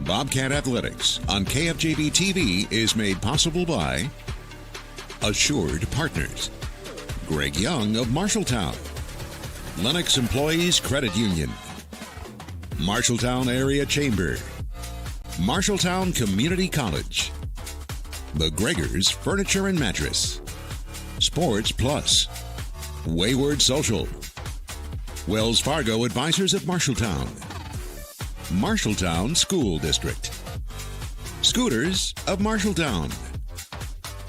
Bobcat Athletics on KFJB-TV is made possible by Assured Partners, Greg Young of Marshalltown, Lennox Employees Credit Union, Marshalltown Area Chamber, Marshalltown Community College, The Gregors Furniture and Mattress, Sports Plus, Wayward Social, Wells Fargo Advisors of Marshalltown, Marshalltown School District, Scooters of Marshalltown,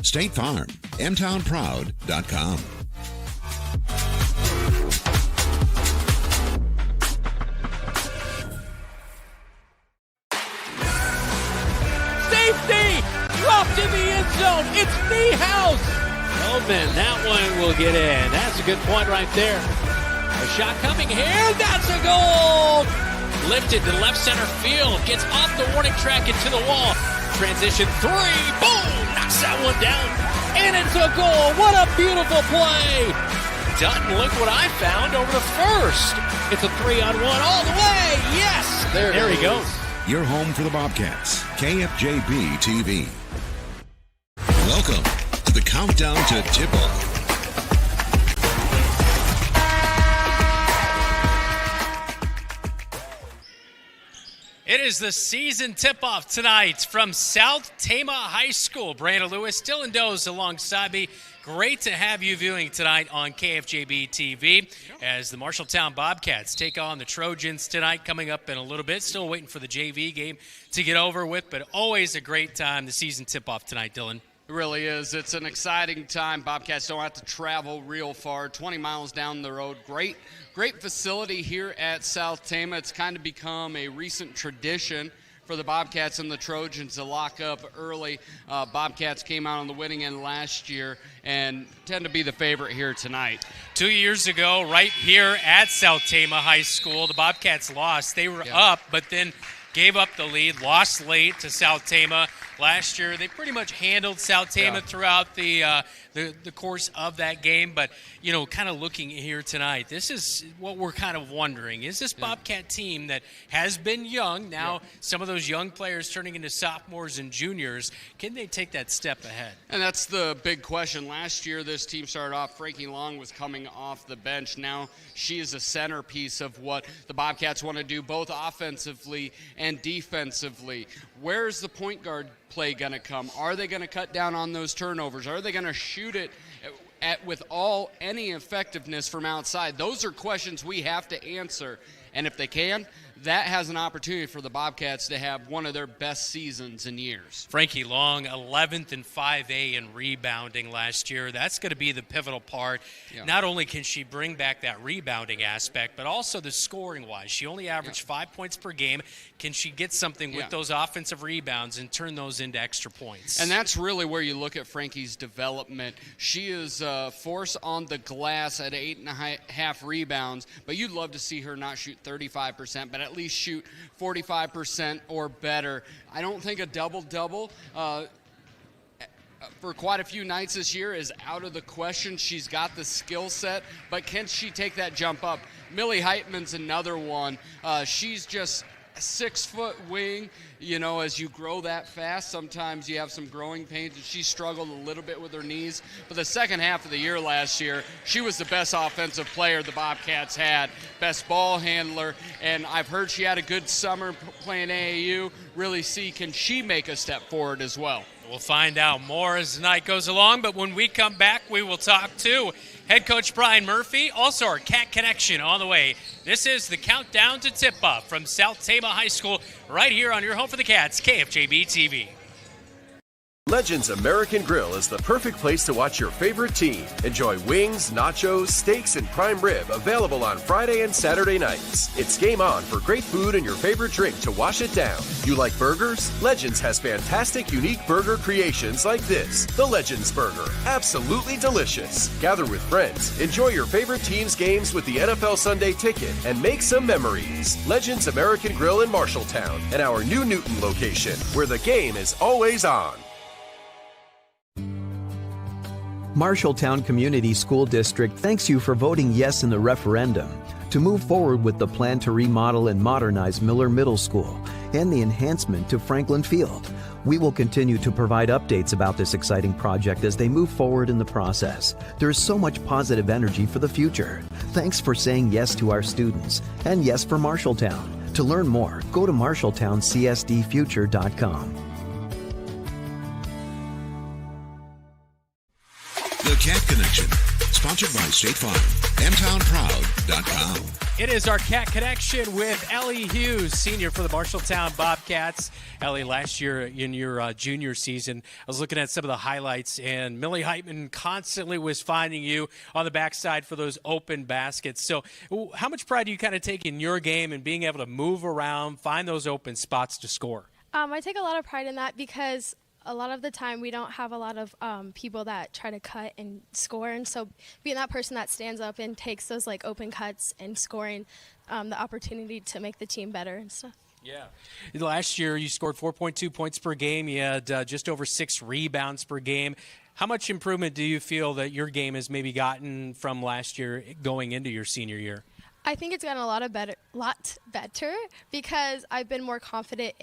State Farm, mtownproud.com. Safety! Dropped in the end zone. It's the house. Feldman, that one will get in. That's a good point right there. A shot coming here. That's a goal. Lifted to left center field. Gets off the warning track into the wall. Transition three. Boom! Knocks that one down. And it's a goal. What a beautiful play. Dutton, look what I found over the first. It's a 3-on-1 all the way. Yes! There he goes. Your home for the Bobcats, KFJB-TV. Welcome to the Countdown to Tipoff. It is the season tip-off tonight from South Tama High School. Brandon Lewis, Dylan Doze alongside me. Great to have you viewing tonight on KFJB-TV as the Marshalltown Bobcats take on the Trojans tonight, coming up in a little bit. Still waiting for the JV game to get over with, but always a great time, the season tip-off tonight, Dylan. It really is. It's an exciting time. Bobcats don't have to travel real far, 20 miles down the road. Great facility here at South Tama. It's kind of become a recent tradition for the Bobcats and the Trojans to lock up early. Bobcats came out on the winning end last year and tend to be the favorite here tonight. 2 years ago, right here at South Tama High School, the Bobcats lost. They were up, but then gave up the lead, lost late to South Tama. Last year, they pretty much handled South Tama throughout the course of that game. But, you know, kind of looking here tonight, this is what we're kind of wondering. Is this Bobcat team that has been young, now some of those young players turning into sophomores and juniors, can they take that step ahead? And that's the big question. Last year, this team started off, Frankie Long was coming off the bench. Now she is a centerpiece of what the Bobcats want to do, both offensively and defensively. Where's the point guard play going to come? Are they going to cut down on those turnovers? Are they going to shoot it with any effectiveness from outside? Those are questions we have to answer. And if they can, that has an opportunity for the Bobcats to have one of their best seasons in years. Frankie Long, 11th in 5A in rebounding last year. That's going to be the pivotal part. Not only can she bring back that rebounding aspect, but also the scoring-wise. She only averaged 5 points per game. Can she get something with those offensive rebounds and turn those into extra points? And that's really where you look at Frankie's development. She is a force on the glass at 8.5 rebounds, but you'd love to see her not shoot 35%, but at least shoot 45% or better. I don't think a double-double for quite a few nights this year is out of the question. She's got the skill set, but can she take that jump up? Millie Heitman's another one. She's just a 6-foot wing. You know, as you grow that fast, sometimes you have some growing pains, and she struggled a little bit with her knees. But the second half of the year last year, she was the best offensive player the Bobcats had, best ball handler, and I've heard she had a good summer playing AAU. Really see, can she make a step forward as well? We'll find out more as the night goes along, but when we come back, we will talk to head coach Brian Murphy, also our Cat Connection on the way. This is the Countdown to Tip-Off from South Tama High School, right here on your home for the Cats, KFJB-TV. Legends American Grill is the perfect place to watch your favorite team. Enjoy wings, nachos, steaks, and prime rib available on Friday and Saturday nights. It's game on for great food and your favorite drink to wash it down. You like burgers? Legends has fantastic, unique burger creations like this. The Legends Burger. Absolutely delicious. Gather with friends, enjoy your favorite team's games with the NFL Sunday Ticket, and make some memories. Legends American Grill in Marshalltown and our new Newton location, where the game is always on. Marshalltown Community School District thanks you for voting yes in the referendum to move forward with the plan to remodel and modernize Miller Middle School. and the enhancement to Franklin Field. We will continue to provide updates about this exciting project as they move forward in the process. There is so much positive energy for the future. Thanks for saying yes to our students and yes for Marshalltown. To learn more, go to marshalltowncsdfuture.com. The Cat Connection, sponsored by State Farm, mtownproud.com. It is our Cat Connection with Ellie Hughes, senior for the Marshalltown Bobcats. Ellie, last year in your junior season, I was looking at some of the highlights, and Millie Heitman constantly was finding you on the backside for those open baskets. So how much pride do you kind of take in your game and being able to move around, find those open spots to score? I take a lot of pride in that because a lot of the time we don't have a lot of people that try to cut and score, and so being that person that stands up and takes those like open cuts and scoring the opportunity to make the team better and stuff. Yeah. Last year you scored 4.2 points per game. You had just over 6 rebounds per game. How much improvement do you feel that your game has maybe gotten from last year going into your senior year? I think it's gotten a lot better because I've been more confident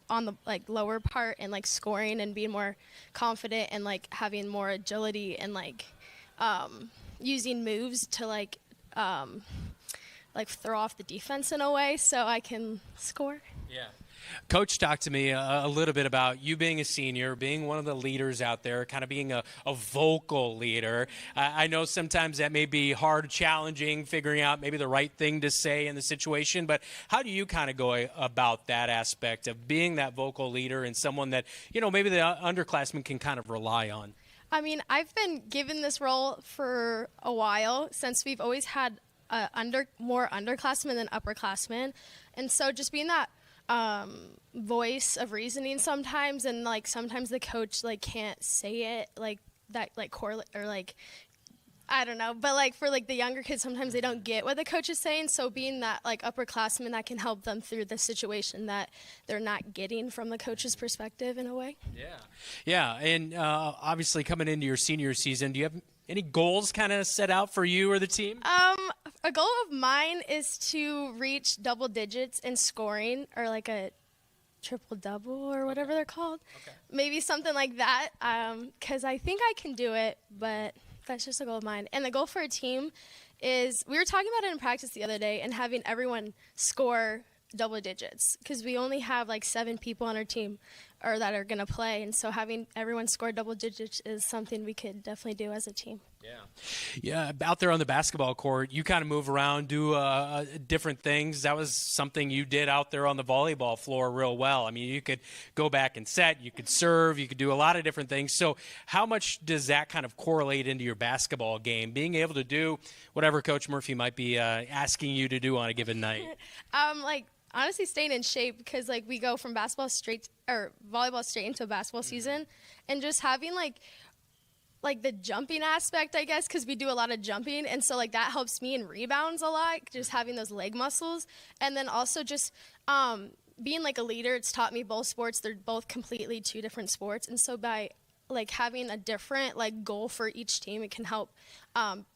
on the like lower part and like scoring and being more confident and like having more agility and like using moves to like throw off the defense in a way so I can score. Yeah. Coach talked to me a little bit about you being a senior, being one of the leaders out there, kind of being a vocal leader. I know sometimes that may be hard, challenging, figuring out maybe the right thing to say in the situation, but how do you kind of go about that aspect of being that vocal leader and someone that, you know, maybe the underclassmen can kind of rely on? I mean, I've been given this role for a while since we've always had more underclassmen than upperclassmen, and so just being that voice of reasoning sometimes, and like sometimes the coach like can't say it like that, like correlate or like I don't know, but like for like the younger kids sometimes they don't get what the coach is saying, so being that like upperclassman that can help them through the situation that they're not getting from the coach's perspective in a way. Yeah, and obviously coming into your senior season, do you have any goals kind of set out for you or the team? A goal of mine is to reach double digits in scoring, or like a triple-double or whatever they're called. Okay. Maybe something like that, because I think I can do it, but that's just a goal of mine. And the goal for a team is, we were talking about it in practice the other day, and having everyone score double digits, because we only have like 7 people on our team or that are going to play, and so having everyone score double digits is something we could definitely do as a team. Yeah, out there on the basketball court, you kind of move around, do different things. That was something you did out there on the volleyball floor real well. I mean, you could go back and set, you could serve, you could do a lot of different things. So how much does that kind of correlate into your basketball game, being able to do whatever Coach Murphy might be asking you to do on a given night? Honestly, staying in shape, because like we go from volleyball straight into a basketball season, and just having like the jumping aspect, I guess, because we do a lot of jumping, and so like that helps me in rebounds a lot, just having those leg muscles. And then also just being like a leader, it's taught me both sports. They're both completely 2 different sports, and so by like having a different like goal for each team, it can help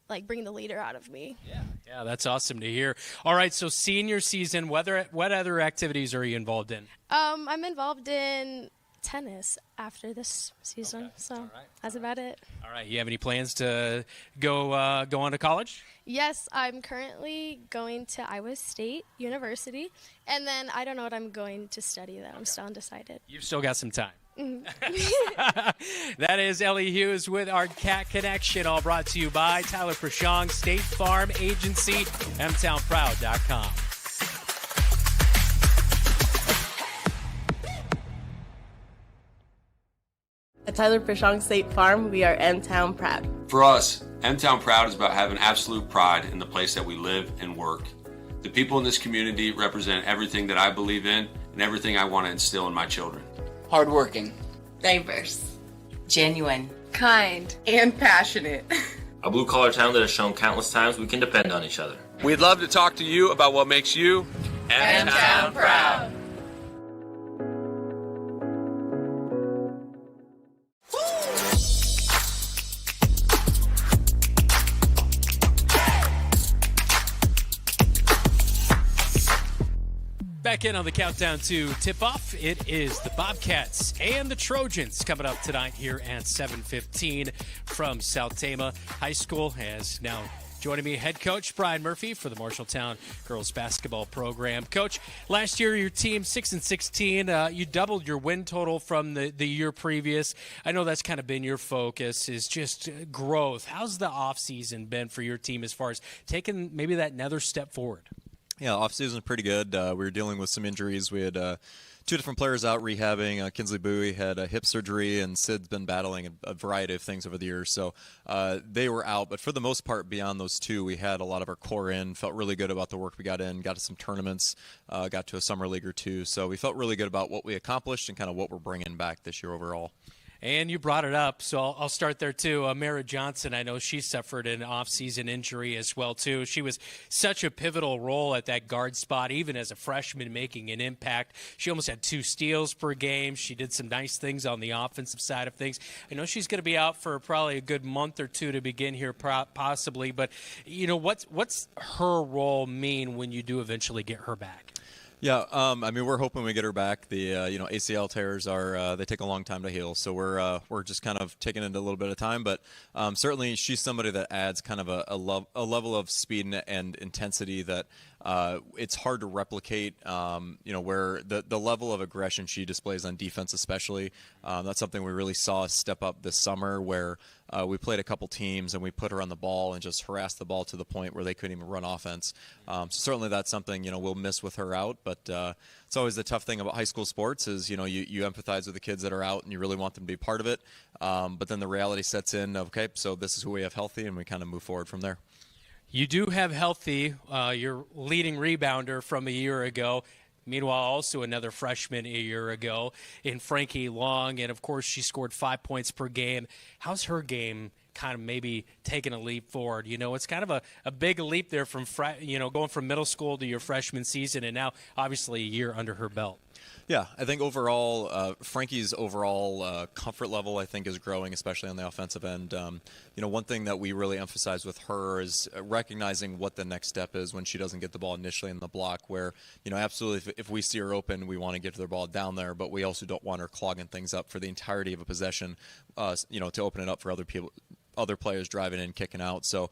like bring the leader out of me. Yeah, that's awesome to hear. All right, so senior season, what other activities are you involved in? I'm involved in tennis after this season, so that's about it. All right, you have any plans to go on to college? Yes, I'm currently going to Iowa State University, and then I don't know what I'm going to study, though. I'm still undecided. You've still got some time. That is Ellie Hughes with our Cat Connection, all brought to you by Tyler Prashong, State Farm Agency, mtownproud.com. At Tyler Prashong State Farm, we are M-Town Proud. For us, M-Town Proud is about having absolute pride in the place that we live and work. The people in this community represent everything that I believe in and everything I want to instill in my children. Hardworking, diverse, genuine, kind, and passionate. A blue-collar town that has shown countless times we can depend on each other. We'd love to talk to you about what makes you M-Town Proud. Back in on the countdown to tip-off. It is the Bobcats and the Trojans coming up tonight here at 7:15 from South Tama High School. As now joining me, head coach Brian Murphy for the Marshalltown girls basketball program. Coach, last year your team 6-16. You doubled your win total from the year previous. I know that's kind of been your focus, is just growth. How's the offseason been for your team as far as taking maybe that another step forward? Yeah, off-season pretty good. We were dealing with some injuries. We had 2 different players out rehabbing. Kinsley Bowie had a hip surgery, and Sid's been battling a variety of things over the years. So they were out. But for the most part, beyond those 2, we had a lot of our core in. Felt really good about the work we got in. Got to some tournaments. Got to a summer league or 2. So we felt really good about what we accomplished and kind of what we're bringing back this year overall. And you brought it up, so I'll start there too. Mara Johnson, I know she suffered an off-season injury as well too. She was such a pivotal role at that guard spot, even as a freshman, making an impact. She almost had 2 steals per game. She did some nice things on the offensive side of things. I know she's going to be out for probably a good month or 2 to begin here, possibly. But you know, what's her role mean when you do eventually get her back? Yeah, I mean, we're hoping we get her back. The ACL tears they take a long time to heal, so we're just kind of taking it a little bit of time. But certainly, she's somebody that adds kind of a level of speed and intensity that it's hard to replicate. Where the level of aggression she displays on defense, especially, that's something we really saw step up this summer, where we played a couple teams and we put her on the ball and just harassed the ball to the point where they couldn't even run offense. So certainly that's something we'll miss with her out. But it's always the tough thing about high school sports is you empathize with the kids that are out and you really want them to be part of it. But then the reality sets in. Okay, so this is who we have healthy, and we kind of move forward from there. You do have healthy your leading rebounder from a year ago. Meanwhile, also another freshman a year ago in Frankie Long, and of course she scored 5 points per game. How's her game kind of maybe taking a leap forward? It's kind of a big leap there from going from middle school to your freshman season, and now obviously a year under her belt. Yeah, I think overall, Frankie's overall comfort level, I think, is growing, especially on the offensive end. One thing that we really emphasize with her is recognizing what the next step is when she doesn't get the ball initially in the block, where, absolutely if we see her open, we want to get the ball down there, but we also don't want her clogging things up for the entirety of a possession, to open it up for other players driving in, kicking out. So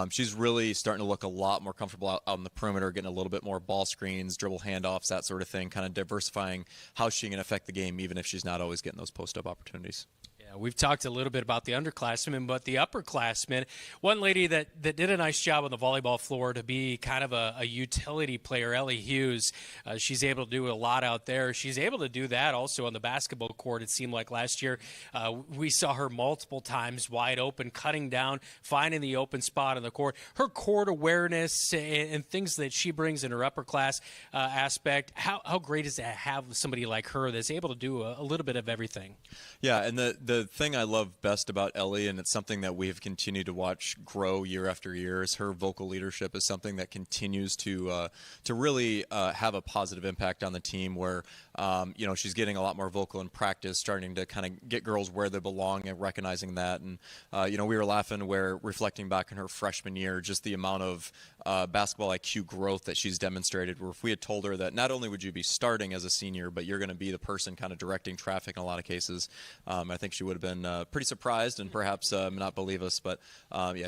she's really starting to look a lot more comfortable out on the perimeter, getting a little bit more ball screens, dribble handoffs, that sort of thing, kind of diversifying how she can affect the game, even if she's not always getting those post-up opportunities. Yeah, we've talked a little bit about the underclassmen, but the upperclassmen, one lady that did a nice job on the volleyball floor to be kind of a utility player, Ellie Hughes. She's able to do a lot out there. She's able to do that also on the basketball court. It seemed like last year we saw her multiple times wide open, cutting down, finding the open spot on the court. Her court awareness and things that she brings in her upper class aspect, how great is it to have somebody like her that's able to do a little bit of everything? Yeah, and the thing I love best about Ellie, and it's something that we have continued to watch grow year after year, is her vocal leadership is something that continues to really have a positive impact on the team, where she's getting a lot more vocal in practice, starting to kind of get girls where they belong and recognizing that. And we were laughing reflecting back on her freshman year, just the amount of basketball IQ growth that she's demonstrated, where if we had told her that not only would you be starting as a senior, but you're going to be the person kind of directing traffic in a lot of cases, I think she would have been pretty surprised and perhaps not believe us. But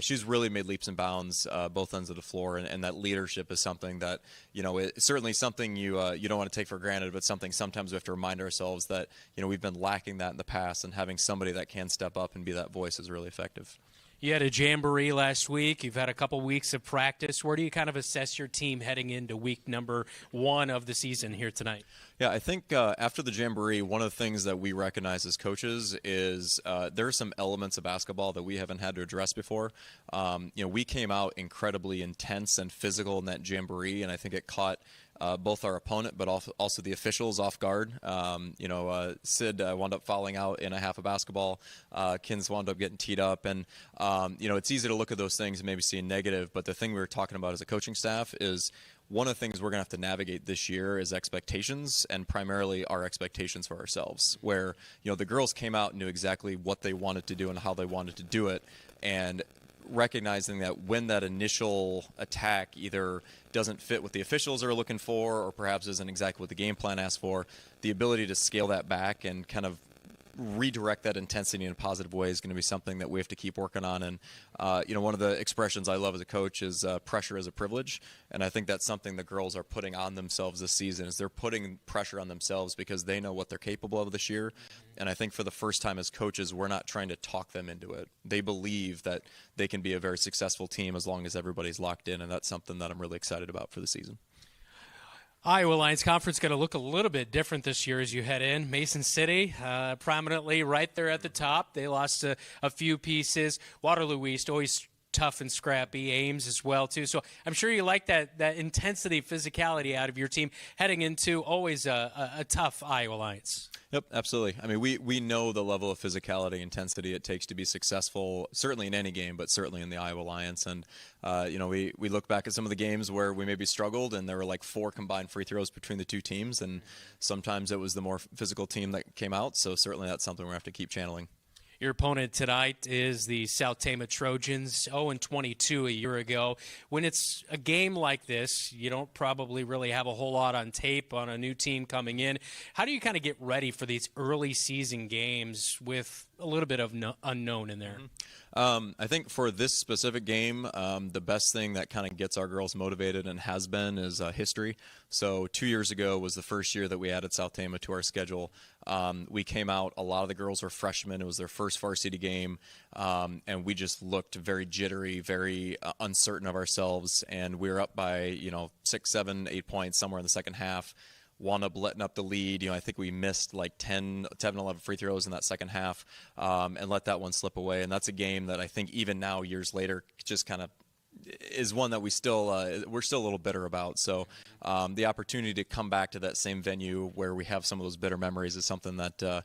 she's really made leaps and bounds both ends of the floor, and that leadership is something that it's certainly something you don't want to take for granted, but something sometimes we have to remind ourselves that we've been lacking that in the past, and having somebody that can step up and be that voice is really effective. You had a jamboree last week. You've had a couple weeks of practice. Where do you kind of assess your team heading into week number 1 of the season here tonight? Yeah, I think after the jamboree, one of the things that we recognize as coaches is there are some elements of basketball that we haven't had to address before. We came out incredibly intense and physical in that jamboree, and I think it caught both our opponent, but also the officials off guard. Sid wound up fouling out in a half of basketball. Kins wound up getting teed up. And, it's easy to look at those things and maybe see a negative. But the thing we were talking about as a coaching staff is one of the things we're going to have to navigate this year is expectations, and primarily our expectations for ourselves, where, the girls came out and knew exactly what they wanted to do and how they wanted to do it. And recognizing that when that initial attack either doesn't fit what the officials are looking for or perhaps isn't exactly what the game plan asks for, the ability to scale that back and kind of redirect that intensity in a positive way is going to be something that we have to keep working on. And one of the expressions I love as a coach is pressure is a privilege, and I think that's something the girls are putting on themselves this season. Is they're putting pressure on themselves because they know what they're capable of this year. And I think for the first time as coaches, we're not trying to talk them into it. They believe that they can be a very successful team as long as everybody's locked in, and that's something that I'm really excited about for the season. Iowa Lions Conference going to look a little bit different this year as you head in. Mason City, prominently right there at the top. They lost a few pieces. Waterloo East, always tough and scrappy. Ames as well, too. So I'm sure you like that intensity, physicality out of your team heading into always a tough Iowa Lions. Yep, absolutely. I mean, we know the level of physicality, intensity it takes to be successful, certainly in any game, but certainly in the Iowa Lions. And, we look back at some of the games where we maybe struggled and there were like 4 combined free throws between the two teams. And sometimes it was the more physical team that came out. So certainly that's something we have to keep channeling. Your opponent tonight is the South Tama Trojans, 0-22 a year ago. When it's a game like this, you don't probably really have a whole lot on tape on a new team coming in. How do you kind of get ready for these early season games with a little bit of unknown in there? I think for this specific game, the best thing that kind of gets our girls motivated and has been is history. So 2 years ago was the first year that we added South Tama to our schedule. We came out, a lot of the girls were freshmen. It was their first varsity game, and we just looked very jittery, very uncertain of ourselves, and we were up by 6, 7, 8 points somewhere in the second half. Wound up letting up the lead. I think we missed like 10, 11 free throws in that second half and let that one slip away. And that's a game that I think even now, years later, just kind of is one that we're still a little bitter about. So the opportunity to come back to that same venue where we have some of those bitter memories is something that I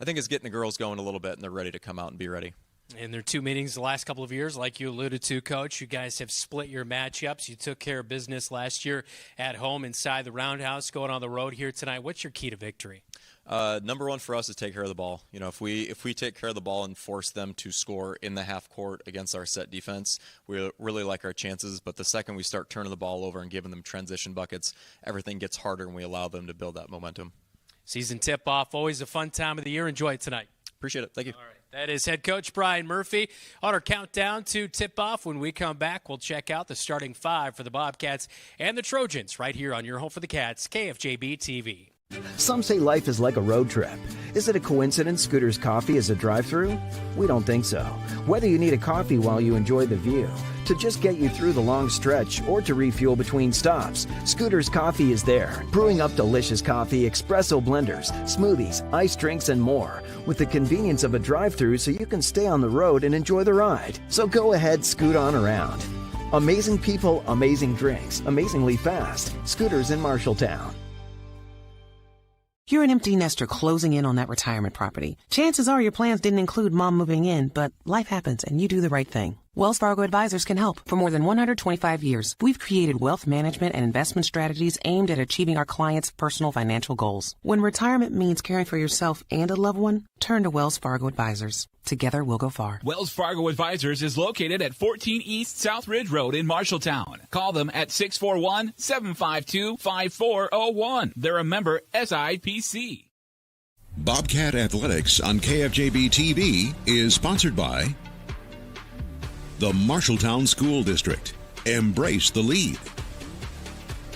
think is getting the girls going a little bit, and they're ready to come out and be ready. In their 2 meetings the last couple of years, like you alluded to, Coach, you guys have split your matchups. You took care of business last year at home inside the Roundhouse, going on the road here tonight. What's your key to victory? Number one for us is take care of the ball. If we take care of the ball and force them to score in the half court against our set defense, we really like our chances. But the second we start turning the ball over and giving them transition buckets, everything gets harder and we allow them to build that momentum. Season tip-off, always a fun time of the year. Enjoy it tonight. Appreciate it. Thank you. All right. That is head coach Brian Murphy on our countdown to tip-off. When we come back, we'll check out the starting 5 for the Bobcats and the Trojans right here on your home for the Cats, KFJB-TV. Some say life is like a road trip. Is it a coincidence Scooter's Coffee is a drive-thru? We don't think so. Whether you need a coffee while you enjoy the view, to just get you through the long stretch, or to refuel between stops, Scooter's Coffee is there, brewing up delicious coffee, espresso blenders, smoothies, iced drinks, and more, with the convenience of a drive-thru so you can stay on the road and enjoy the ride. So go ahead, scoot on around. Amazing people, amazing drinks, amazingly fast. Scooters in Marshalltown. You're an empty nester closing in on that retirement property. Chances are your plans didn't include mom moving in, but life happens and you do the right thing. Wells Fargo Advisors can help. For more than 125 years, we've created wealth management and investment strategies aimed at achieving our clients' personal financial goals. When retirement means caring for yourself and a loved one, turn to Wells Fargo Advisors. Together, we'll go far. Wells Fargo Advisors is located at 14 East South Ridge Road in Marshalltown. Call them at 641-752-5401. They're a member SIPC. Bobcat Athletics on KFJB-TV is sponsored by the Marshalltown School District. Embrace the lead.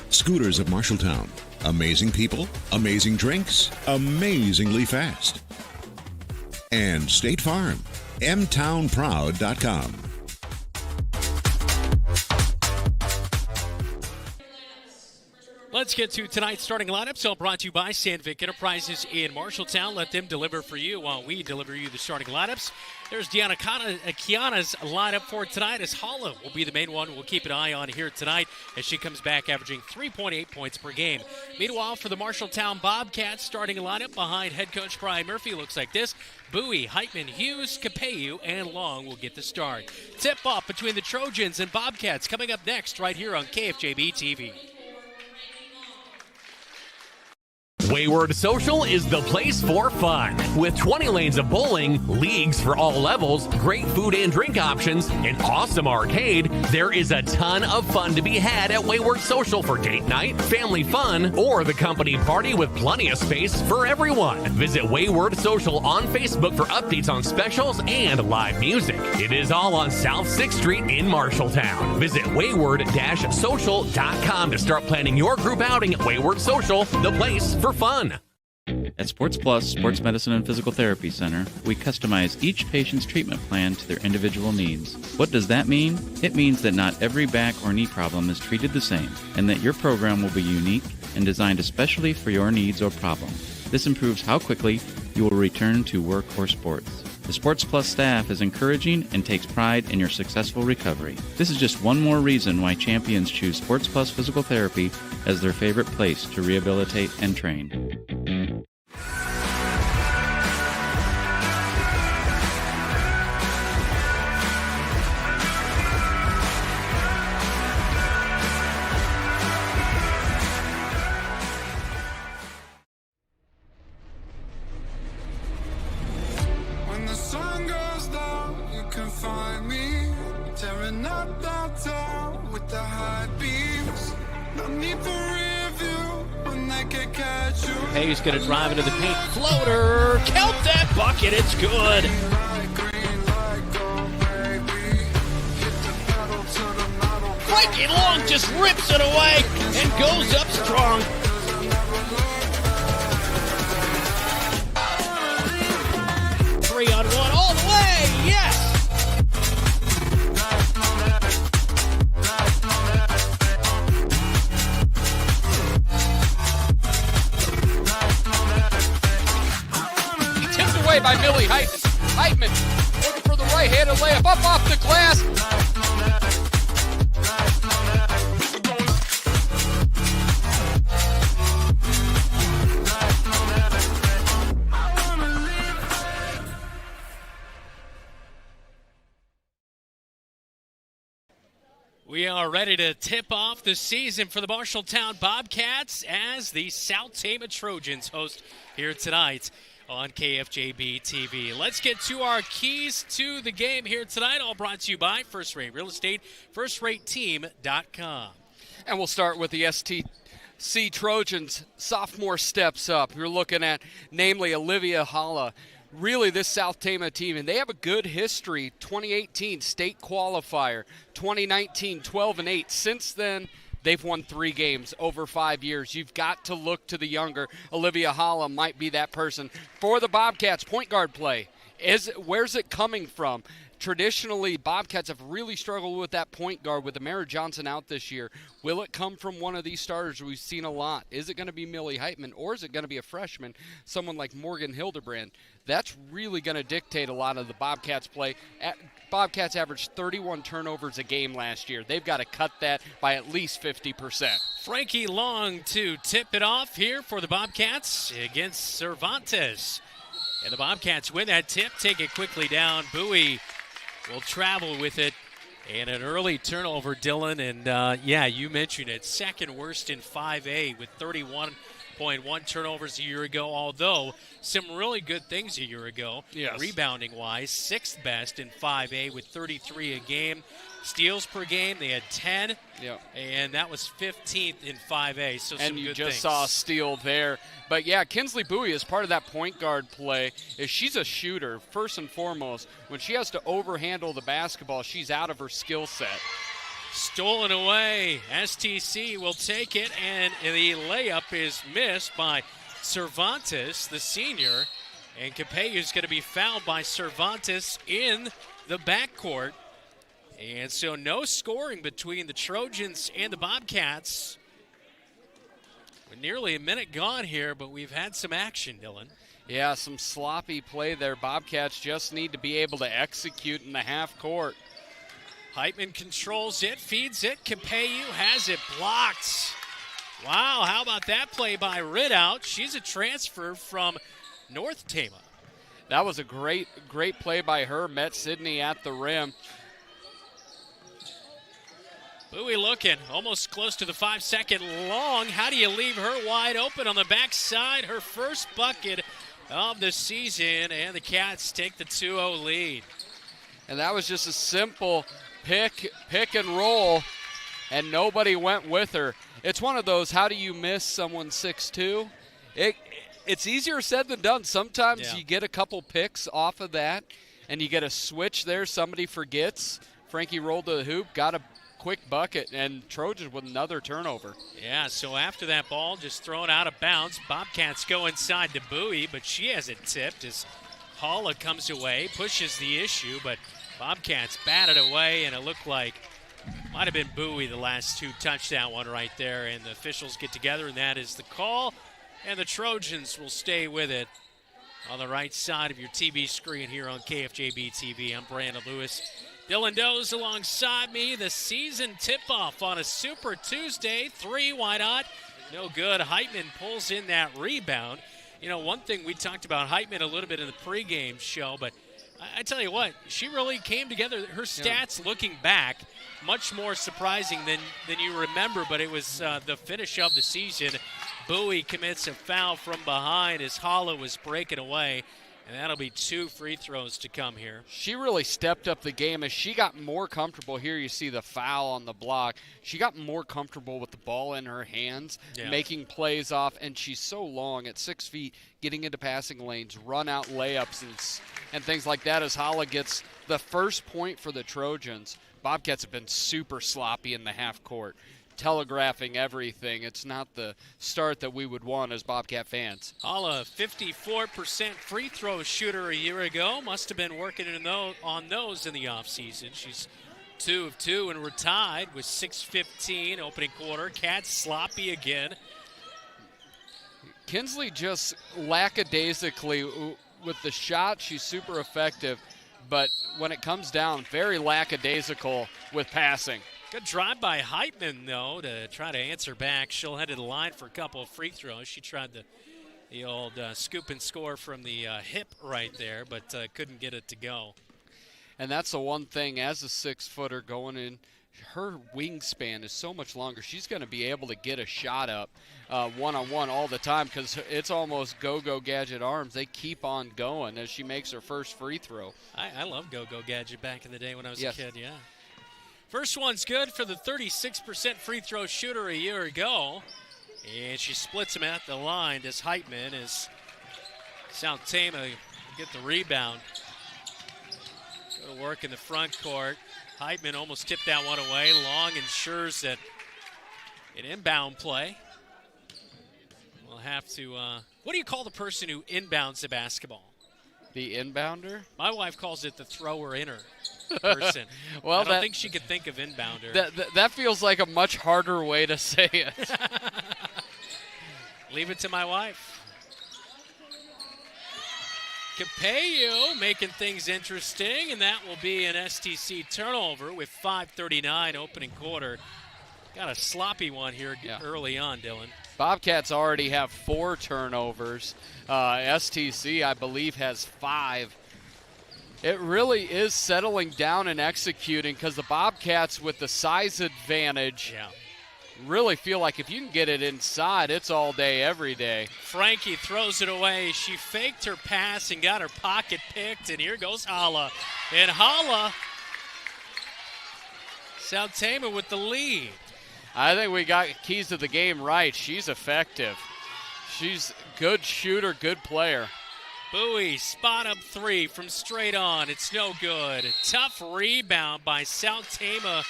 Scooters of Marshalltown. Amazing people, amazing drinks, amazingly fast. And State Farm. mtownproud.com. Let's get to tonight's starting lineups, all brought to you by Sandvik Enterprises in Marshalltown. Let them deliver for you while we deliver you the starting lineups. There's Kiana's lineup for tonight, as Hala will be the main one we'll keep an eye on here tonight as she comes back averaging 3.8 points per game. Meanwhile, for the Marshalltown Bobcats, starting lineup behind head coach Brian Murphy looks like this. Bowie, Heitman, Hughes, Capeu, and Long will get the start. Tip-off between the Trojans and Bobcats coming up next right here on KFJB-TV. Wayward Social is the place for fun. With 20 lanes of bowling, leagues for all levels, great food and drink options, an awesome arcade, there is a ton of fun to be had at Wayward Social for date night, family fun, or the company party with plenty of space for everyone. Visit Wayward Social on Facebook for updates on specials and live music. It is all on South 6th Street in Marshalltown. Visit wayward-social.com to start planning your group outing at Wayward Social, the place for fun. At Sports Plus Sports Medicine and Physical Therapy Center, we customize each patient's treatment plan to their individual needs. What does that mean? It means that not every back or knee problem is treated the same, and that your program will be unique and designed especially for your needs or problem. This improves how quickly you will return to work or sports. The Sports Plus staff is encouraging and takes pride in your successful recovery. This is just one more reason why champions choose Sports Plus Physical Therapy as their favorite place to rehabilitate and train. Hayes going to drive into the paint. Floater. Count that bucket. It's good. Frankie Long just rips it away and goes up strong. Three on one all the way. Yes. By Millie Heitman looking for the right-handed layup up off the glass. We are ready to tip off the season for the Marshalltown Bobcats as the South Tama Trojans host here tonight on KFJB-TV. Let's get to our keys to the game here tonight, all brought to you by First Rate Real Estate, FirstRateTeam.com. And we'll start with the STC Trojans. Sophomore steps up. You're looking at, namely, Olivia Holla. Really, this South Tama team, and they have a good history. 2018 state qualifier, 2019 12-8. Since then, they've won 3 games over 5 years. You've got to look to the younger. Olivia Holla might be that person. For the Bobcats, point guard play. Where's it coming from? Traditionally, Bobcats have really struggled with that point guard with Amara Johnson out this year. Will it come from one of these starters we've seen a lot? Is it going to be Millie Heitman, or is it going to be a freshman, someone like Morgan Hildebrand? That's really going to dictate a lot of the Bobcats play. Bobcats averaged 31 turnovers a game last year. They've got to cut that by at least 50%. Frankie Long to tip it off here for the Bobcats against Cervantes. And the Bobcats win that tip, take it quickly down. Bowie will travel with it. And an early turnover, Dylan. And, yeah, you mentioned it. Second worst in 5A with 31.1 turnovers a year ago, although some really good things a year ago. Yes. Rebounding-wise, 6th best in 5A with 33 a game. Steals per game, they had 10, and that was 15th in 5A, so some good things. And you just saw a steal there. But, yeah, Kinsley Bowie is part of that point guard play. She's a shooter, first and foremost. When she has to overhandle the basketball, she's out of her skill set. Stolen away. STC will take it, and the layup is missed by Cervantes, the senior. And Capella's going to be fouled by Cervantes in the backcourt. And so no scoring between the Trojans and the Bobcats. We're nearly a minute gone here, but we've had some action, Dylan. Yeah, some sloppy play there. Bobcats just need to be able to execute in the half court. Heitman controls it, feeds it. Capella has it blocked. Wow, how about that play by Ridout? She's a transfer from North Tama. That was a great play by her. Met Sydney at the rim. Bowie looking, almost close to the 5-second long. How do you leave her wide open on the backside? Her first bucket of the season, and the Cats take the 2-0 lead. And that was just a simple pick and roll, and nobody went with her. It's one of those, how do you miss someone 6'2"? It's easier said than done. Sometimes you get a couple picks off of that, and you get a switch there. Somebody forgets. Frankie rolled to the hoop, got a quick bucket, and Trojans with another turnover. Yeah, so after that ball just thrown out of bounds, Bobcats go inside to Bowie, but she has it tipped as Holla comes away, pushes the issue, but Bobcats batted away, and it looked like might have been Bowie the last two touchdown one right there, and the officials get together, and that is the call, and the Trojans will stay with it on the right side of your TV screen here on KFJB-TV. I'm Brandon Lewis. Dylan Doe's alongside me. The season tip-off on a Super Tuesday. 3, why not? No good. Heitman pulls in that rebound. You know, one thing we talked about Heitman a little bit in the pregame show, but I tell you what, she really came together. Her stats looking back, much more surprising than you remember, but it was the finish of the season. Bowie commits a foul from behind as Holla was breaking away, and that'll be 2 free throws to come here. She really stepped up the game as she got more comfortable. Here you see the foul on the block. She got more comfortable with the ball in her hands, making plays off, and she's so long at 6 feet, getting into passing lanes, run-out layups and things like that as Holla gets the first point for the Trojans. Bobcats have been super sloppy in the half court, telegraphing everything. It's not the start that we would want as Bobcat fans. Holla, 54% free throw shooter a year ago. Must have been working on those in the offseason. She's 2 of 2, and we're tied with 6:15 opening quarter. Cats sloppy again. Kinsley just lackadaisically with the shot. She's super effective, but when it comes down, very lackadaisical with passing. Good drive by Heitman, though, to try to answer back. She'll head to the line for a couple of free throws. She tried the old scoop and score from the hip right there, but couldn't get it to go. And that's the one thing, as a 6-footer going in, her wingspan is so much longer. She's going to be able to get a shot up one-on-one all the time because it's almost go-go gadget arms. They keep on going as she makes her first free throw. I love go-go gadget back in the day when I was a kid, yeah. First one's good for the 36% free throw shooter a year ago. And she splits him at the line as Heitman as South Tama get the rebound. Go to work in the front court. Heitman almost tipped that one away. Long ensures that an inbound play. We'll have to, what do you call the person who inbounds the basketball? The inbounder? My wife calls it the thrower-inner person. Well, I don't think she could think of inbounder. That feels like a much harder way to say it. Leave it to my wife. Capeyu making things interesting, and that will be an STC turnover with 5:39 opening quarter. Got a sloppy one here early on, Dylan. Bobcats already have 4 turnovers. STC, I believe, has 5. It really is settling down and executing because the Bobcats, with the size advantage, really feel like if you can get it inside, it's all day, every day. Frankie throws it away. She faked her pass and got her pocket picked, and here goes Holla. And Holla, South Tama with the lead. I think we got keys to the game right. She's effective. She's good shooter, good player. Bowie, spot up 3 from straight on. It's no good. Tough rebound by South Tama,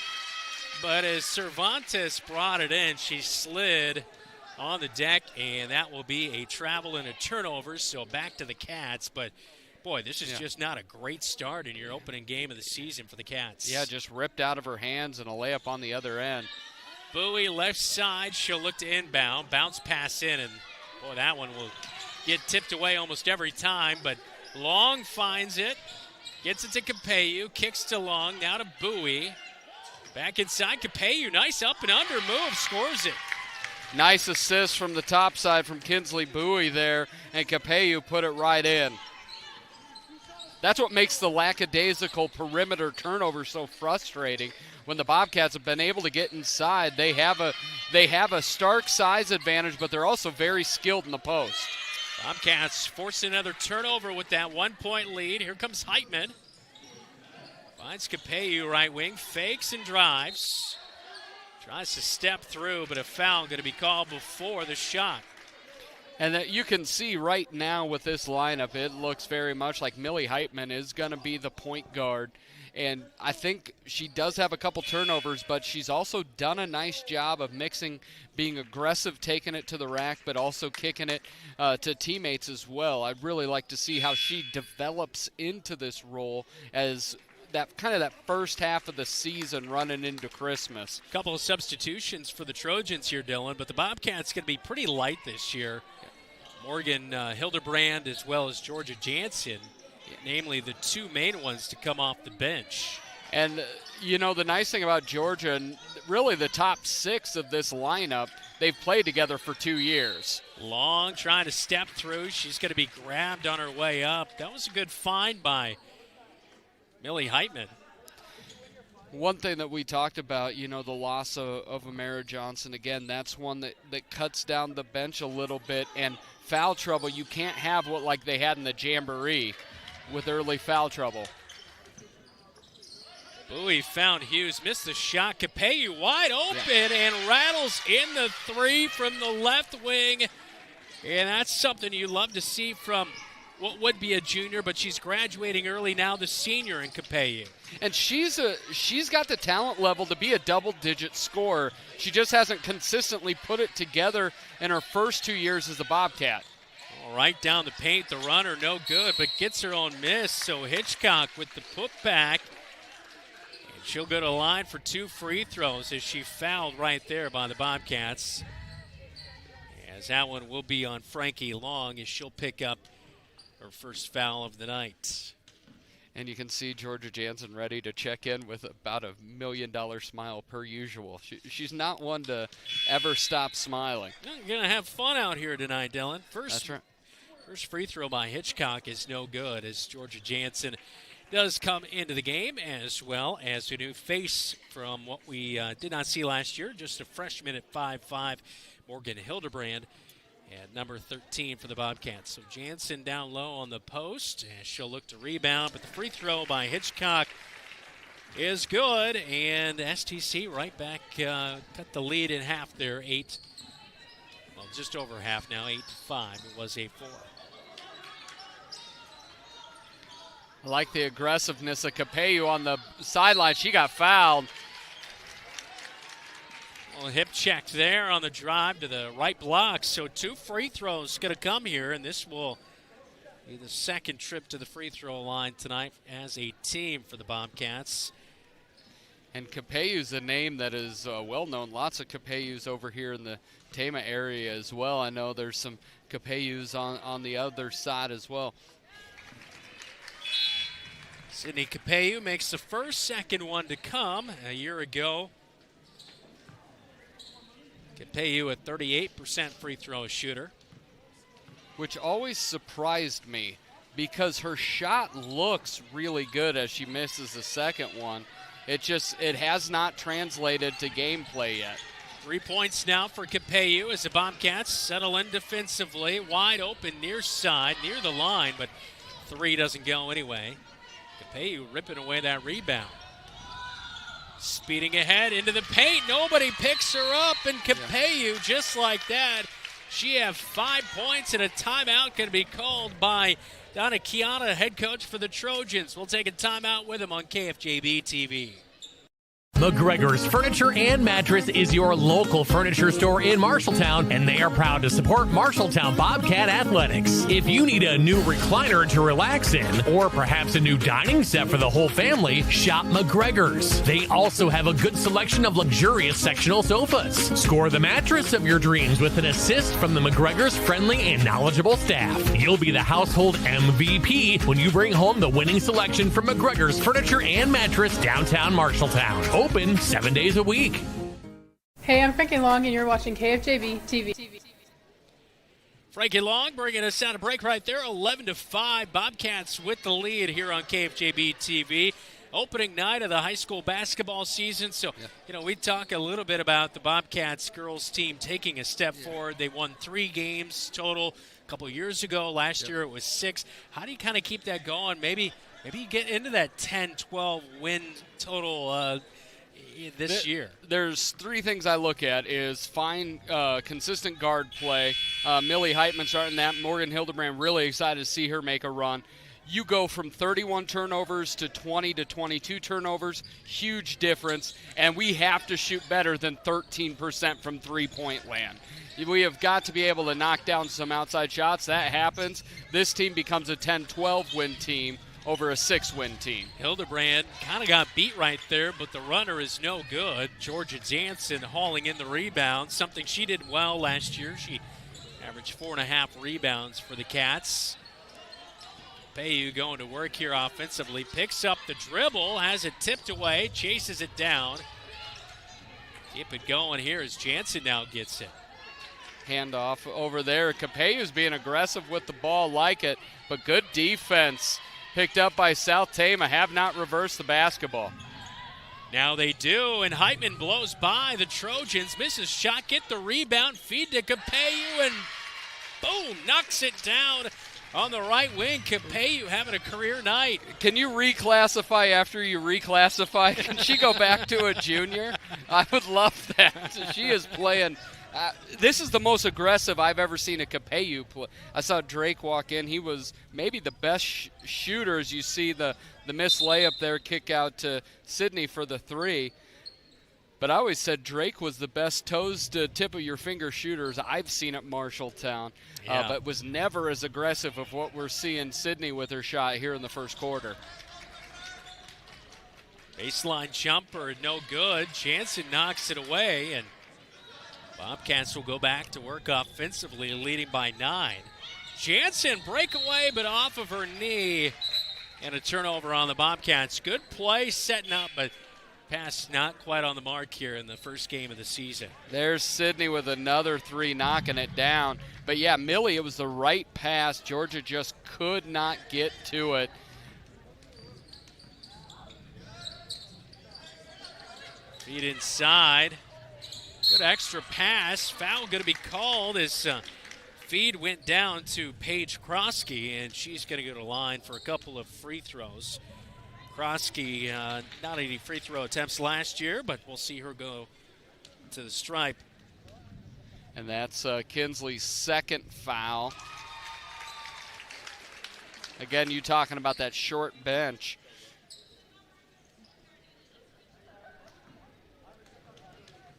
but as Cervantes brought it in, she slid on the deck, and that will be a travel and a turnover, so back to the Cats. But, boy, this is just not a great start in your opening game of the season for the Cats. Yeah, just ripped out of her hands and a layup on the other end. Bowie left side, she'll look to inbound, bounce pass in, and boy, that one will get tipped away almost every time, but Long finds it, gets it to Capeyu, kicks to Long, now to Bowie. Back inside, Capeyu, nice up and under move, scores it. Nice assist from the top side from Kinsley Bowie there, and Capeyu put it right in. That's what makes the lackadaisical perimeter turnover so frustrating. When the Bobcats have been able to get inside, they have a stark size advantage, but they're also very skilled in the post. Bobcats force another turnover with that 1-point lead. Here comes Heitman. Finds Capeyu, right wing, fakes and drives. Tries to step through, but a foul going to be called before the shot. And that you can see right now with this lineup, it looks very much like Millie Heitman is going to be the point guard. And I think she does have a couple turnovers, but she's also done a nice job of mixing, being aggressive, taking it to the rack, but also kicking it to teammates as well. I'd really like to see how she develops into this role as that first half of the season running into Christmas. A couple of substitutions for the Trojans here, Dylan, but the Bobcats going to be pretty light this year. Morgan Hildebrand as well as Georgia Jansen, namely the two main ones to come off the bench. And, the nice thing about Georgia, and really the top 6 of this lineup, they've played together for 2 years. Long trying to step through. She's going to be grabbed on her way up. That was a good find by Millie Heitman. One thing that we talked about, the loss of Amara Johnson, again, that's one that cuts down the bench a little bit. And foul trouble, you can't have what like they had in the Jamboree with early foul trouble. Bowie found Hughes, missed the shot. Capeyu wide open and rattles in the 3 from the left wing. And that's something you love to see from what would be a junior, but she's graduating early now, the senior in Capeyu. And she's got the talent level to be a double-digit scorer. She just hasn't consistently put it together in her first 2 years as a Bobcat. Right down the paint, the runner no good, but gets her own miss. So Hitchcock with the putback. And she'll go to the line for 2 free throws as she fouled right there by the Bobcats. As that one will be on Frankie Long as she'll pick up her first foul of the night. And you can see Georgia Jansen ready to check in with about $1 million smile per usual. She's not one to ever stop smiling. You're going to have fun out here tonight, Dylan. That's right. First free throw by Hitchcock is no good as Georgia Jansen does come into the game, as well as a new face from what we did not see last year, just a freshman at 5'5", Morgan Hildebrand. And number 13 for the Bobcats. So Jansen down low on the post, and she'll look to rebound. But the free throw by Hitchcock is good, and STC right back, cut the lead in half there, just over half now, 8-5. It was 8-4. I like the aggressiveness of Capeyu on the sideline. She got fouled. Well, hip check there on the drive to the right block. So 2 free throws going to come here, and this will be the second trip to the free throw line tonight as a team for the Bobcats. And Capeyu's a name that is well known. Lots of Capeyus over here in the Tama area as well. I know there's some Capeyus on the other side as well. Sydney Capeyu makes the second one to come a year ago. Capeyu, a 38% free throw shooter. Which always surprised me because her shot looks really good as she misses the second one. It has not translated to gameplay yet. 3 points now for Capeyu as the Bobcats settle in defensively. Wide open near side, near the line, but 3 doesn't go anyway. Capeyu ripping away that rebound. Speeding ahead into the paint. Nobody picks her up, and Capeyu, just like that, she have 5 points, and a timeout can be called by Donna Kiana, head coach for the Trojans. We'll take a timeout with him on KFJB-TV. McGregor's Furniture and Mattress is your local furniture store in Marshalltown, and they are proud to support Marshalltown Bobcat Athletics. If you need a new recliner to relax in, or perhaps a new dining set for the whole family, shop McGregor's. They also have a good selection of luxurious sectional sofas. Score the mattress of your dreams with an assist from the McGregor's friendly and knowledgeable staff. You'll be the household MVP when you bring home the winning selection from McGregor's Furniture and Mattress downtown Marshalltown. Open 7 days a week. Hey, I'm Frankie Long, and you're watching KFJB-TV. Frankie Long bringing us down a break right there, 11-5. Bobcats with the lead here on KFJB-TV. Opening night of the high school basketball season. So, we talk a little bit about the Bobcats girls team taking a step forward. They won 3 games total a couple years ago. Last year it was 6. How do you kind of keep that going? Maybe you get into that 10-12 win total this year. There's 3 things I look at is find consistent guard play. Millie Heitman starting that. Morgan Hildebrand, really excited to see her make a run. You go from 31 turnovers to 20 to 22 turnovers, huge difference, and we have to shoot better than 13% from three-point land. We have got to be able to knock down some outside shots. That happens. This team becomes a 10-12 win team over a 6-win team. Hildebrand kind of got beat right there, but the runner is no good. Georgia Jansen hauling in the rebound, something she did well last year. She averaged 4.5 rebounds for the Cats. Payu going to work here offensively, picks up the dribble, has it tipped away, chases it down. Keep it going here as Jansen now gets it. Handoff over there. Capello's being aggressive with the ball, like it, but good defense picked up by South Tama. Have not reversed the basketball. Now they do, and Heitman blows by the Trojans. Misses shot, get the rebound, feed to Capello, and boom, knocks it down. On the right wing, Capello having a career night. Can you reclassify after you reclassify? Can she go back to a junior? I would love that. She is playing. This is the most aggressive I've ever seen a Capello play. I saw Drake walk in. He was maybe the best shooter as you see the missed layup there, kick out to Sydney for the 3. But I always said Drake was the best toes to tip of your finger shooters I've seen at Marshalltown, but was never as aggressive of what we're seeing Sydney with her shot here in the first quarter. Baseline jumper, no good. Jansen knocks it away, and Bobcats will go back to work offensively, leading by 9. Jansen breakaway, but off of her knee, and a turnover on the Bobcats. Good play setting up, but pass not quite on the mark here in the first game of the season. There's Sydney with another 3 knocking it down. But, yeah, Millie, it was the right pass. Georgia just could not get to it. Feed inside. Good extra pass. Foul going to be called as feed went down to Paige Krosky, and she's going to go to the line for a couple of free throws. Krosky, not any free throw attempts last year, but we'll see her go to the stripe. And that's Kinsley's second foul. Again, you talking about that short bench.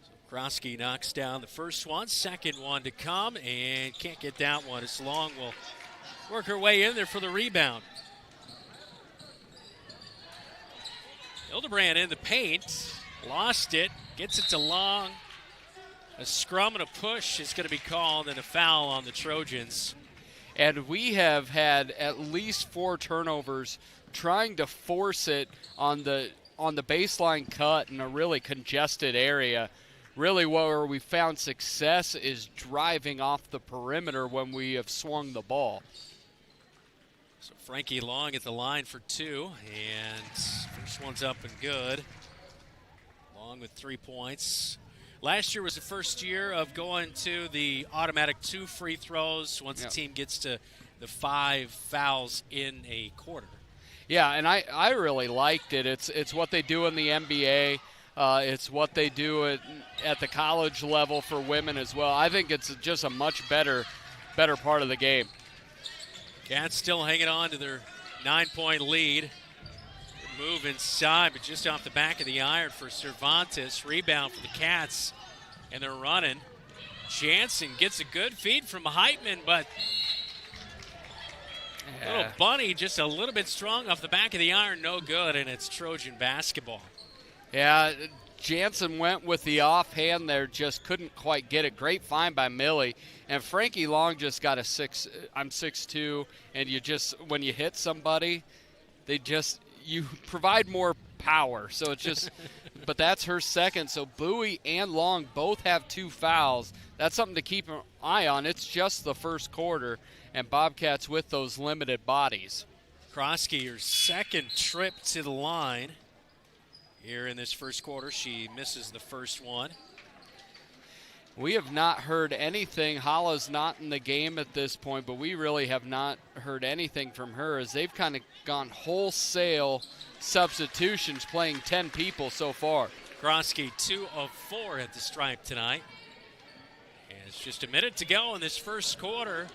So Krosky knocks down the first one, second one to come, and can't get that one as Long will work her way in there for the rebound. Hildebrand in the paint, lost it, gets it to Long. A scrum and a push is going to be called, and a foul on the Trojans. And we have had at least 4 turnovers trying to force it on the baseline cut in a really congested area. Really where we found success is driving off the perimeter when we have swung the ball. So Frankie Long at the line for 2, and first one's up and good. Long with 3 points. Last year was the first year of going to the automatic 2 free throws once the team gets to the 5 fouls in a quarter. Yeah, and I really liked it. It's what they do in the NBA. It's what they do at the college level for women as well. I think it's just a much better part of the game. Cats still hanging on to their 9-point lead. Good move inside, but just off the back of the iron for Cervantes. Rebound for the Cats, and they're running. Jansen gets a good feed from Heitman, but little bunny just a little bit strong off the back of the iron. No good, and it's Trojan basketball. Yeah, Jansen went with the offhand there, just couldn't quite get it. Great find by Millie. And Frankie Long just got I'm 6'2", and you just, when you hit somebody, you provide more power. So it's just but that's her second. So Bowie and Long both have 2 fouls. That's something to keep an eye on. It's just the first quarter, and Bobcats with those limited bodies. Krosky, her second trip to the line here in this first quarter. She misses the first one. We have not heard anything. Holla's not in the game at this point, but we really have not heard anything from her as they've kind of gone wholesale substitutions, playing 10 people so far. Krosky 2 of 4 at the stripe tonight. And it's just a minute to go in this first quarter.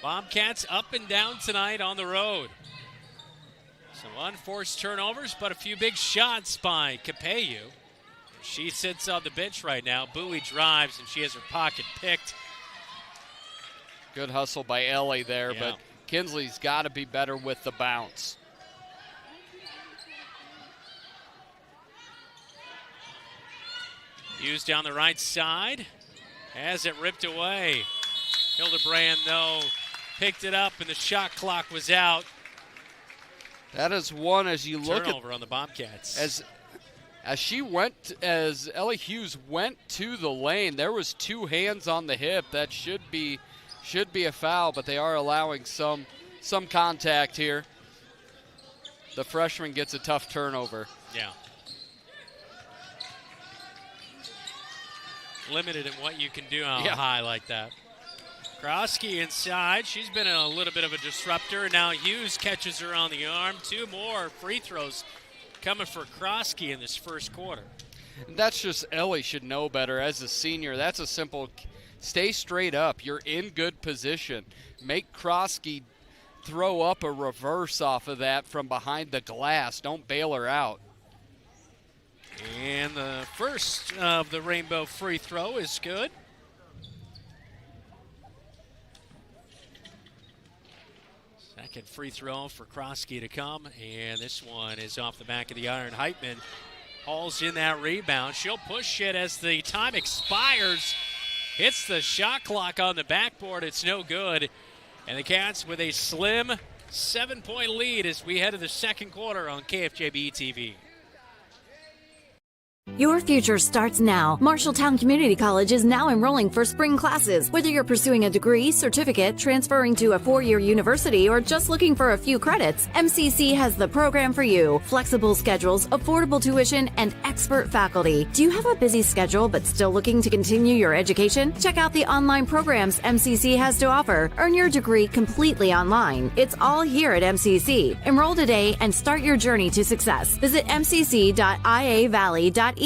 Bobcats up and down tonight on the road. Some unforced turnovers, but a few big shots by Capeyu. She sits on the bench right now. Bowie drives, and she has her pocket picked. Good hustle by Ellie there, Yeah. but Kinsley's got to be better with the bounce. Hughes down the right side. Has it ripped away. Hildebrand, though, picked it up, and the shot clock was out. That is one as you look at. Turnover on the Bobcats. As Ellie Hughes went to the lane, there was 2 hands on the hip. That should be a foul, but they are allowing some contact here. The freshman gets a tough turnover. Yeah. Limited in what you can do on high like that. Krosky inside. She's been a little bit of a disruptor. Now Hughes catches her on the arm. 2 more free throws coming for Krosky in this first quarter. That's just Ellie should know better as a senior. That's a simple stay straight up. You're in good position. Make Krosky throw up a reverse off of that from behind the glass. Don't bail her out. And the first of the Rainbow free throw is good. Second free throw for Krosky to come, and this one is off the back of the iron. Heitman hauls in that rebound. She'll push it as the time expires. Hits the shot clock on the backboard. It's no good. And the Cats with a slim 7-point lead as we head to the second quarter on KFJB-TV. Your future starts now. Marshalltown Community College is now enrolling for spring classes. Whether you're pursuing a degree, certificate, transferring to a 4-year university, or just looking for a few credits, MCC has the program for you. Flexible schedules, affordable tuition, and expert faculty. Do you have a busy schedule but still looking to continue your education? Check out the online programs MCC has to offer. Earn your degree completely online. It's all here at MCC. Enroll today and start your journey to success. Visit mcc.iavalley.edu.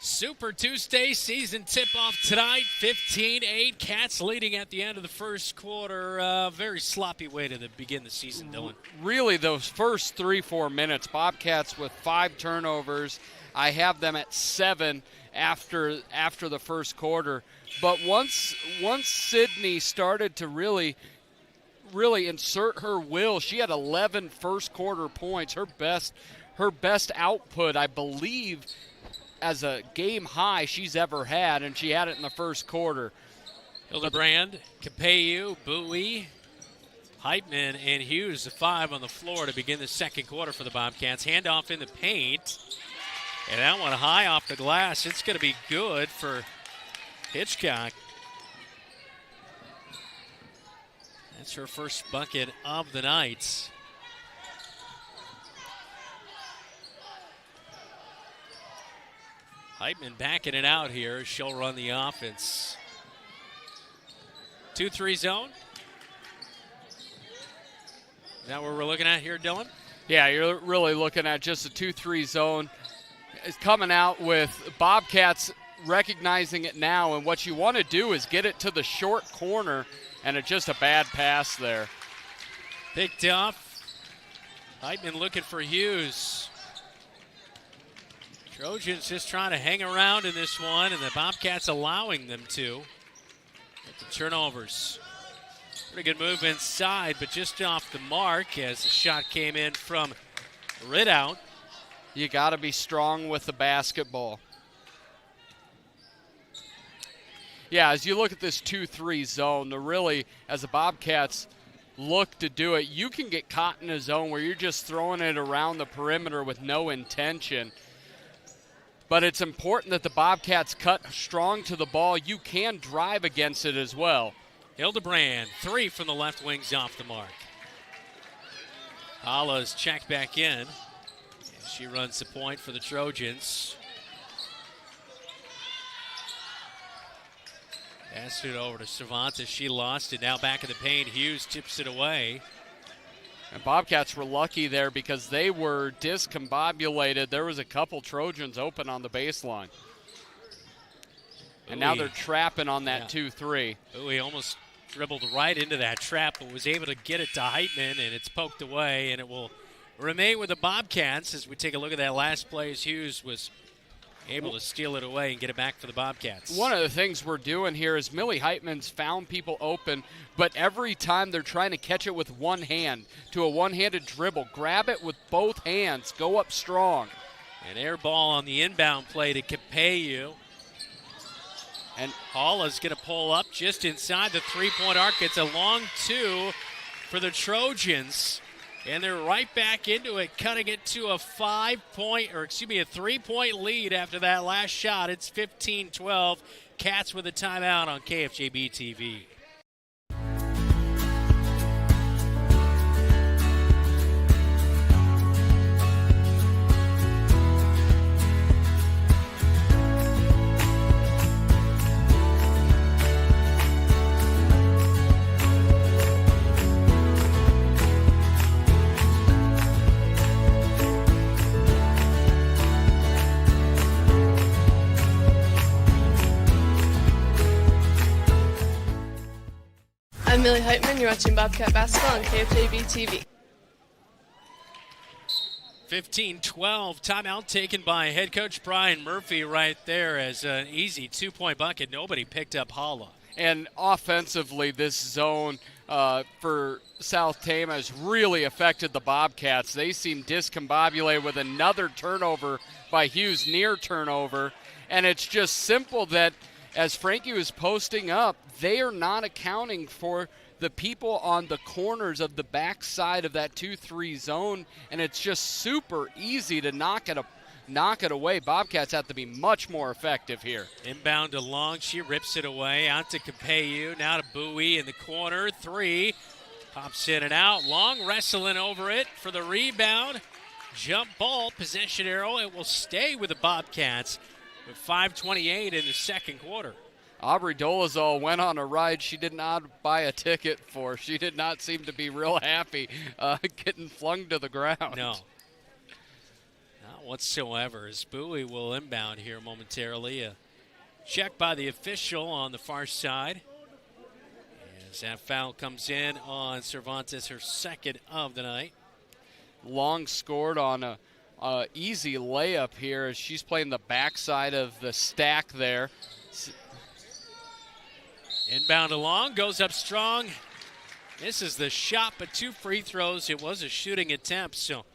Super Tuesday season tip-off tonight, 15-8. Cats leading at the end of the first quarter. Very sloppy way to begin the season, Dylan. Really, those first 3-4 minutes, Bobcats with 5 turnovers. I have them at 7 after the first quarter. But once Sydney started to really insert her will, she had 11 first quarter points. Her best output, I believe, as a game high she's ever had, and she had it in the first quarter. Hildebrand, Capeyu, Bowie, Heitman, and Hughes, the 5 on the floor to begin the second quarter for the Bobcats. Handoff in the paint. And that one high off the glass. It's going to be good for Hitchcock. That's her first bucket of the night. Heitman backing it out here. She'll run the offense. 2-3 zone. Is that what we're looking at here, Dylan? Yeah, you're really looking at just a 2-3 zone. It's coming out with Bobcats recognizing it now, and what you want to do is get it to the short corner, and it's just a bad pass there. Picked up. Heitman looking for Hughes. Trojans just trying to hang around in this one, and the Bobcats allowing them to. At the turnovers. Pretty good move inside, but just off the mark as the shot came in from Ridout. You got to be strong with the basketball. Yeah, as you look at this 2-3 zone, really, as the Bobcats look to do it, you can get caught in a zone where you're just throwing it around the perimeter with no intention. But it's important that the Bobcats cut strong to the ball. You can drive against it as well. Hildebrand, 3 from the left wing's off the mark. Hala's checked back in. She runs the point for the Trojans. Passed it over to Cervantes. She lost it. Now back in the paint. Hughes tips it away. And Bobcats were lucky there because they were discombobulated. There was a couple Trojans open on the baseline. And now they're trapping on that 2-3. He almost dribbled right into that trap, but was able to get it to Heitman, and it's poked away, and it will remain with the Bobcats as we take a look at that last play as Hughes was able to steal it away and get it back for the Bobcats. One of the things we're doing here is Millie Heitman's found people open, but every time they're trying to catch it with one hand to a one-handed dribble. Grab it with both hands. Go up strong. An air ball on the inbound play to Capeyu. And Hala's going to pull up just inside the three-point arc. It's a long 2 for the Trojans. And they're right back into it, cutting it to a 3-point lead after that last shot. It's 15-12. Cats with a timeout on KFJB-TV. I'm Millie Heitman. You're watching Bobcat Basketball on KFJB-TV. 15-12, timeout taken by head coach Brian Murphy right there as an easy 2-point bucket. Nobody picked up Hala. And offensively, this zone for South Tama has really affected the Bobcats. They seem discombobulated with another turnover by Hughes, near turnover. And it's just simple that as Frankie was posting up, they are not accounting for the people on the corners of the backside of that 2-3 zone, and it's just super easy to knock it away. Bobcats have to be much more effective here. Inbound to Long, she rips it away, out to Capeyu, now to Bowie in the corner, 3, pops in and out. Long wrestling over it for the rebound. Jump ball, possession arrow, it will stay with the Bobcats with 5:28 in the second quarter. Aubrey Dolezal went on a ride she did not buy a ticket for. She did not seem to be real happy getting flung to the ground. No. Not whatsoever. As Bowie will inbound here momentarily. A check by the official on the far side. As that foul comes in on Cervantes, her second of the night. Long scored on a easy layup here as she's playing the backside of the stack there. Inbound along, goes up strong. Misses the shot, but 2 free throws. It was a shooting attempt, so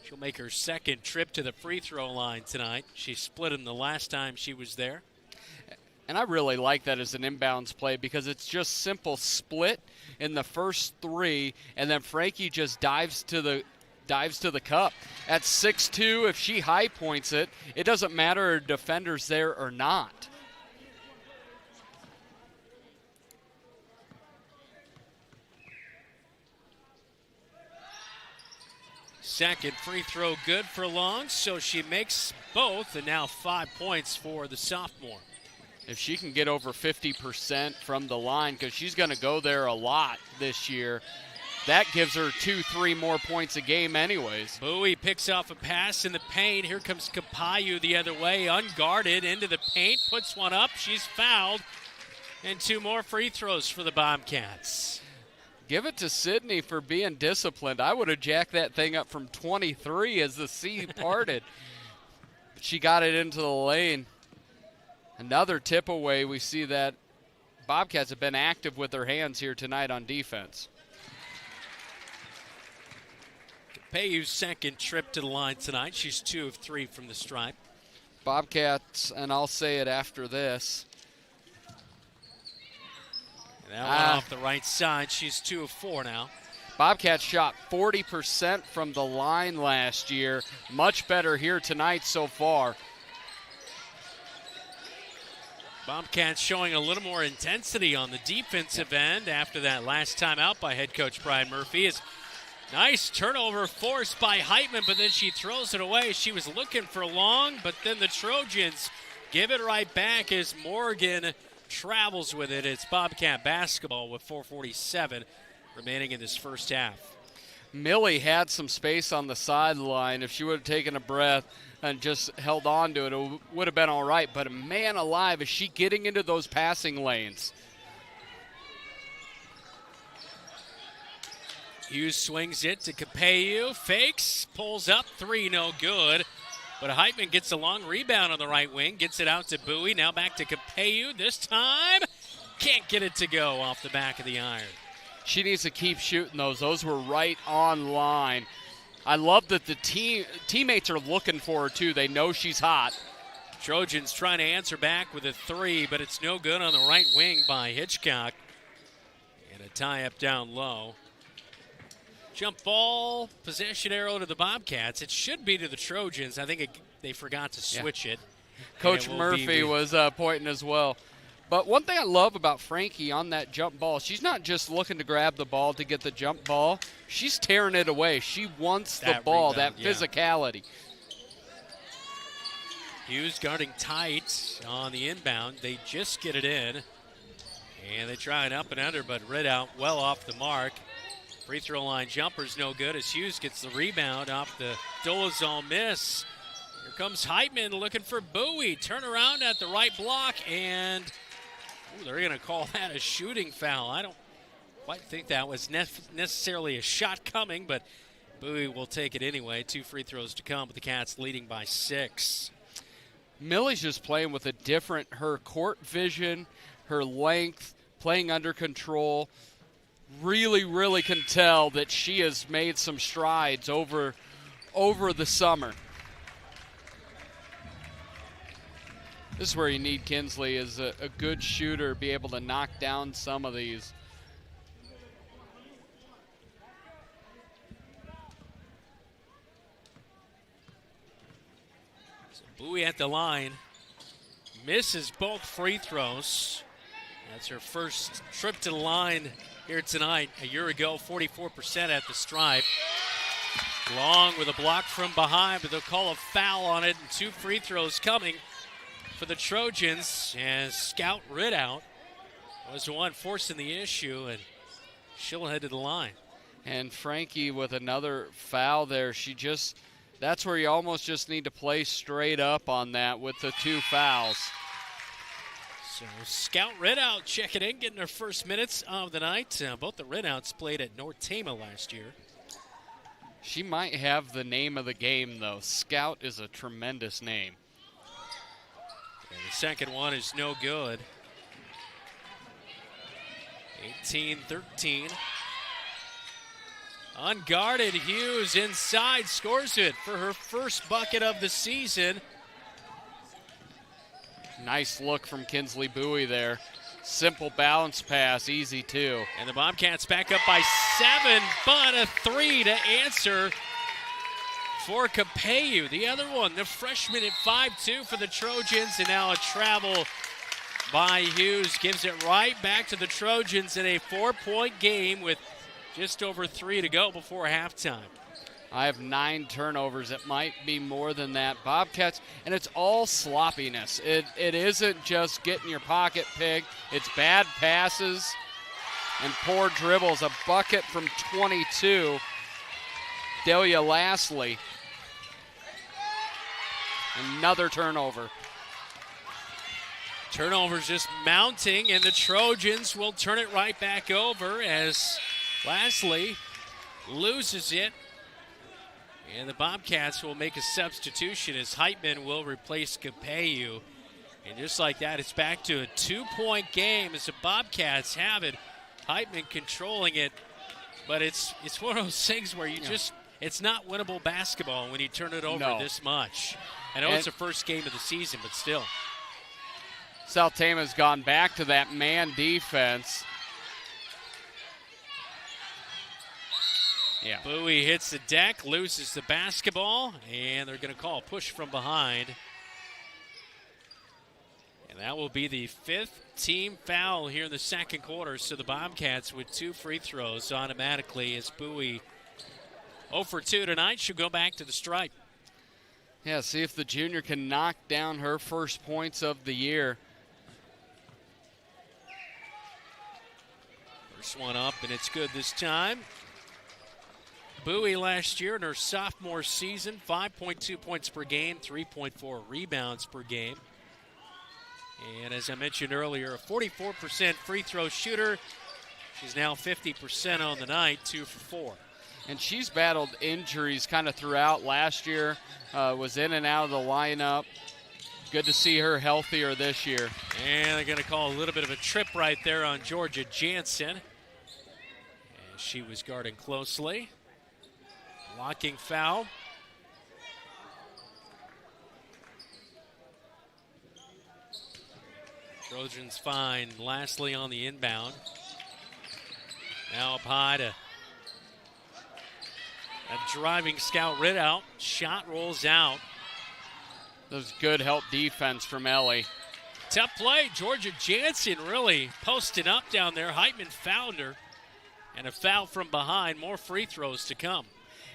she'll make her second trip to the free throw line tonight. She split him the last time she was there. And I really like that as an inbounds play because it's just simple split in the first 3, and then Frankie just dives to the cup. At 6'2", if she high points it, it doesn't matter if defender's there or not. Second free throw good for Long, so she makes both, and now 5 points for the sophomore. If she can get over 50% from the line, because she's going to go there a lot this year, that gives her 2-3 more points a game anyways. Bowie picks off a pass in the paint. Here comes Capeyu the other way, unguarded into the paint, puts one up. She's fouled, and 2 more free throws for the Bobcats. Give it to Sydney for being disciplined. I would have jacked that thing up from 23 as the sea parted. But she got it into the lane. Another tip away. We see that Bobcats have been active with their hands here tonight on defense. Capeyu's second trip to the line tonight. She's 2 of 3 from the stripe. Bobcats, and I'll say it after this, And that one off the right side. She's 2 of 4 now. Bobcats shot 40% from the line last year. Much better here tonight so far. Bobcats showing a little more intensity on the defensive end after that last time out by head coach Brian Murphy. It's nice turnover forced by Heitman, but then she throws it away. She was looking for long, but then the Trojans give it right back as Morgan travels with it. It's Bobcat basketball with 4:47 remaining in this first half. Millie had some space on the sideline. If she would have taken a breath and just held on to it, it would have been all right. But man alive, is she getting into those passing lanes. Hughes swings it to Capeau, fakes, pulls up, 3, no good. But Heitman gets a long rebound on the right wing, gets it out to Bowie, now back to Capeau. This time, can't get it to go off the back of the iron. She needs to keep shooting those. Those were right on line. I love that the teammates are looking for her, too. They know she's hot. Trojans trying to answer back with a 3, but it's no good on the right wing by Hitchcock. And a tie-up down low. Jump ball, possession arrow to the Bobcats. It should be to the Trojans. I think they forgot to switch it. Coach Murphy was pointing as well. But one thing I love about Frankie on that jump ball, she's not just looking to grab the ball to get the jump ball. She's tearing it away. She wants the ball, rebound, that physicality. Hughes guarding tight on the inbound. They just get it in. And they try it up and under, but Ridout well off the mark. Free throw line jumper's no good as Hughes gets the rebound off the Dolezal miss. Here comes Heitman looking for Bowie. Turn around at the right block, and they're going to call that a shooting foul. I don't quite think that was necessarily a shot coming, but Bowie will take it anyway. 2 free throws to come, but the Cats leading by 6. Millie's just playing with her court vision, her length, playing under control. Really, really can tell that she has made some strides over the summer. This is where you need Kinsley as a good shooter, be able to knock down some of these. So Bowie at the line. Misses both free throws. That's her first trip to the line here tonight. A year ago, 44% at the stripe. Long with a block from behind, but they'll call a foul on it, and 2 free throws coming for the Trojans. And Scout Ridout was the one forcing the issue, and she'll head to the line. And Frankie with another foul there. That's where you almost just need to play straight up on that with the 2 fouls. So Scout Ridout checking in, getting her first minutes of the night. Both the Ridouts played at North Tama last year. She might have the name of the game, though. Scout is a tremendous name. And the second one is no good. 18-13. Unguarded, Hughes inside, scores it for her first bucket of the season. Nice look from Kinsley Bowie there. Simple bounce pass, easy too. And the Bobcats back up by 7, but a 3 to answer for Capeau. The other one, the freshman at 5'2" for the Trojans, and now a travel by Hughes gives it right back to the Trojans in a 4-point game with just over 3 to go before halftime. I have 9 turnovers. It might be more than that. Bobcats, and it's all sloppiness. It isn't just getting your pocket picked. It's bad passes and poor dribbles. A bucket from 22. Delia Lastly. Another turnover. Turnovers just mounting, and the Trojans will turn it right back over as Lastly loses it. And the Bobcats will make a substitution as Heitman will replace Capeau. And just like that, it's back to a 2-point game as the Bobcats have it. Heitman controlling it. But it's one of those things where it's not winnable basketball when you turn it over this much. I know it's the first game of the season, but still. South Tama's gone back to that man defense. Yeah. Bowie hits the deck, loses the basketball, and they're going to call a push from behind. And that will be the 5th team foul here in the second quarter. So the Bobcats with 2 free throws automatically as Bowie 0 for 2 tonight. She'll go back to the stripe. Yeah, see if the junior can knock down her first points of the year. First one up, and it's good this time. Bowie last year in her sophomore season, 5.2 points per game, 3.4 rebounds per game. And as I mentioned earlier, a 44% free throw shooter. She's now 50% on the night, 2 for 4. And she's battled injuries kind of throughout last year, was in and out of the lineup. Good to see her healthier this year. And they're going to call a little bit of a trip right there on Georgia Jansen. And she was guarding closely. Blocking foul. Trojans find lastly on the inbound. Now up high to a driving Scout Ridout. Shot rolls out. That was good help defense from Ellie. Tough play. Georgia Jansen really posting up down there. Heitman fouled her. And a foul from behind. More free throws to come.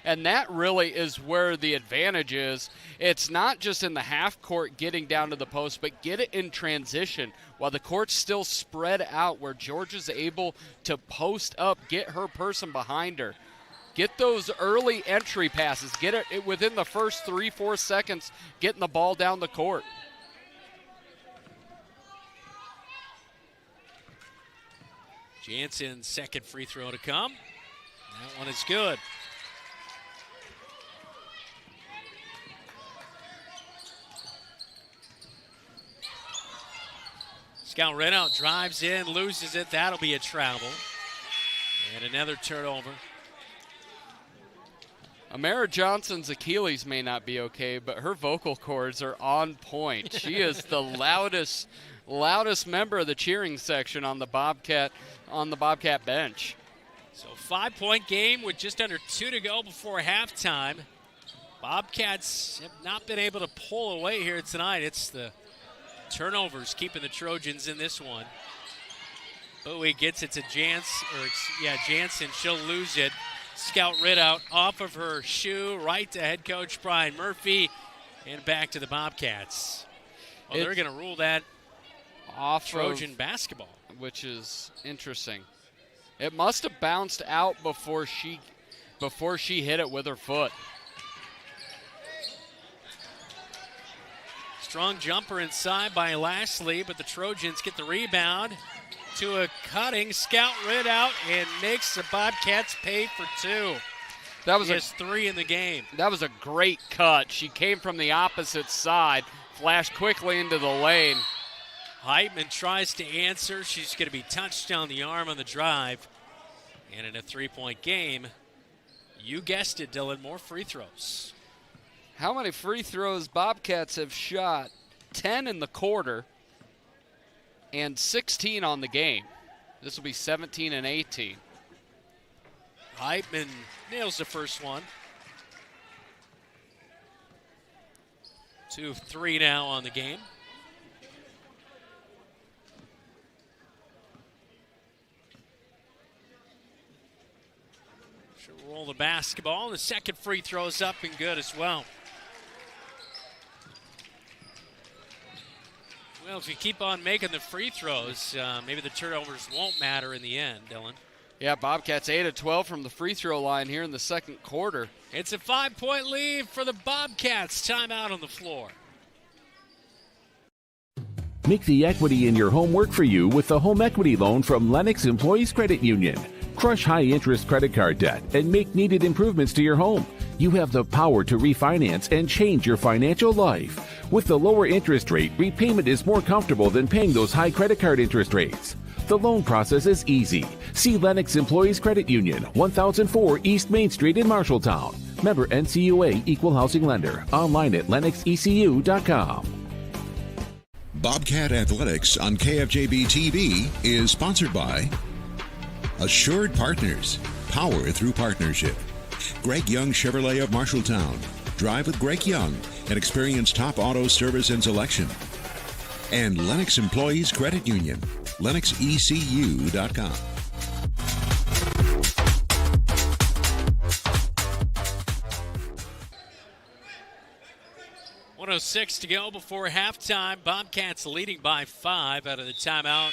And that really is where the advantage is. It's not just in the half court getting down to the post, but get it in transition while the court's still spread out where Georgia's able to post up, get her person behind her. Get those early entry passes. Get it within the first 3-4 seconds, getting the ball down the court. Jansen's second free throw to come. That one is good. Scout Renault drives in, loses it. That'll be a travel. And another turnover. Amara Johnson's Achilles may not be okay, but her vocal cords are on point. She is the loudest member of the cheering section on the Bobcat bench. So 5-point game with just under 2 to go before halftime. Bobcats have not been able to pull away here tonight. It's the turnovers keeping the Trojans in this one. Bowie gets it to Jansen. She'll lose it. Scout Ridout off of her shoe, right to head coach Brian Murphy, and back to the Bobcats. Well, they're going to rule that off Trojan basketball. Which is interesting. It must have bounced out before she hit it with her foot. Strong jumper inside by Lashley, but the Trojans get the rebound to a cutting Scout Ridout and makes the Bobcats pay for 2. That was 3 in the game. That was a great cut. She came from the opposite side, flashed quickly into the lane. Heitman tries to answer. She's going to be touched on the arm on the drive. And in a 3-point game, you guessed it, Dylan, more free throws. How many free throws Bobcats have shot? 10 in the quarter and 16 on the game. This will be 17 and 18. Heitman nails the first one. 2 of 3 now on the game. She'll roll the basketball. The second free throw is up and good as well. Well, if you keep on making the free throws, maybe the turnovers won't matter in the end, Dylan. Yeah, Bobcats 8 of 12 from the free throw line here in the second quarter. It's a 5-point lead for the Bobcats. Timeout on the floor. Make the equity in your home work for you with the home equity loan from Lennox Employees Credit Union. Crush high-interest credit card debt and make needed improvements to your home. You have the power to refinance and change your financial life. With the lower interest rate, repayment is more comfortable than paying those high credit card interest rates. The loan process is easy. See Lennox Employees Credit Union, 1004 East Main Street in Marshalltown. Member NCUA Equal Housing Lender. Online at lennoxecu.com. Bobcat Athletics on KFJB-TV is sponsored by Assured Partners, Power through partnership. Greg Young Chevrolet of Marshalltown. Drive with Greg Young and experience top auto service and selection. And Lennox Employees Credit Union. LennoxECU.com. .106 to go before halftime. Bobcats leading by 5 out of the timeout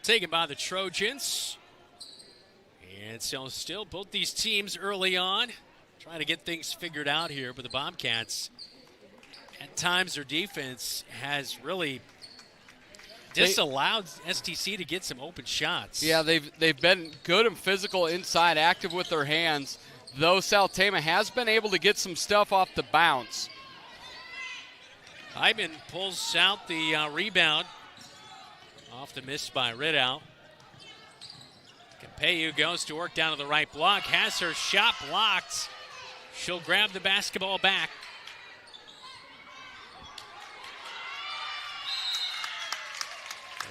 taken by the Trojans. And so still both these teams early on trying to get things figured out here. But the Bobcats, at times their defense has really disallowed STC to get some open shots. Yeah, they've been good and physical inside, active with their hands, though South Tama has been able to get some stuff off the bounce. Hyman pulls out the rebound off the miss by Ridout. Capeyu goes to work down to the right block, has her shot blocked. She'll grab the basketball back.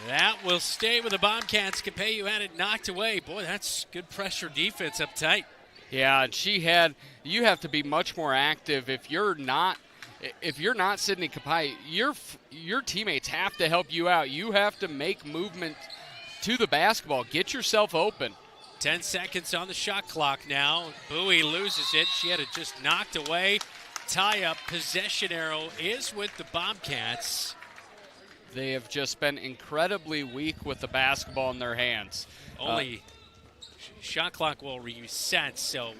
That will stay with the Bobcats. Capeyu had it knocked away. Boy, that's good pressure defense up tight. Yeah, and you have to be much more active if you're not Sydney Capeyu. Your teammates have to help you out. You have to make movement to the basketball. Get yourself open. 10 seconds on the shot clock now. Bowie loses it. She had it just knocked away. Tie-up possession arrow is with the Bobcats. They have just been incredibly weak with the basketball in their hands. Only shot clock will reset, so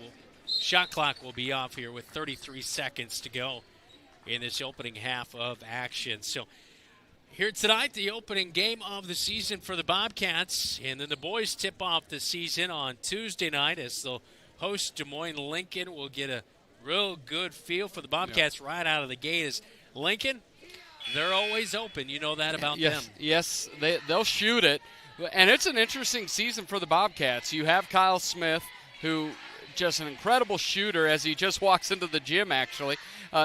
shot clock will be off here with 33 seconds to go in this opening half of action. So here tonight, the opening game of the season for the Bobcats, and then the boys tip off the season on Tuesday night as they'll host Des Moines Lincoln. We'll get a real good feel for the Bobcats right out of the gate. As Lincoln, they're always open. You know that about them. Yes, they'll shoot it. And it's an interesting season for the Bobcats. You have Kyle Smith, who just an incredible shooter as he just walks into the gym, actually.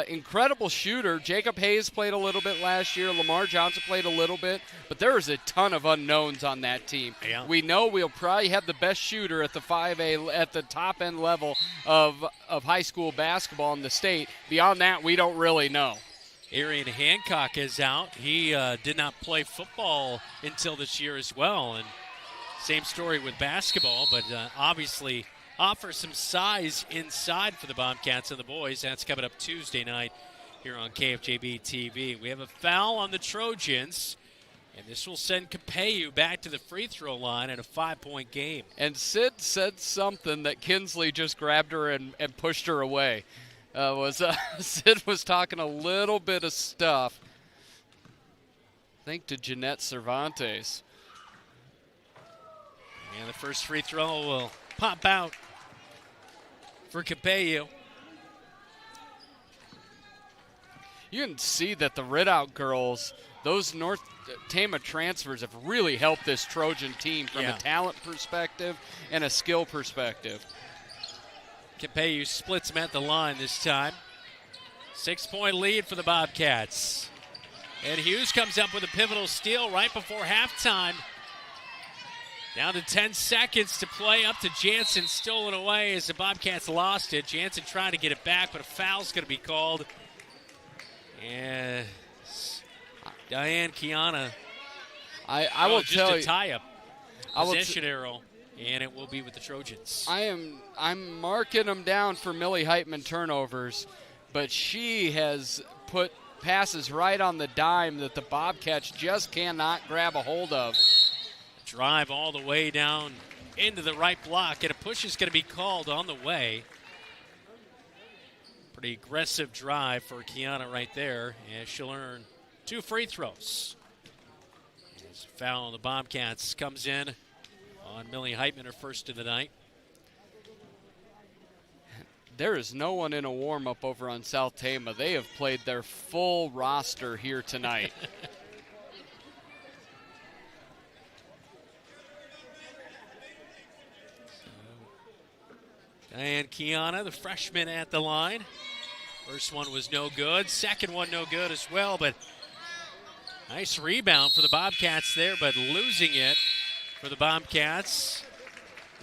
Incredible shooter. Jacob Hayes played a little bit last year. Lamar Johnson played a little bit. But there is a ton of unknowns on that team. Yeah. We know we'll probably have the best shooter at the 5A, at the top-end level of high school basketball in the state. Beyond that, we don't really know. Arian Hancock is out. He did not play football until this year as well. And same story with basketball, but obviously offers some size inside for the Bobcats and the boys. That's coming up Tuesday night here on KFJB-TV. We have a foul on the Trojans, and this will send Capeyu back to the free throw line in a 5-point game. And Sid said something that Kinsley just grabbed her and pushed her away. Sid was talking a little bit of stuff. I think to Jeanette Cervantes. And the first free throw will pop out for Capeyu. You can see that the Ridout girls, those North Tama transfers have really helped this Trojan team from a talent perspective and a skill perspective. Capeyu splits him at the line this time. 6-point lead for the Bobcats. And Hughes comes up with a pivotal steal right before halftime. Down to 10 seconds to play, up to Jansen, stolen away as the Bobcats lost it. Jansen trying to get it back, but a foul's going to be called. And Diane Kiana. I will tell you. Just a tie-up. Possession arrow, and it will be with the Trojans. I'm marking them down for Millie Heitman turnovers, but she has put passes right on the dime that the Bobcats just cannot grab a hold of. Drive all the way down into the right block, and a push is going to be called on the way. Pretty aggressive drive for Kiana right there, and she'll earn 2 free throws. As a foul on the Bobcats comes in on Millie Heitman, her first of the night. There is no one in a warm-up over on South Tama. They have played their full roster here tonight. And Kiana, the freshman at the line. First one was no good. Second one no good as well, but nice rebound for the Bobcats there, but losing it for the Bobcats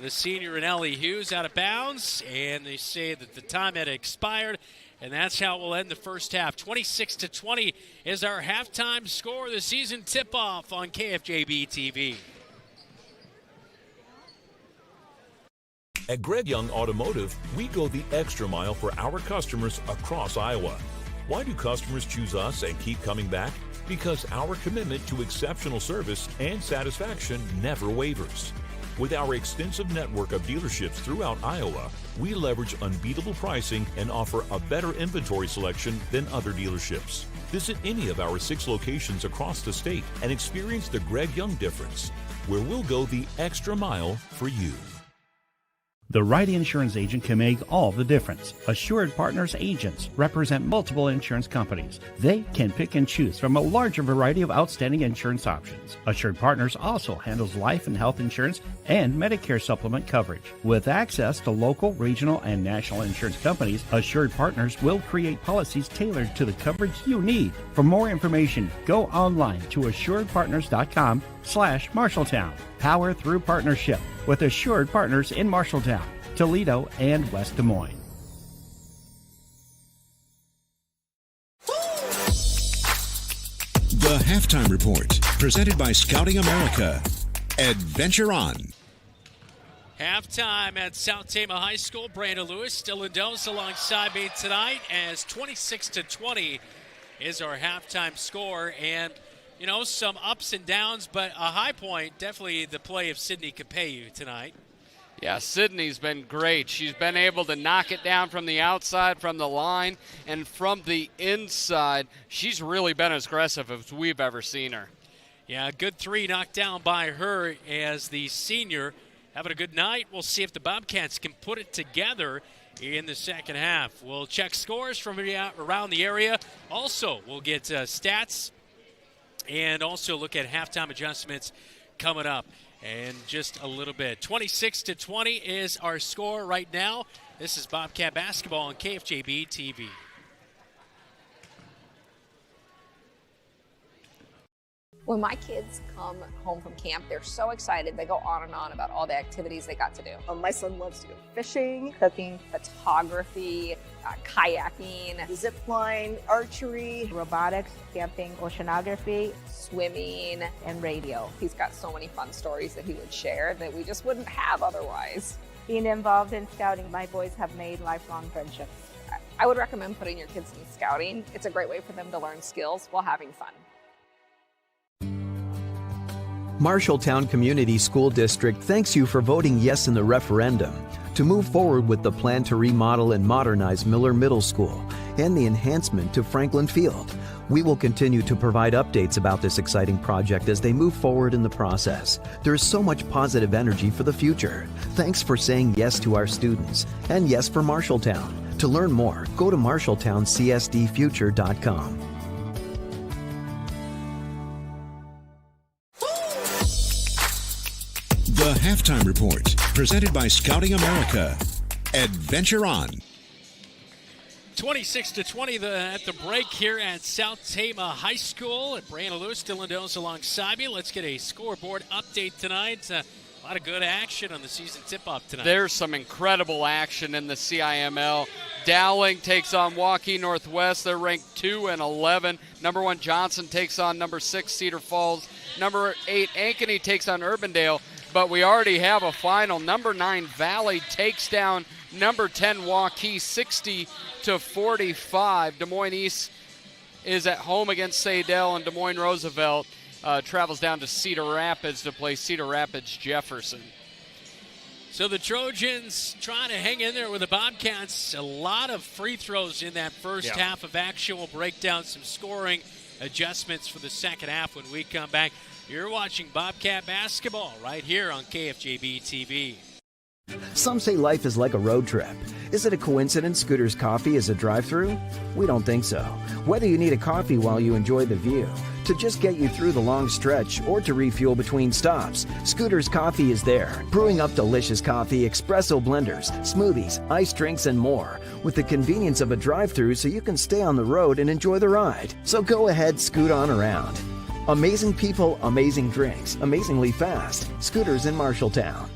The senior and Ellie Hughes out of bounds, and they say that the time had expired, and that's how we'll end the first half. 26-20 is our halftime score of the season. Tip-off on KFJB-TV. At Greg Young Automotive, we go the extra mile for our customers across Iowa. Why do customers choose us and keep coming back? Because our commitment to exceptional service and satisfaction never wavers. With our extensive network of dealerships throughout Iowa, we leverage unbeatable pricing and offer a better inventory selection than other dealerships. Visit any of our 6 locations across the state and experience the Greg Young difference, where we'll go the extra mile for you. The right insurance agent can make all the difference. Assured Partners agents represent multiple insurance companies. They can pick and choose from a larger variety of outstanding insurance options. Assured Partners also handles life and health insurance and Medicare supplement coverage. With access to local, regional, and national insurance companies, Assured Partners will create policies tailored to the coverage you need. For more information, go online to assuredpartners.com/Marshalltown. Power through partnership with Assured Partners in Marshalltown, Toledo, and West Des Moines. The Halftime Report, presented by Scouting America. Adventure on. Halftime at South Tama High School. Brandon Lewis still in dose alongside me tonight, as 26-20 is our halftime score. And you know, some ups and downs, but a high point, definitely the play of Sydney Capeyu tonight. Yeah, Sydney's been great. She's been able to knock it down from the outside, from the line, and from the inside. She's really been as aggressive as we've ever seen her. Yeah, a good 3 knocked down by her as the senior. Having a good night. We'll see if the Bobcats can put it together in the second half. We'll check scores from around the area. Also, we'll get stats and also look at halftime adjustments coming up in just a little bit. 26-20 is our score right now. This is Bobcat basketball on KFJB-TV. When my kids come home from camp, they're so excited. They go on and on about all the activities they got to do. My son loves to go fishing, cooking, Photography, kayaking, zip line, archery, robotics, camping, oceanography, swimming, and radio. He's got so many fun stories that he would share that we just wouldn't have otherwise. Being involved in scouting, my boys have made lifelong friendships. I would recommend putting your kids in scouting. It's a great way for them to learn skills while having fun. Marshalltown Community School District thanks you for voting yes in the referendum to move forward with the plan to remodel and modernize Miller Middle School and the enhancement to Franklin Field. We will continue to provide updates about this exciting project as they move forward in the process. There is so much positive energy for the future. Thanks for saying yes to our students and yes for Marshalltown. To learn more, go to marshalltowncsdfuture.com. The Halftime Report, presented by Scouting America. Adventure on. 26-20 at the break here at South Tama High School. At Brandon Lewis, Dylan Dose alongside me. Let's get a scoreboard update tonight. A lot of good action on the season tip-off tonight. There's some incredible action in the CIML. Dowling takes on Waukee Northwest. They're ranked 2 and 11. Number 1 Johnson takes on number 6 Cedar Falls. Number 8 Ankeny takes on Urbandale. But we already have a final. Number 9 Valley takes down number 10 Waukee 60-45. Des Moines East is at home against Sadell, and Des Moines Roosevelt travels down to Cedar Rapids to play Cedar Rapids Jefferson. So the Trojans trying to hang in there with the Bobcats. A lot of free throws in that first half of action. We'll break down some scoring adjustments for the second half when we come back. You're watching Bobcat basketball right here on KFJB-TV. Some say life is like a road trip. Is it a coincidence Scooter's Coffee is a drive-thru? We don't think so. Whether you need a coffee while you enjoy the view, to just get you through the long stretch, or to refuel between stops, Scooter's Coffee is there, brewing up delicious coffee, espresso blenders, smoothies, iced drinks, and more, with the convenience of a drive-thru so you can stay on the road and enjoy the ride. So go ahead, scoot on around. Amazing people, amazing drinks, amazingly fast. Scooters in Marshalltown.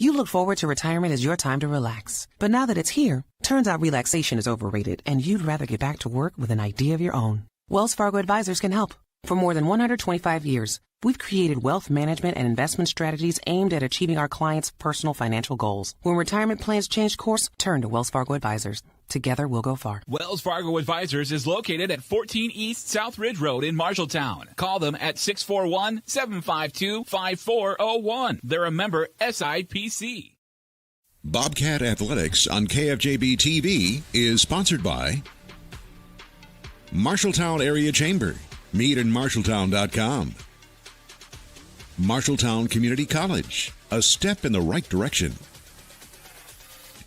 You look forward to retirement as your time to relax. But now that it's here, turns out relaxation is overrated and you'd rather get back to work with an idea of your own. Wells Fargo Advisors can help. For more than 125 years, we've created wealth management and investment strategies aimed at achieving our clients' personal financial goals. When retirement plans change course, turn to Wells Fargo Advisors. Together, we'll go far. Wells Fargo Advisors is located at 14 East South Ridge Road in Marshalltown. Call them at 641-752-5401. They're a member SIPC. Bobcat Athletics on KFJB-TV is sponsored by Marshalltown Area Chamber. Meet in Marshalltown.com. Marshalltown Community College, a step in the right direction.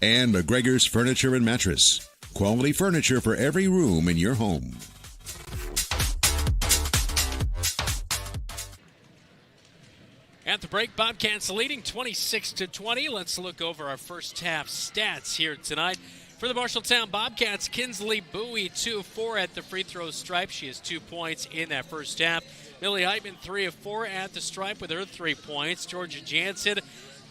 And McGregor's Furniture and Mattress, quality furniture for every room in your home. At the break, Bobcats leading 26-20. Let's look over our first half stats here tonight. For the Marshalltown Bobcats, Kinsley Bowie 2 of 4 at the free throw stripe. She has 2 points in that first half. Millie Heitman 3 of 4 at the stripe with her 3 points. Georgia Jansen,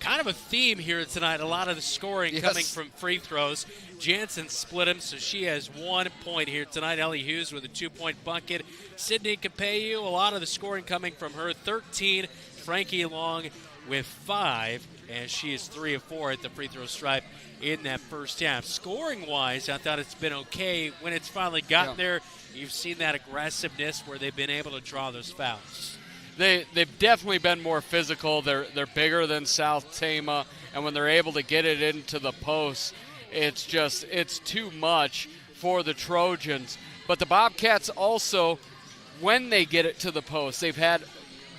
kind of a theme here tonight. A lot of the scoring coming from free throws. Jansen split them, so she has 1 point here tonight. Ellie Hughes with a 2-point bucket. Sydney Capeyu, a lot of the scoring coming from her, 13. Frankie Long with 5, and she is 3 of 4 at the free throw stripe in that first half. Scoring-wise, I thought it's been okay. When it's finally gotten there, you've seen that aggressiveness where they've been able to draw those fouls. They've definitely been more physical. They're bigger than South Tama, and when they're able to get it into the post, it's too much for the Trojans. But the Bobcats also, when they get it to the post, they've had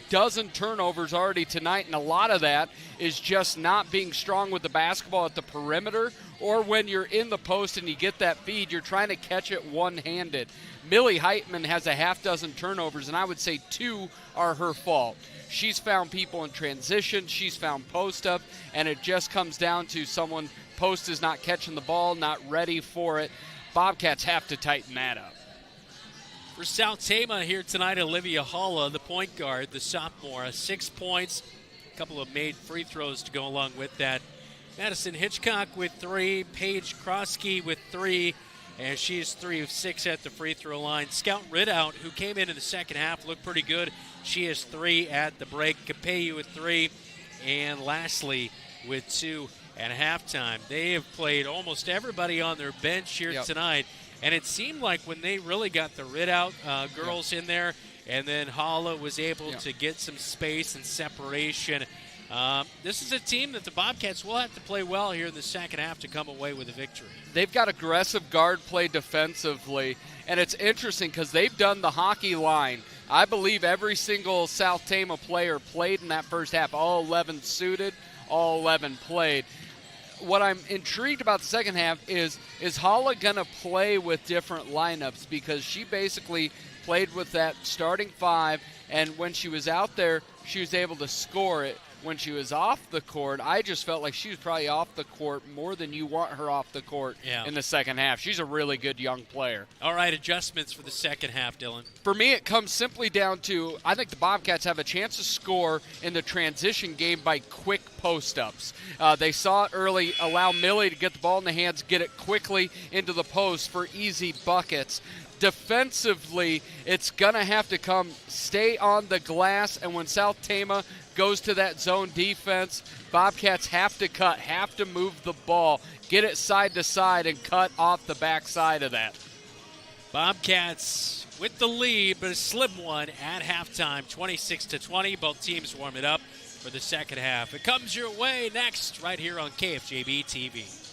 dozen turnovers already tonight, and a lot of that is just not being strong with the basketball at the perimeter, or when you're in the post and you get that feed, you're trying to catch it one-handed. Millie Heitman has a half dozen turnovers, and I would say 2 are her fault. She's found people in transition, she's found post-up, and it just comes down to someone post is not catching the ball, not ready for it. Bobcats have to tighten that up. For South Tama here tonight, Olivia Halla, the point guard, the sophomore, 6 points, a couple of made free throws to go along with that. Madison Hitchcock with 3, Paige Krosky with 3, and she's 3 of 6 at the free throw line. Scout Ridout, who came in the second half, looked pretty good. She has 3 at the break. Capeyu with 3, and lastly with 2 at halftime. They have played almost everybody on their bench here tonight. And it seemed like when they really got the Ridout girls in there, and then Halla was able to get some space and separation, this is a team that the Bobcats will have to play well here in the second half to come away with a victory. They've got aggressive guard play defensively, and it's interesting because they've done the hockey line. I believe every single South Tama player played in that first half. All 11 suited, all 11 played. What I'm intrigued about the second half is Halla going to play with different lineups, because she basically played with that starting 5, and when she was out there, she was able to score it. When she was off the court, I just felt like she was probably off the court more than you want her off the court in the second half. She's a really good young player. All right, adjustments for the second half, Dylan. For me, it comes simply down to, I think the Bobcats have a chance to score in the transition game by quick post-ups. They saw it early, allow Millie to get the ball in the hands, get it quickly into the post for easy buckets. Defensively, it's going to have to come stay on the glass, and when South Tama goes to that zone defense, Bobcats have to cut, have to move the ball, get it side to side, and cut off the backside of that. Bobcats with the lead, but a slim one at halftime, 26-20. Both teams warm it up for the second half. It comes your way next, right here on KFJB-TV.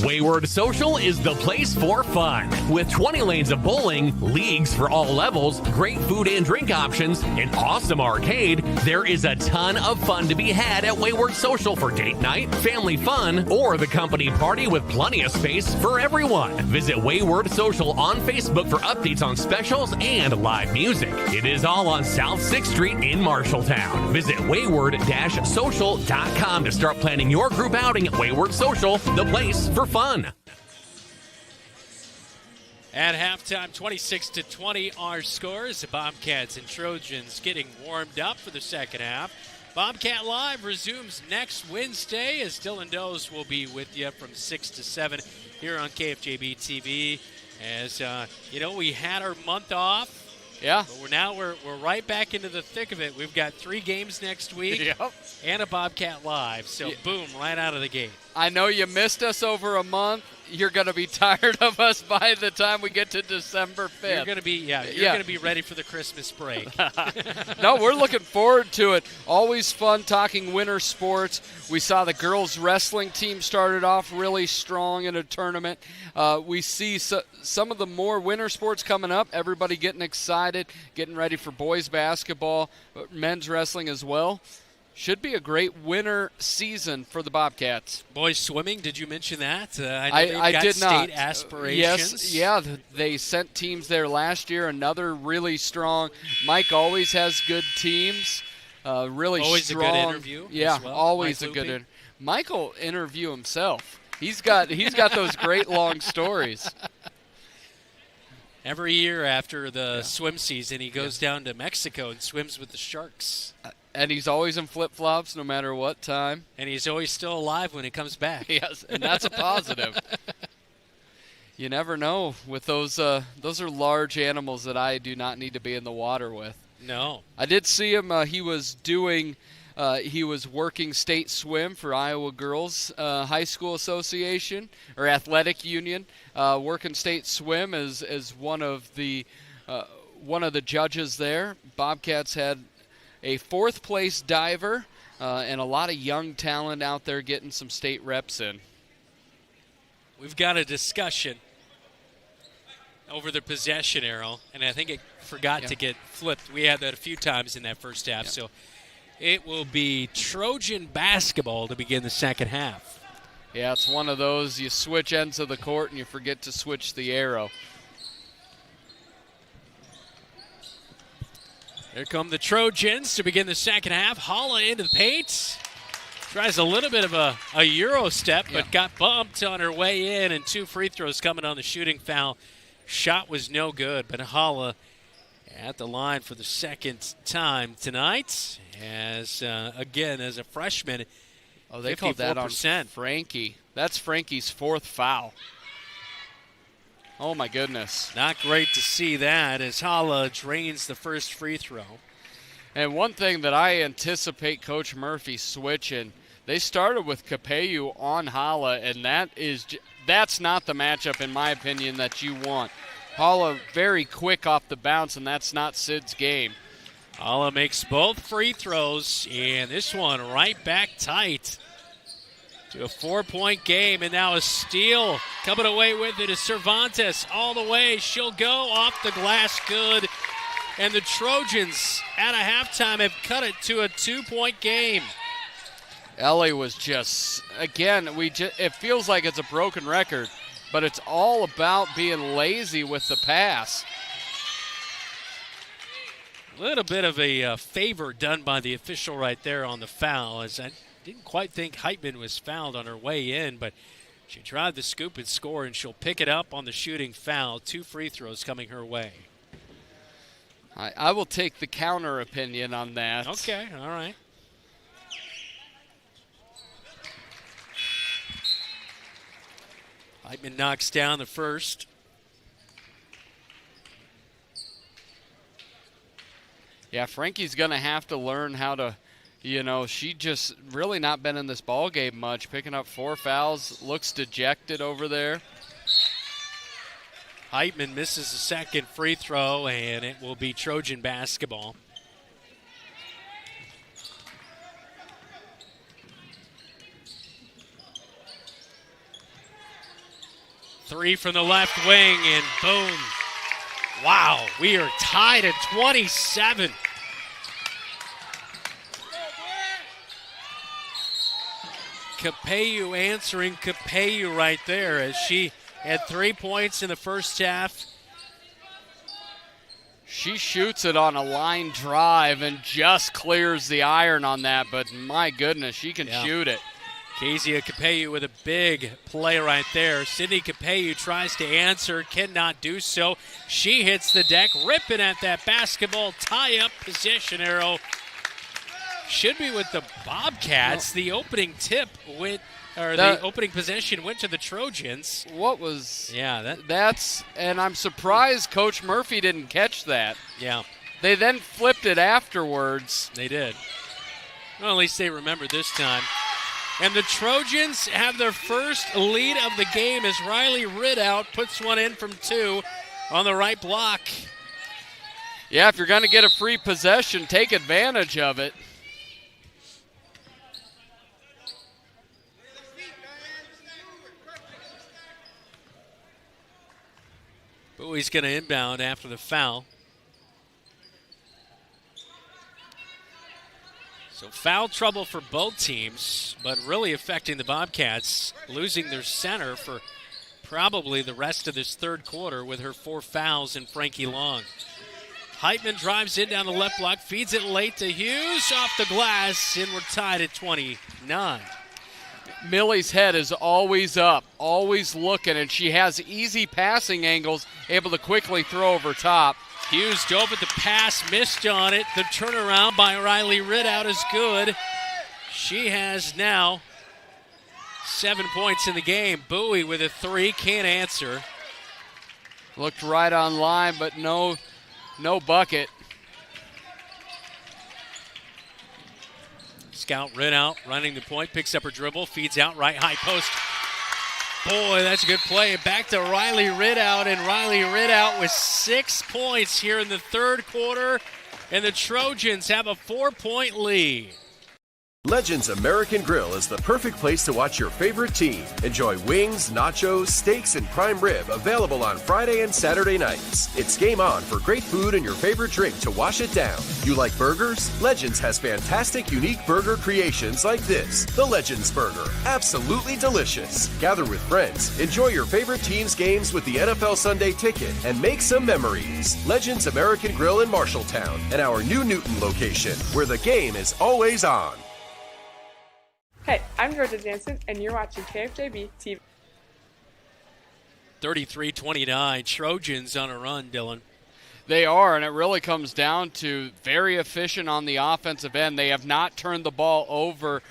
Wayward Social is the place for fun. With 20 lanes of bowling, leagues for all levels, great food and drink options, an awesome arcade, there is a ton of fun to be had at Wayward Social for date night, family fun, or the company party with plenty of space for everyone. Visit Wayward Social on Facebook for updates on specials and live music. It is all on South 6th Street in Marshalltown. Visit wayward-social.com to start planning your group outing at Wayward Social, the place for fun. At halftime, 26-20 our scores. The Bobcats and Trojans getting warmed up for the second half. Bobcat Live resumes next Wednesday as Dylan Does will be with you from 6 to 7 here on KFJB-TV. As, we had our month off. Yeah. But we're right back into the thick of it. We've got 3 games next week and a Bobcat Live. So, boom, right out of the gate. I know you missed us over a month. You're going to be tired of us by the time we get to December 5th. You're going to be, going to be ready for the Christmas break. No, we're looking forward to it. Always fun talking winter sports. We saw the girls wrestling team started off really strong in a tournament. We see some of the more winter sports coming up. Everybody getting excited, getting ready for boys basketball, men's wrestling as well. Should be a great winter season for the Bobcats. Boys swimming, did you mention that? I did not. State aspirations. Yes, they sent teams there last year. Another really strong. Mike always has good teams. Really always strong. Always a good interview. Yeah, as well. always Mike a good Loopy. interview. Michael interview himself. He's got those great long stories. Every year after the swim season, he goes down to Mexico and swims with the sharks. And he's always in flip-flops no matter what time. And he's always still alive when he comes back. Yes, and that's a positive. You never know with those. Those are large animals that I do not need to be in the water with. No. I did see him. He was working state swim for Iowa Girls High School Association or Athletic Union. Working state swim as one of the judges there. Bobcats had a 4th place diver, and a lot of young talent out there getting some state reps in. We've got a discussion over the possession arrow, and I think it forgot to get flipped. We had that a few times in that first half, so it will be Trojan basketball to begin the second half. Yeah, it's one of those, you switch ends of the court and you forget to switch the arrow. Here come the Trojans to begin the second half. Holla into the paint. Tries a little bit of a Euro step, but got bumped on her way in, and 2 free throws coming on the shooting foul. Shot was no good, but Holla at the line for the second time tonight. As, again, as a freshman, oh, they 54%. called that on Frankie. That's Frankie's 4th foul. Oh, my goodness. Not great to see that as Holla drains the first free throw. And one thing that I anticipate Coach Murphy switching, they started with Capello on Holla, and that's not the matchup, in my opinion, that you want. Holla very quick off the bounce, and that's not Sid's game. Holla makes both free throws, and this one right back tight to a 4-point game, and now a steal. Coming away with it is Cervantes all the way. She'll go off the glass good, and the Trojans at a halftime have cut it to a 2-point game. Ellie was just, again, it feels like it's a broken record, but it's all about being lazy with the pass. A little bit of a favor done by the official right there on the foul, as I didn't quite think Heitman was fouled on her way in, but she tried the scoop and score, and she'll pick it up on the shooting foul. 2 free throws coming her way. I will take the counter opinion on that. Okay, all right. Heitman knocks down the first. Yeah, Frankie's going to have to learn how to, she just really not been in this ball game much. Picking up 4 fouls, looks dejected over there. Heitman misses the second free throw, and it will be Trojan basketball. Three from the left wing, and boom. Wow, we are tied at 27. Capello answering Capello right there as she had 3 points in the first half. She shoots it on a line drive and just clears the iron on that, but my goodness, she can shoot it. Kezia Capello with a big play right there. Sydney Capello tries to answer, cannot do so. She hits the deck, ripping at that basketball tie-up possession arrow. should be with the Bobcats. The opening tip the opening possession went to the Trojans. What was? Yeah, and I'm surprised Coach Murphy didn't catch that. Yeah. They then flipped it afterwards. They did. Well, at least they remembered this time. And the Trojans have their first lead of the game as Riley Ridout puts one in from 2 on the right block. Yeah, if you're going to get a free possession, take advantage of it. Bowie's going to inbound after the foul. So foul trouble for both teams, but really affecting the Bobcats, losing their center for probably the rest of this third quarter with her 4 fouls and Frankie Long. Heitman drives in down the left block, feeds it late to Hughes, off the glass, and we're tied at 29. Millie's head is always up, always looking, and she has easy passing angles, able to quickly throw over top. Hughes dove at the pass, missed on it. The turnaround by Riley Ridout is good. She has now 7 points in the game. Bowie with a 3, can't answer. Looked right on line, but no bucket. Scout Ridout running the point, picks up her dribble, feeds out right high post. Boy, that's a good play. Back to Riley Ridout, and Riley Ridout with 6 points here in the third quarter, and the Trojans have a 4-point lead. Legends American Grill is the perfect place to watch your favorite team. Enjoy wings, nachos, steaks, and prime rib available on Friday and Saturday nights. It's game on for great food and your favorite drink to wash it down. You like burgers? Legends has fantastic, unique burger creations like this. The Legends Burger. Absolutely delicious. Gather with friends, enjoy your favorite team's games with the NFL Sunday Ticket, and make some memories. Legends American Grill in Marshalltown and our new Newton location, where the game is always on. Hey, I'm Georgia Jansen, and you're watching KFJB-TV. 33-29, Trojans on a run, Dylan. They are, and it really comes down to very efficient on the offensive end. They have not turned the ball over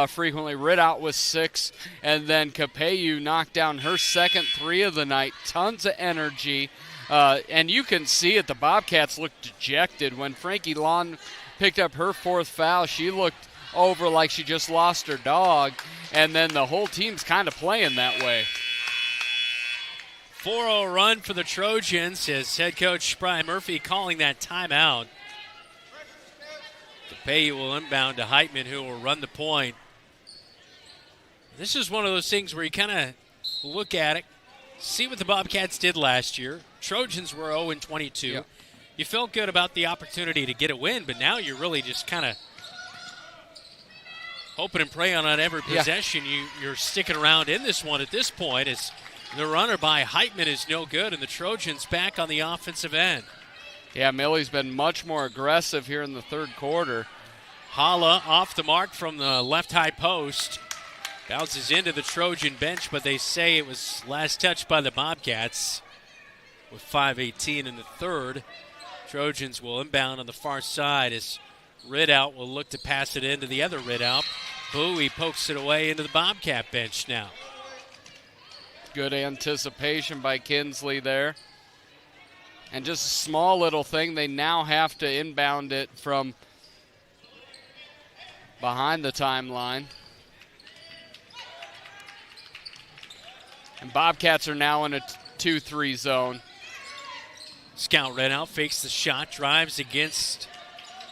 frequently. Ridout with 6, and then Capeyu knocked down her second 3 of the night. Tons of energy, and you can see it. The Bobcats looked dejected. When Frankie Long picked up her 4th foul, she looked over like she just lost her dog, and then the whole team's kind of playing that way. 4-0 run for the Trojans as head coach Brian Murphy calling that timeout. Capeyu will inbound to Heitman, who will run the point. This is one of those things where you kind of look at it, see what the Bobcats did last year. Trojans were 0-22. Yep. You felt good about the opportunity to get a win, but now you're really just kind of hoping and praying on every possession. You're sticking around in this one at this point as the runner by Heitman is no good, and the Trojans back on the offensive end. Yeah, Millie's been much more aggressive here in the third quarter. Hala off the mark from the left high post. Bounces into the Trojan bench, but they say it was last touched by the Bobcats with 5:18 in the third. Trojans will inbound on the far side as Ridout will look to pass it into the other Ridout. Bowie pokes it away into the Bobcat bench now. Good anticipation by Kinsley there. And just a small little thing, they now have to inbound it from behind the timeline. And Bobcats are now in a 2-3 zone. Scout Ridout fakes the shot, drives against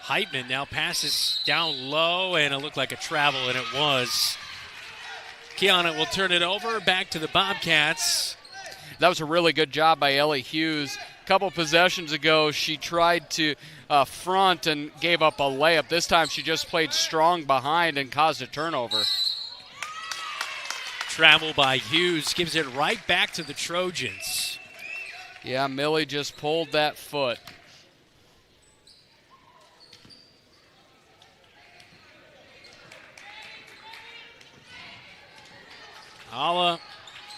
Heitman, now passes down low, and it looked like a travel, and it was. Kiana will turn it over, back to the Bobcats. That was a really good job by Ellie Hughes. A couple possessions ago, she tried to front and gave up a layup. This time she just played strong behind and caused a turnover. Travel by Hughes gives it right back to the Trojans. Yeah, Millie just pulled that foot. Hala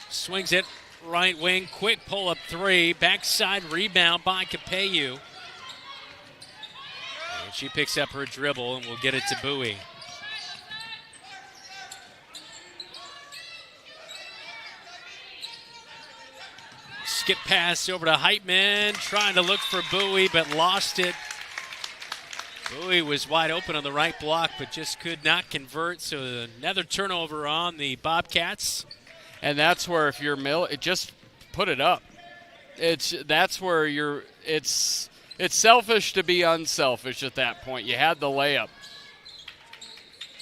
swings it right wing, quick pull-up 3, backside rebound by Capeyu. And she picks up her dribble and will get it to Bowie. Skip pass over to Heitman, trying to look for Bowie, but lost it. Bowie was wide open on the right block, but just could not convert. So another turnover on the Bobcats. And that's where if you're just put it up. That's where it's selfish to be unselfish at that point. You had the layup.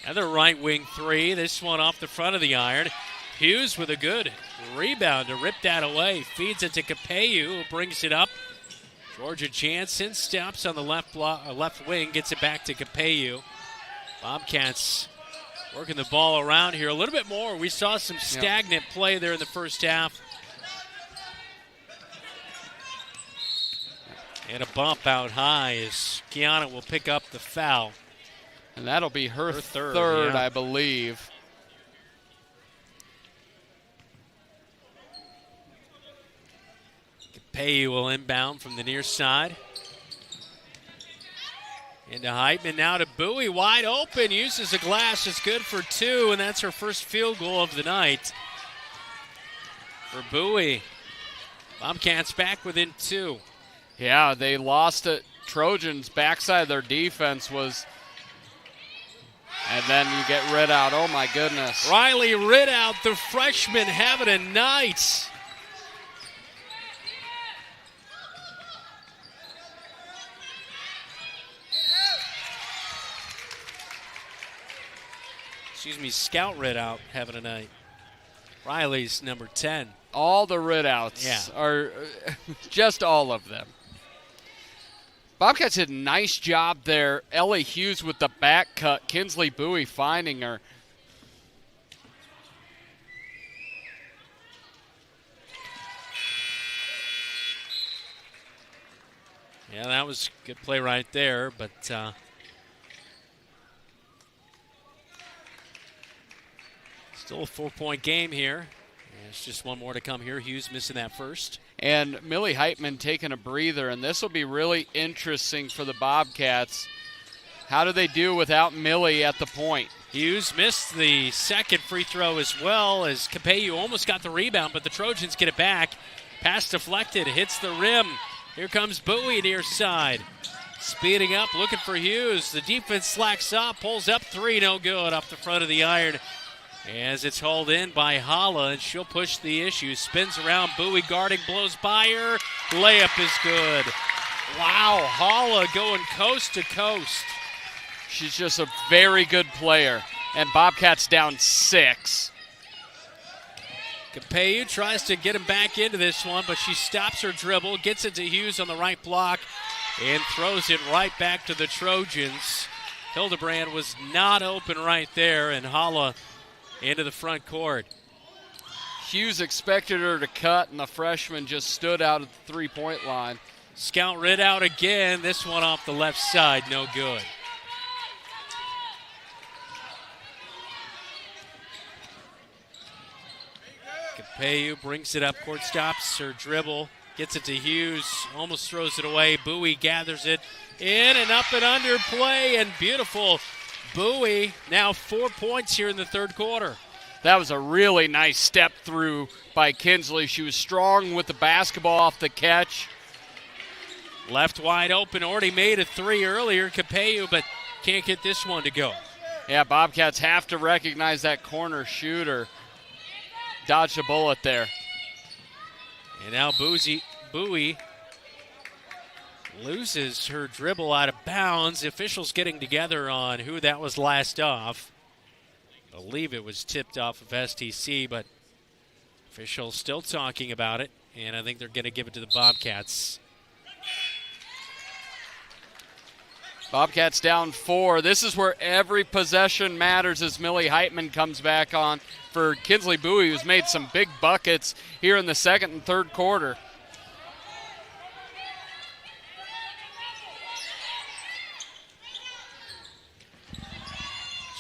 Another right wing three. This one off the front of the iron. Hughes with a good rebound to rip that away. Feeds it to Capeyu, who brings it up. Georgia Jansen stops on the left wing, gets it back to Capeyu. Bobcats working the ball around here a little bit more. We saw some stagnant play there in the first half. And a bump out high as Kiana will pick up the foul. And that'll be her third, I believe. Capeyu will inbound from the near side. Into Heitman, now to Bowie, wide open, uses a glass, it's good for two, and that's her first field goal of the night. For Bowie, Bobcats back within two. Yeah, they lost it. Trojans' backside of their defense was, and then you get Ridout. Oh, my goodness. Riley Ridout, the freshman, having a night. Scout Ridout having a night. Riley's number 10. All the Ridouts are just all of them. Bobcats did a nice job there. Ellie Hughes with the back cut. Kinsley Bowie finding her. Yeah, that was a good play right there, but still a 4-point game here. There's just one more to come here. Hughes missing that first. And Millie Heitman taking a breather, and this will be really interesting for the Bobcats. How do they do without Millie at the point? Hughes missed the second free throw as well as Capeyu almost got the rebound, but the Trojans get it back. Pass deflected, hits the rim. Here comes Bowie near side. Speeding up, looking for Hughes. The defense slacks up, pulls up three, no good off the front of the iron. As it's hauled in by Holla, and she'll push the issue. Spins around, Bowie guarding, blows by her. Layup is good. Wow, Holla going coast to coast. She's just a very good player. And Bobcats down 6. Capeyu tries to get him back into this one, but she stops her dribble, gets it to Hughes on the right block, and throws it right back to the Trojans. Hildebrand was not open right there, and Holla into the front court. Hughes expected her to cut, and the freshman just stood out at the three-point line. Scout Ridout again. This one off the left side, no good. Capeyu brings it up, court stops her dribble, gets it to Hughes, almost throws it away. Bowie gathers it in and up and under play, and beautiful. Bowie now 4 points here in the third quarter. That was a really nice step through by Kinsley. She was strong with the basketball off the catch. Left wide open, already made a three earlier, Capeyu, but can't get this one to go. Yeah, Bobcats have to recognize that corner shooter. Dodged a bullet there. And now Bowie loses her dribble out of bounds. The officials getting together on who that was last off. I believe it was tipped off of STC, but officials still talking about it, and I think they're going to give it to the Bobcats. Bobcats down 4. This is where every possession matters as Millie Heitman comes back on for Kinsley Bowie, who's made some big buckets here in the second and third quarter.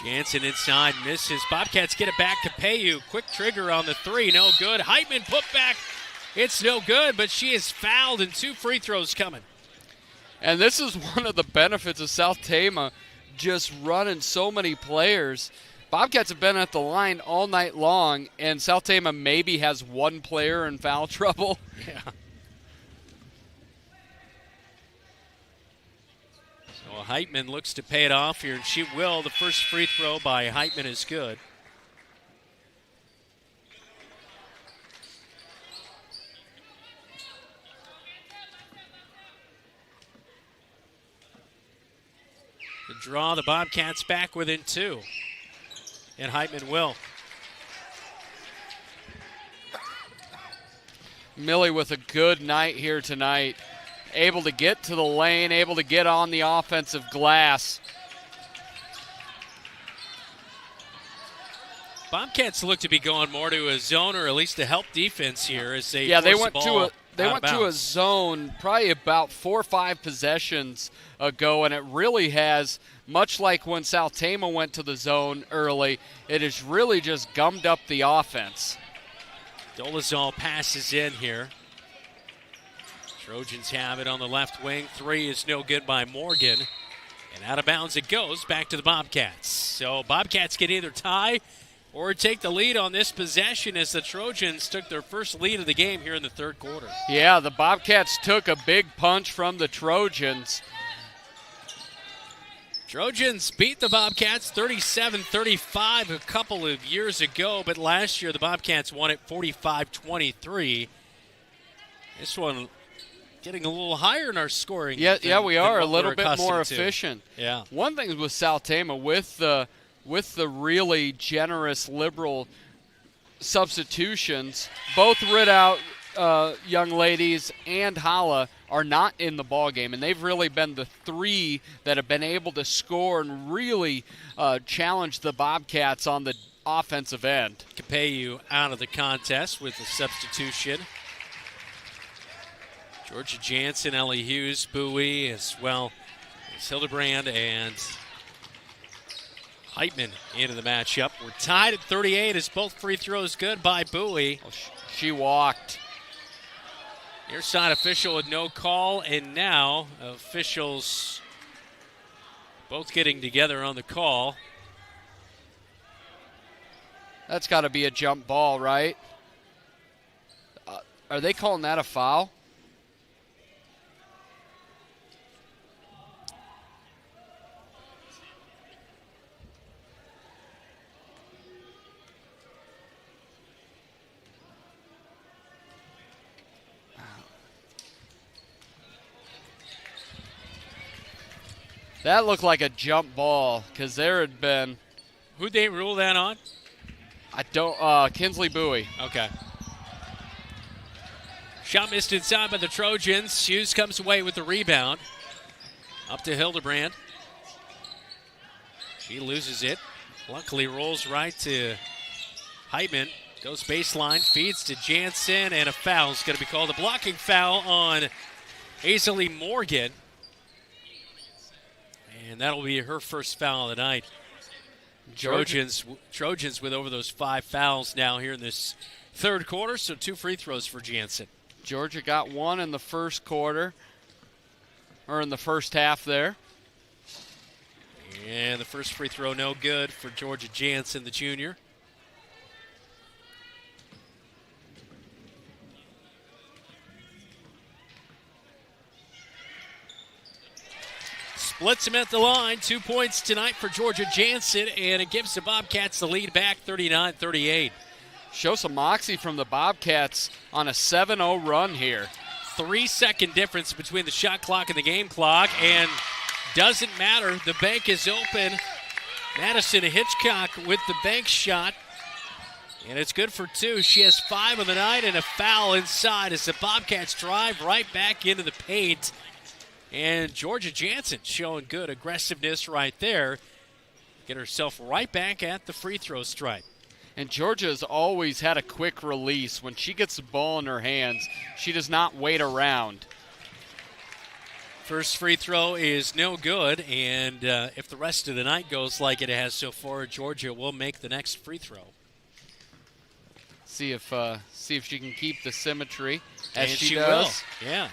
Jansen inside, misses. Bobcats get it back. Capeyu, quick trigger on the three, no good. Heitman put back, it's no good, but she is fouled and 2 free throws coming. And this is one of the benefits of South Tama just running so many players. Bobcats have been at the line all night long, and South Tama maybe has one player in foul trouble. Yeah. So Heitman looks to pay it off here, and she will. The first free throw by Heitman is good. To draw the Bobcats back within 2. And Heitman will. Millie with a good night here tonight. Able to get to the lane, able to get on the offensive glass. Bobcats look to be going more to a zone or at least a help defense here as they they force went the ball to a zone probably about 4 or 5 possessions ago, and it really has, much like when South Tama went to the zone early, it has really just gummed up the offense. Dolezal passes in here. Trojans have it on the left wing. 3 is no good by Morgan. And out of bounds it goes back to the Bobcats. So Bobcats can either tie or take the lead on this possession as the Trojans took their first lead of the game here in the third quarter. Yeah, the Bobcats took a big punch from the Trojans. Trojans beat the Bobcats 37-35 a couple of years ago, but last year the Bobcats won it 45-23. This one getting a little higher in our scoring. Yeah, we are a little bit more efficient. Yeah. One thing with South Tama, with the really generous, liberal substitutions, both Ridout young ladies and Hala are not in the ball game, and they've really been the 3 that have been able to score and really challenge the Bobcats on the offensive end. Capeyu out of the contest with the substitution. Georgia Jansen, Ellie Hughes, Bowie, as well as Hildebrand and Heitman into the matchup. We're tied at 38 as both free throws good by Bowie. She walked. Near side official with no call, and now officials both getting together on the call. That's got to be a jump ball, right? Are they calling that a foul? That looked like a jump ball because there had been. Who'd they rule that on? I don't. Kinsley Bowie. Okay. Shot missed inside by the Trojans. Hughes comes away with the rebound. Up to Hildebrand. She loses it. Luckily rolls right to Heitman. Goes baseline, feeds to Jansen, and a foul is going to be called. A blocking foul on Aisley Morgan. And that'll be her first foul of the night. Trojans with over those 5 fouls now here in this third quarter, so 2 free throws for Jansen. Georgia got 1 in the first quarter, or in the first half there. And the first free throw no good for Georgia Jansen, the junior. Splits him at the line. 2 points tonight for Georgia Jansen, and it gives the Bobcats the lead back 39-38. Show some moxie from the Bobcats on a 7-0 run here. 3-second difference between the shot clock and the game clock, and doesn't matter. The bank is open. Madison Hitchcock with the bank shot, and it's good for 2. She has 5 of the night and a foul inside as the Bobcats drive right back into the paint. And Georgia Jansen showing good aggressiveness right there. Get herself right back at the free throw stripe. And Georgia's always had a quick release. When she gets the ball in her hands, she does not wait around. First free throw is no good, and if the rest of the night goes like it has so far, Georgia will make the next free throw. See if she can keep the symmetry as and she does. Will. Yeah.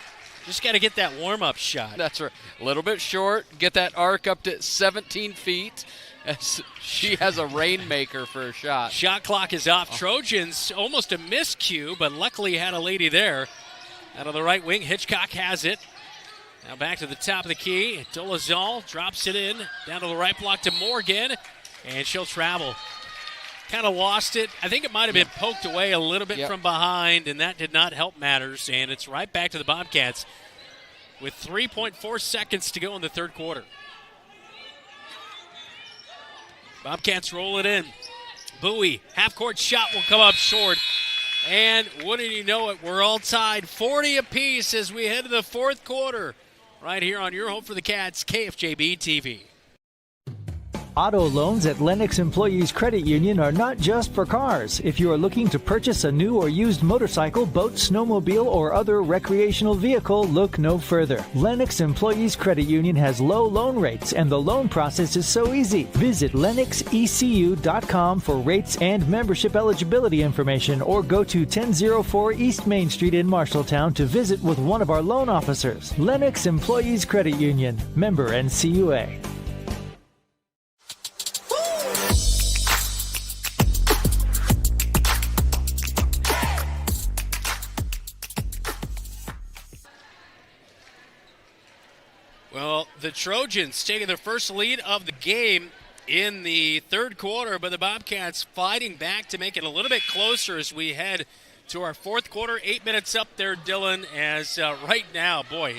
Just got to get that warm-up shot. That's right. A little bit short. Get that arc up to 17 feet. As she has a rainmaker for a shot. Shot clock is off. Trojans almost a miscue, but luckily had a lady there. Out of the right wing, Hitchcock has it. Now back to the top of the key. Dolezal drops it in. Down to the right block to Morgan. And she'll travel. Kind of lost it. I think it might have been poked away a little bit from behind, and that did not help matters. And it's right back to the Bobcats with 3.4 seconds to go in the third quarter. Bobcats roll it in. Bowie, half-court shot will come up short. And wouldn't you know it, we're all tied 40 apiece as we head to the fourth quarter. Right here on your home for the Cats, KFJB-TV. Auto loans at Lennox Employees Credit Union are not just for cars. If you are looking to purchase a new or used motorcycle, boat, snowmobile, or other recreational vehicle, look no further. Lennox Employees Credit Union has low loan rates, and the loan process is so easy. Visit lennoxecu.com for rates and membership eligibility information, or go to 1004 East Main Street in Marshalltown to visit with one of our loan officers. Lennox Employees Credit Union, member NCUA. Well, the Trojans taking their first lead of the game in the third quarter, but the Bobcats fighting back to make it a little bit closer as we head to our fourth quarter. 8 minutes up there, Dylan, as right now, boy,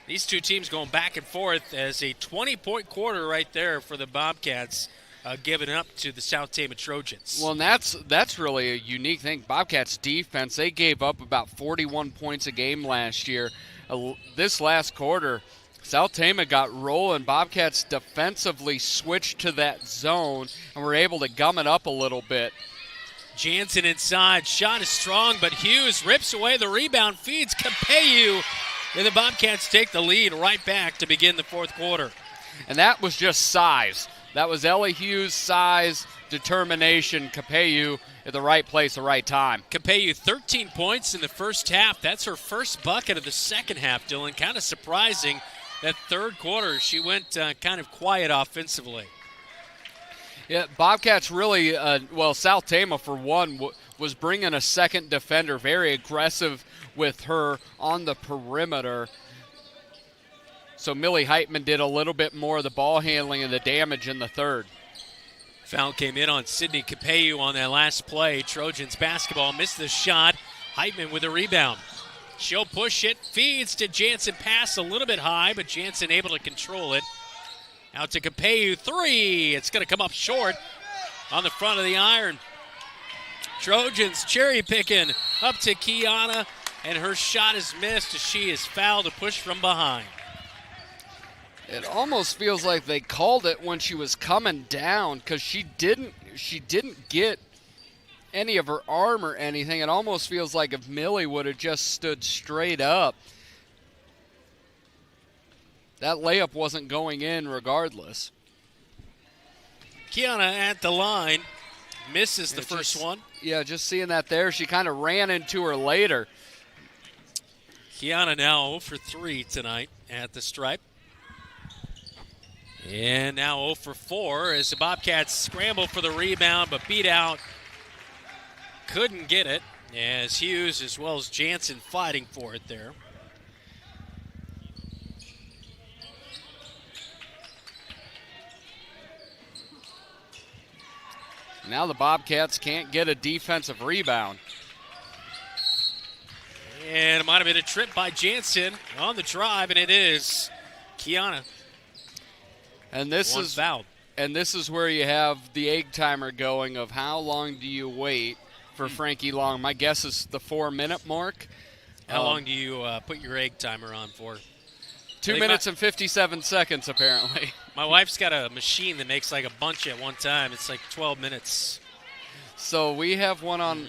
these two teams going back and forth as a 20-point quarter right there for the Bobcats giving up to the South Tama Trojans. Well, and that's really a unique thing. Bobcats defense, they gave up about 41 points a game last year. This last quarter, South Tama got rolling. Bobcats defensively switched to that zone and were able to gum it up a little bit. Jansen inside. Shot is strong, but Hughes rips away the rebound, feeds Capeyu, and the Bobcats take the lead right back to begin the fourth quarter. And that was just size. That was Ellie Hughes' size, determination, Capeyu at the right place, the right time. Capeyu, 13 points in the first half. That's her first bucket of the second half, Dylan. Kind of surprising that third quarter she went kind of quiet offensively. Yeah, Bobcats really, South Tama, for one, was bringing a second defender, very aggressive with her on the perimeter. So Millie Heitman did a little bit more of the ball handling and the damage in the third. Foul came in on Sydney Capeyu on that last play. Trojans basketball missed the shot. Heitman with a rebound. She'll push it, feeds to Jansen, pass a little bit high, but Jansen able to control it. Out to Capeyu, three. It's going to come up short on the front of the iron. Trojans cherry picking up to Kiana, and her shot is missed as she is fouled to push from behind. It almost feels like they called it when she was coming down because she didn't get any of her arm or anything. It almost feels like if Millie would have just stood straight up, that layup wasn't going in regardless. Kiana at the line misses the first one. Yeah, just seeing that there. She kind of ran into her later. Kiana now 0 for 3 tonight at the stripe. And now 0 for 4 as the Bobcats scramble for the rebound, but beat out. Couldn't get it as Hughes as well as Jansen fighting for it there. Now the Bobcats can't get a defensive rebound. And it might have been a trip by Jansen on the drive, and it is Kiana. And this is where you have the egg timer going of how long do you wait for Frankie Long. My guess is the 4-minute mark. How long do you put your egg timer on for? 2 minutes and 57 seconds, apparently. My wife's got a machine that makes like a bunch at one time. It's like 12 minutes. So we have one on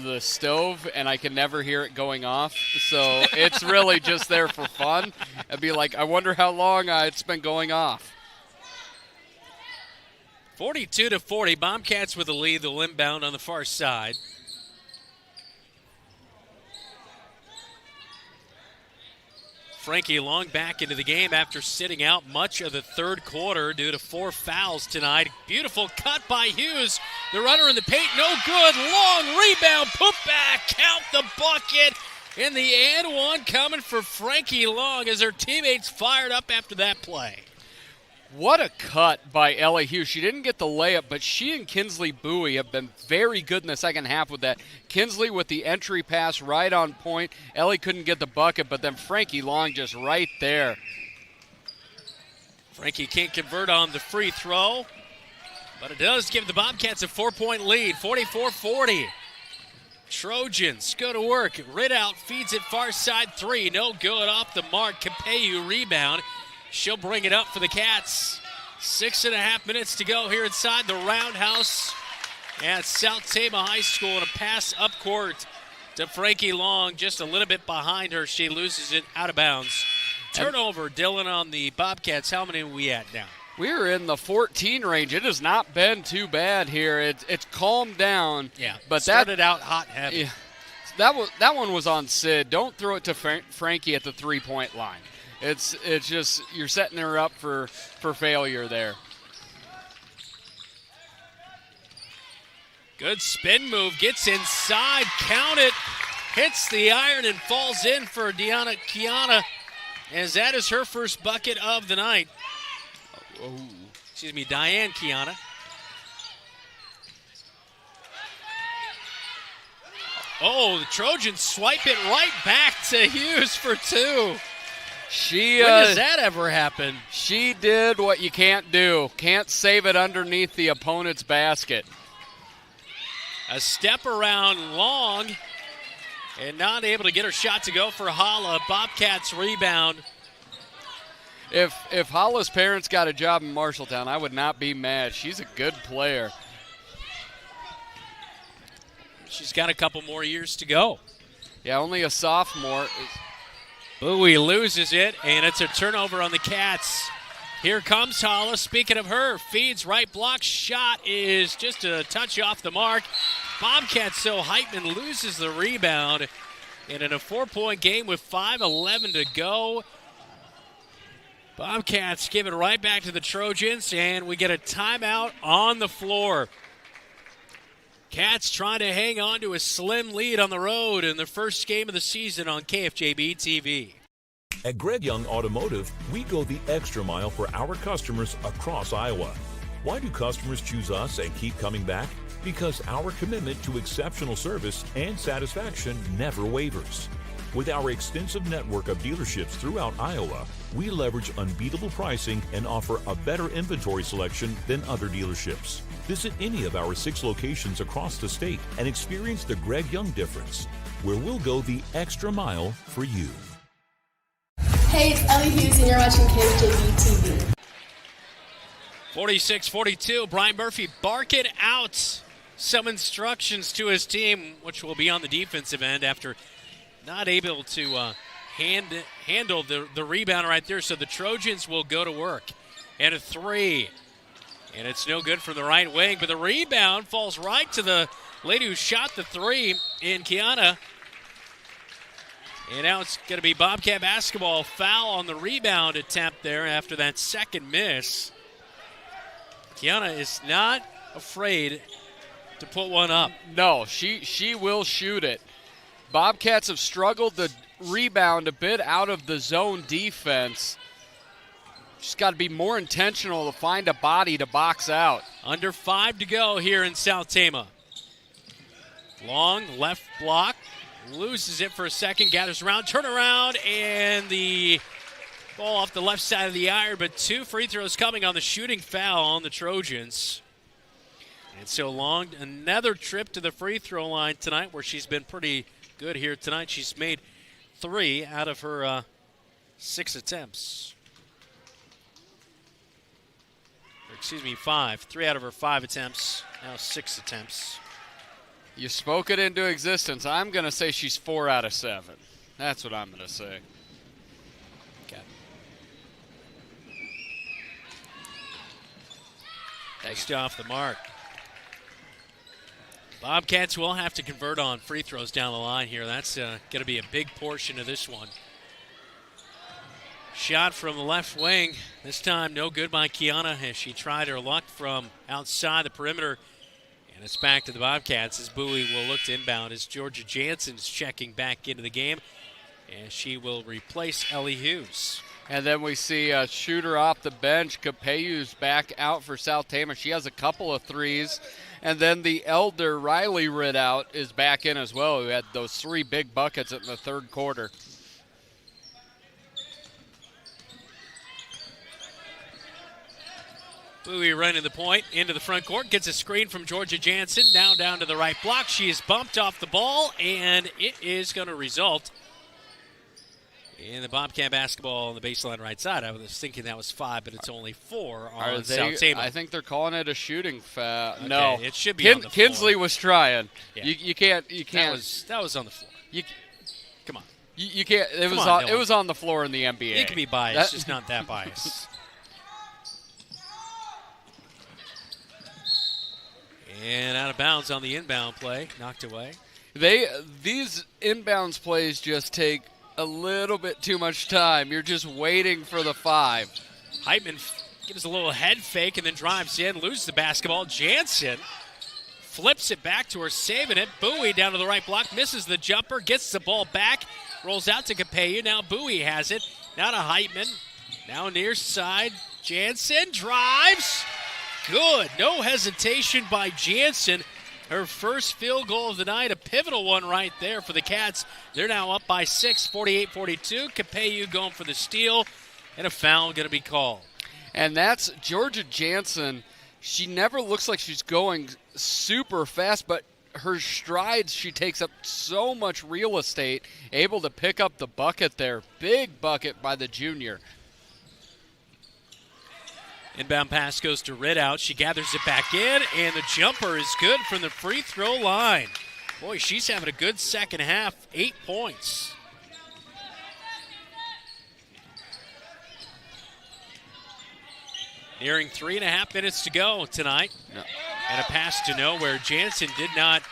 the stove, and I can never hear it going off. So it's really just there for fun. I'd be like, I wonder how long it's been going off. 42-40, Bobcats with the lead. They'll inbound on the far side. Frankie Long back into the game after sitting out much of the third quarter due to 4 fouls tonight. Beautiful cut by Hughes. The runner in the paint, no good. Long rebound, put back, count the bucket. And the and one coming for Frankie Long as her teammates fired up after that play. What a cut by Ellie Hughes. She didn't get the layup, but she and Kinsley Bowie have been very good in the second half with that. Kinsley with the entry pass right on point. Ellie couldn't get the bucket, but then Frankie Long just right there. Frankie can't convert on the free throw, but it does give the Bobcats a 4-point lead, 44-40. Trojans go to work. Ridout feeds it far side three. No good off the mark. Capeyu rebound. She'll bring it up for the Cats. 6.5 minutes to go here inside the Roundhouse at South Tama High School. And a pass up court to Frankie Long, just a little bit behind her. She loses it out of bounds. Turnover, Dylan, on the Bobcats. How many are we at now? We're in the 14 range. It has not been too bad here. It's calmed down. Yeah, but started out hot and heavy. Yeah, that one was on Sid. Don't throw it to Frankie at the three-point line. It's just you're setting her up for failure there. Good spin move, gets inside, count it, hits the iron and falls in for Diana Kiana, as that is her first bucket of the night. Diane Kiana. Oh, the Trojans swipe it right back to Hughes for two. When does that ever happen? She did what you can't do. Can't save it underneath the opponent's basket. A step around Long and not able to get her shot to go for Hala. Bobcats rebound. If Hala's parents got a job in Marshalltown, I would not be mad. She's a good player. She's got a couple more years to go. Yeah, only a sophomore. Bowie loses it, and it's a turnover on the Cats. Here comes Hala. Speaking of her, feeds right block. Shot is just a touch off the mark. Bobcats, so Heitman loses the rebound. And in a 4-point game with 5:11 to go, Bobcats give it right back to the Trojans, and we get a timeout on the floor. Cats trying to hang on to a slim lead on the road in the first game of the season on KFJB-TV. At Greg Young Automotive, we go the extra mile for our customers across Iowa. Why do customers choose us and keep coming back? Because our commitment to exceptional service and satisfaction never wavers. With our extensive network of dealerships throughout Iowa, we leverage unbeatable pricing and offer a better inventory selection than other dealerships. Visit any of our 6 locations across the state and experience the Greg Young difference, where we'll go the extra mile for you. Hey, it's Ellie Hughes, and you're watching KFJB-TV. 46-42, Brian Murphy barking out some instructions to his team, which will be on the defensive end after not able to handle the rebound right there. So the Trojans will go to work. And a three. And it's no good from the right wing, but the rebound falls right to the lady who shot the three in Kiana. And now it's going to be Bobcat basketball. Foul on the rebound attempt there after that second miss. Kiana is not afraid to put one up. No, she will shoot it. Bobcats have struggled to rebound a bit out of the zone defense. Just got to be more intentional to find a body to box out. Under 5 to go here in South Tama. Long left block. Loses it for a second. Gathers around. Turn around. And the ball off the left side of the iron. But 2 free throws coming on the shooting foul on the Trojans. And so Long, another trip to the free throw line tonight where she's been pretty good here tonight. She's made 3 out of her 6 attempts. 5. 3 out of her 5 attempts. Now 6 attempts. You spoke it into existence. I'm going to say she's 4 out of 7. That's what I'm going to say. Okay. Next off the mark. Bobcats will have to convert on free throws down the line here. That's going to be a big portion of this one. Shot from the left wing. This time no good by Kiana as she tried her luck from outside the perimeter. And it's back to the Bobcats as Bowie will look to inbound as Georgia Jansen's checking back into the game. And she will replace Ellie Hughes. And then we see a shooter off the bench. Capellu's back out for South Tama. She has a couple of threes. And then the elder Riley Ridout is back in as well, who had those 3 big buckets in the third quarter. Bowie running the point into the front court, gets a screen from Georgia Jansen, now down to the right block. She is bumped off the ball, and it is going to result in the Bobcat basketball on the baseline right side. I was thinking that was 5, but it's only 4 on South Tama. I think they're calling it a shooting foul. Okay, no, it should be on the floor. Kinsley was trying. Yeah. You can't. That was on the floor. Come on. You can't. It was on the floor in the NBA. You can be biased, just not that biased. And out of bounds on the inbound play, knocked away. These inbounds plays just take a little bit too much time. You're just waiting for the 5. Heitman gives a little head fake and then drives in, loses the basketball. Jansen flips it back to her, saving it. Bowie down to the right block, misses the jumper, gets the ball back, rolls out to Capello. Now Bowie has it. Now to Heitman. Now near side. Jansen drives. Good. No hesitation by Jansen. Her first field goal of the night, a pivotal one right there for the Cats. They're now up by 6, 48-42. Capello going for the steal, and a foul going to be called. And that's Georgia Jansen. She never looks like she's going super fast, but her strides, she takes up so much real estate, able to pick up the bucket there. Big bucket by the junior. Inbound pass goes to Ridout. She gathers it back in, and the jumper is good from the free throw line. Boy, she's having a good second half. 8 points. Nearing 3.5 minutes to go tonight. No. And a pass to nowhere. Jansen did not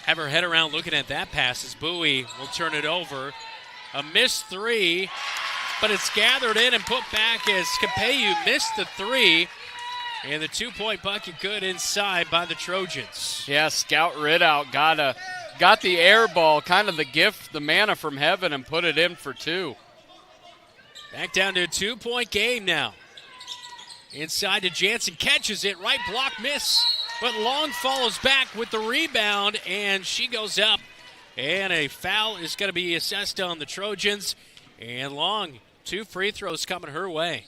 have her head around looking at that pass as Bowie will turn it over. A missed 3. But it's gathered in and put back as Capello missed the 3. And the 2-point bucket good inside by the Trojans. Yeah, Scout Ridout got the air ball, kind of the gift, the manna from heaven, and put it in for 2. Back down to a 2-point game now. Inside to Jansen, catches it, right block miss. But Long follows back with the rebound, and she goes up. And a foul is going to be assessed on the Trojans. And Long, 2 free throws coming her way.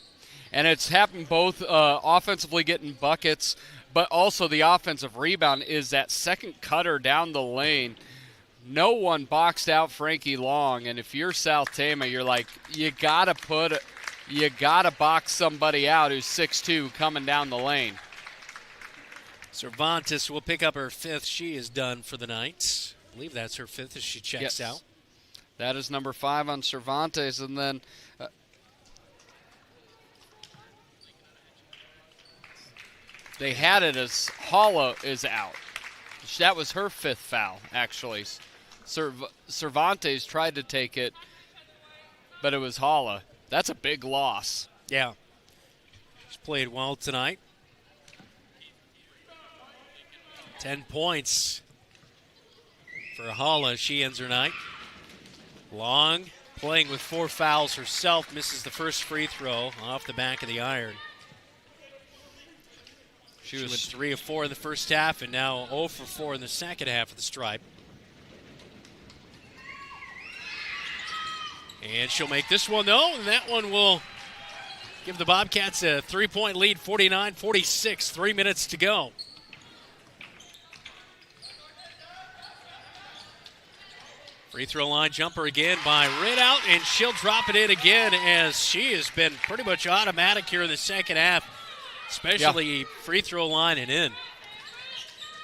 And it's happened both offensively getting buckets, but also the offensive rebound is that second cutter down the lane. No one boxed out Frankie Long, and if you're South Tama, you're like, you gotta box somebody out who's 6'2" coming down the lane. Cervantes will pick up her 5th. She is done for the night. I believe that's her 5th as she checks out. That is number 5 on Cervantes, and then they had it as Holla is out. That was her 5th foul, actually. Cervantes tried to take it, but it was Holla. That's a big loss. Yeah. She's played well tonight. 10 points for Holla. She ends her night. Long playing with 4 fouls herself, misses the first free throw off the back of the iron. She went 3 of 4 in the first half and now 0 for 4 in the second half of the stripe. And she'll make this one, though, and that one will give the Bobcats a 3-point lead, 49-46, 3 minutes to go. Free throw line jumper again by Ridout, and she'll drop it in again as she has been pretty much automatic here in the second half, especially free throw line and in.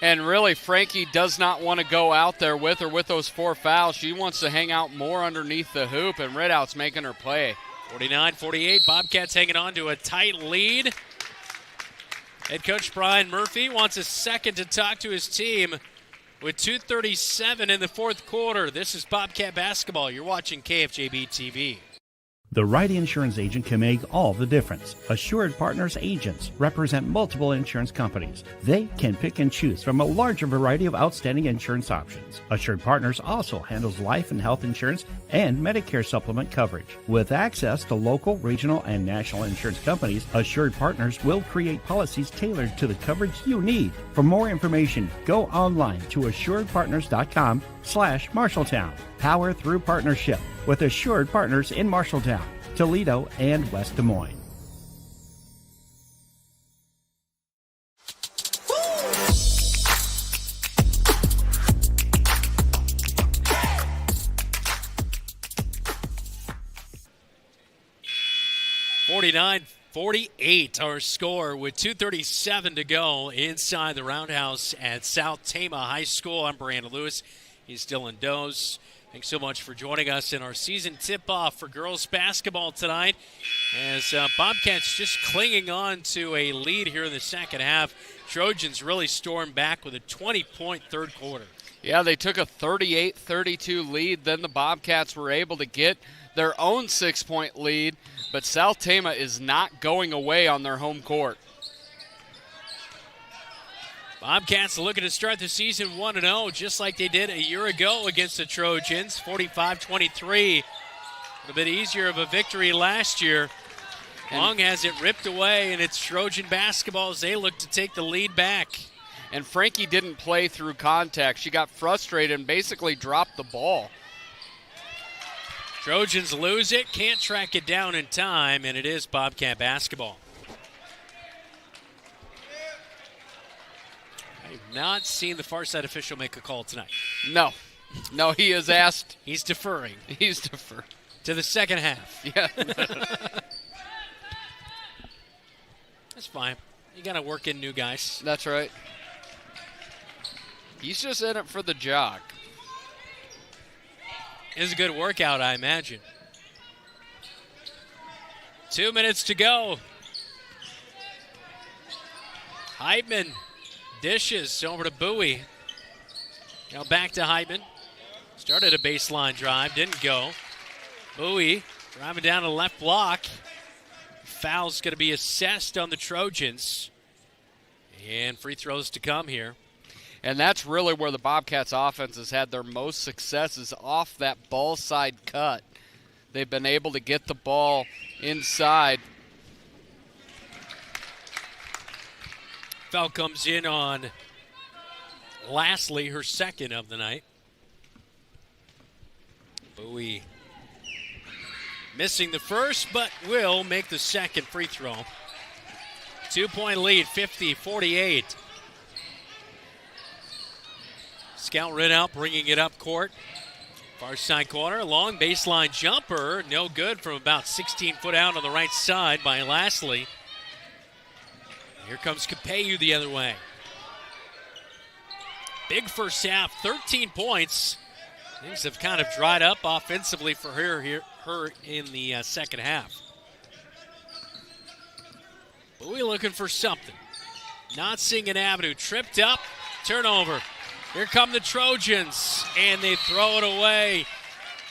And really, Frankie does not want to go out there with her with those 4 fouls. She wants to hang out more underneath the hoop, and Ridout's making her play. 49-48, Bobcats hanging on to a tight lead. Head coach Brian Murphy wants a second to talk to his team with 2:37 in the fourth quarter. This is Bobcat basketball. You're watching KFJB-TV. The right insurance agent can make all the difference. Assured Partners agents represent multiple insurance companies. They can pick and choose from a larger variety of outstanding insurance options. Assured Partners also handles life and health insurance and Medicare supplement coverage. With access to local, regional, and national insurance companies, Assured Partners will create policies tailored to the coverage you need. For more information, go online to assuredpartners.com/Marshalltown. Power through partnership with Assured Partners in Marshalltown, Toledo, and West Des Moines. (49-48) our score with 2:37 to go inside the Roundhouse at South Tama High School. I'm Brandon Lewis. He's Dylan Doze. Thanks so much for joining us in our season tip-off for girls basketball tonight as Bobcats just clinging on to a lead here in the second half. Trojans really stormed back with a 20-point third quarter. Yeah, they took a 38-32 lead. Then the Bobcats were able to get their own 6-point lead, but South Tama is not going away on their home court. Bobcats looking to start the season 1-0, just like they did a year ago against the Trojans, 45-23. A bit easier of a victory last year. Long has it ripped away, and it's Trojan basketball as they look to take the lead back. And Frankie didn't play through contact. She got frustrated and basically dropped the ball. Trojans lose it, can't track it down in time, and it is Bobcat basketball. I've not seen the far side official make a call tonight. No, he has asked. He's deferring. He's deferring. To the second half. Yeah. That's fine. You got to work in new guys. That's right. He's just in it for the jog. It's a good workout, I imagine. 2 minutes to go. Heitman dishes over to Bowie. Now back to Heitman. Started a baseline drive, didn't go. Bowie driving down the left block. Foul's going to be assessed on the Trojans. And free throws to come here. And that's really where the Bobcats offense has had their most successes, off that ball side cut. They've been able to get the ball inside. Foul comes in on Lastly, her second of the night. Bowie missing the first, but will make the second free throw. 2-point lead, 50-48. Scout Ridout bringing it up court. Far side corner, long baseline jumper. No good from about 16 foot out on the right side by Lastly. Here comes Capeyu the other way. Big first half, 13 points. Things have kind of dried up offensively for her in the second half. Bowie looking for something. Not seeing an avenue. Tripped up, turnover. Here come the Trojans, and they throw it away.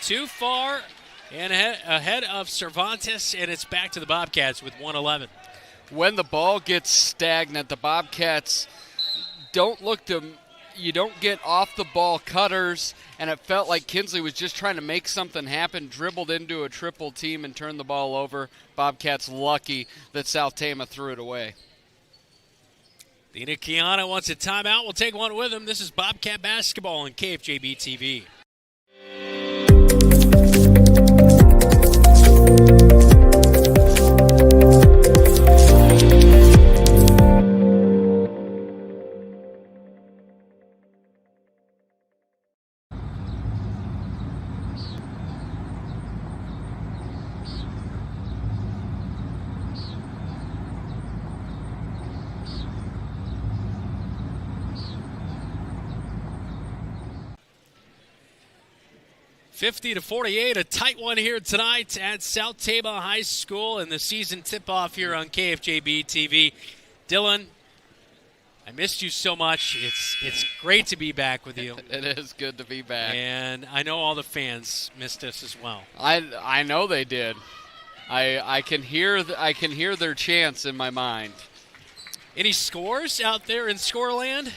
Too far and ahead of Cervantes, and it's back to the Bobcats with 1:11. When the ball gets stagnant, the Bobcats you don't get off the ball cutters, and it felt like Kinsley was just trying to make something happen, dribbled into a triple team and turned the ball over. Bobcats lucky that South Tama threw it away. Dina Kiana wants a timeout. We'll take one with him. This is Bobcat basketball on KFJB-TV. (50-48), a tight one here tonight at South Tama High School in the season tip-off here on KFJB-TV. Dylan, I missed you so much. It's great to be back with you. It is good to be back. And I know all the fans missed us as well. I know they did. I can hear their chants in my mind. Any scores out there in Scoreland?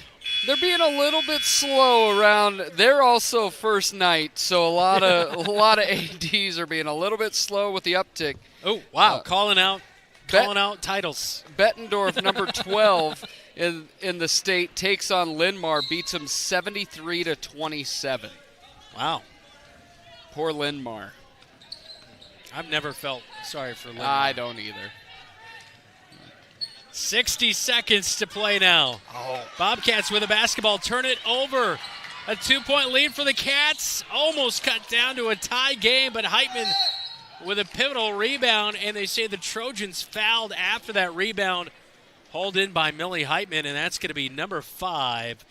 They're being a little bit slow around. They're also first night, so a lot of ADs are being a little bit slow with the uptick. Oh wow, calling out titles. Bettendorf, number 12 in the state, takes on Linn-Mar, beats them 73-27. Wow. Poor Linn-Mar. I've never felt sorry for Linn-Mar. I don't either. 60 seconds to play now. Bobcats with a basketball, turn it over. A 2-point lead for the Cats. Almost cut down to a tie game, but Heitman with a pivotal rebound, and they say the Trojans fouled after that rebound. Hauled in by Millie Heitman, and that's going to be number 5,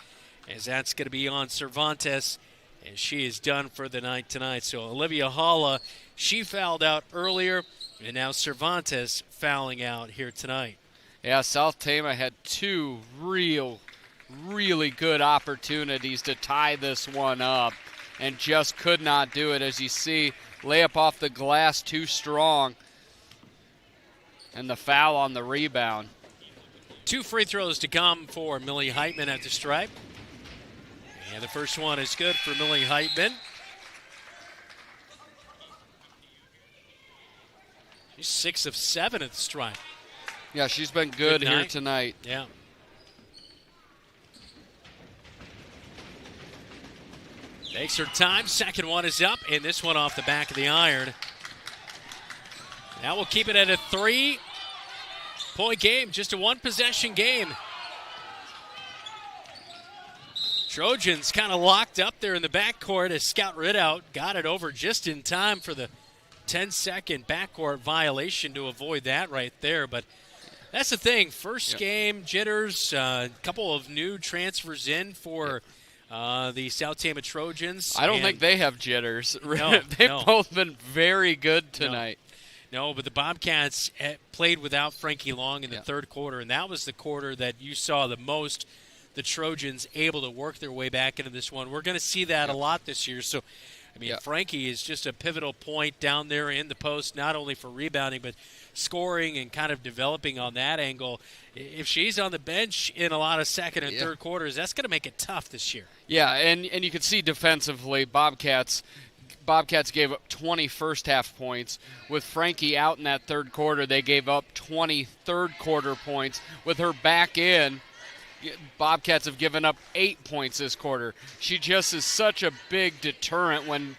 as that's going to be on Cervantes, and she is done for the night tonight. So Olivia Halla, she fouled out earlier, and now Cervantes fouling out here tonight. Yeah, South Tama had 2 really good opportunities to tie this one up and just could not do it. As you see, layup off the glass too strong, and the foul on the rebound. 2 free throws to come for Millie Heitman at the stripe. And the first one is good for Millie Heitman. She's 6 of 7 at the stripe. Yeah, she's been good here tonight. Yeah. Takes her time. Second one is up, and this one off the back of the iron. Now we'll keep it at a 3-point game, just a 1-possession game. Trojans kind of locked up there in the backcourt as Scout Ridout got it over just in time for the 10-second backcourt violation to avoid that right there. But that's the thing. First game jitters, a couple of new transfers in for the South Tama Trojans. I don't think they have jitters. No, They've both been very good tonight. No, but the Bobcats played without Frankie Long in the third quarter, and that was the quarter that you saw the most the Trojans able to work their way back into this one. We're going to see that a lot this year. So, I mean, Frankie is just a pivotal point down there in the post, not only for rebounding, but scoring and kind of developing on that angle. If she's on the bench in a lot of second and third quarters, that's going to make it tough this year. Yeah, and you can see defensively, Bobcats gave up 20 first-half points. With Frankie out in that third quarter, they gave up 20 third-quarter points. With her back in, Bobcats have given up 8 points this quarter. She just is such a big deterrent when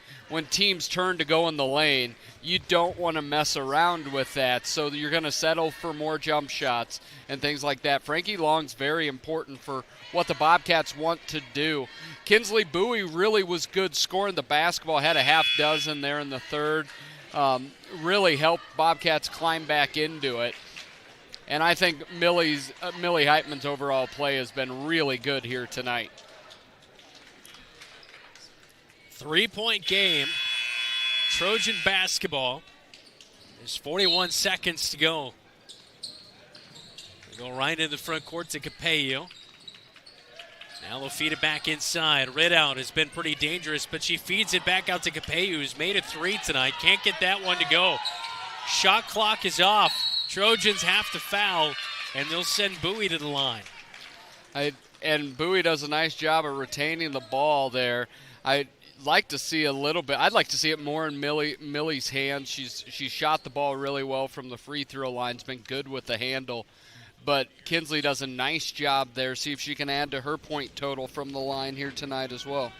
teams turn to go in the lane. You don't want to mess around with that, so you're going to settle for more jump shots and things like that. Frankie Long's very important for what the Bobcats want to do. Kinsley Bowie really was good scoring the basketball, had a half dozen there in the third. Really helped Bobcats climb back into it. And I think Millie Heitman's overall play has been really good here tonight. 3-point game. Trojan basketball. There's 41 seconds to go. They go right in the front court to Capello. Now they'll feed it back inside. Ridout has been pretty dangerous, but she feeds it back out to Capello, who's made a 3 tonight. Can't get that one to go. Shot clock is off. Trojans have to foul, and they'll send Bowie to the line. And Bowie does a nice job of retaining the ball there. I'd like to see a little bit. I'd like to see it more in Millie's hands. She shot the ball really well from the free throw line. It's been good with the handle. But Kinsley does a nice job there. See if she can add to her point total from the line here tonight as well.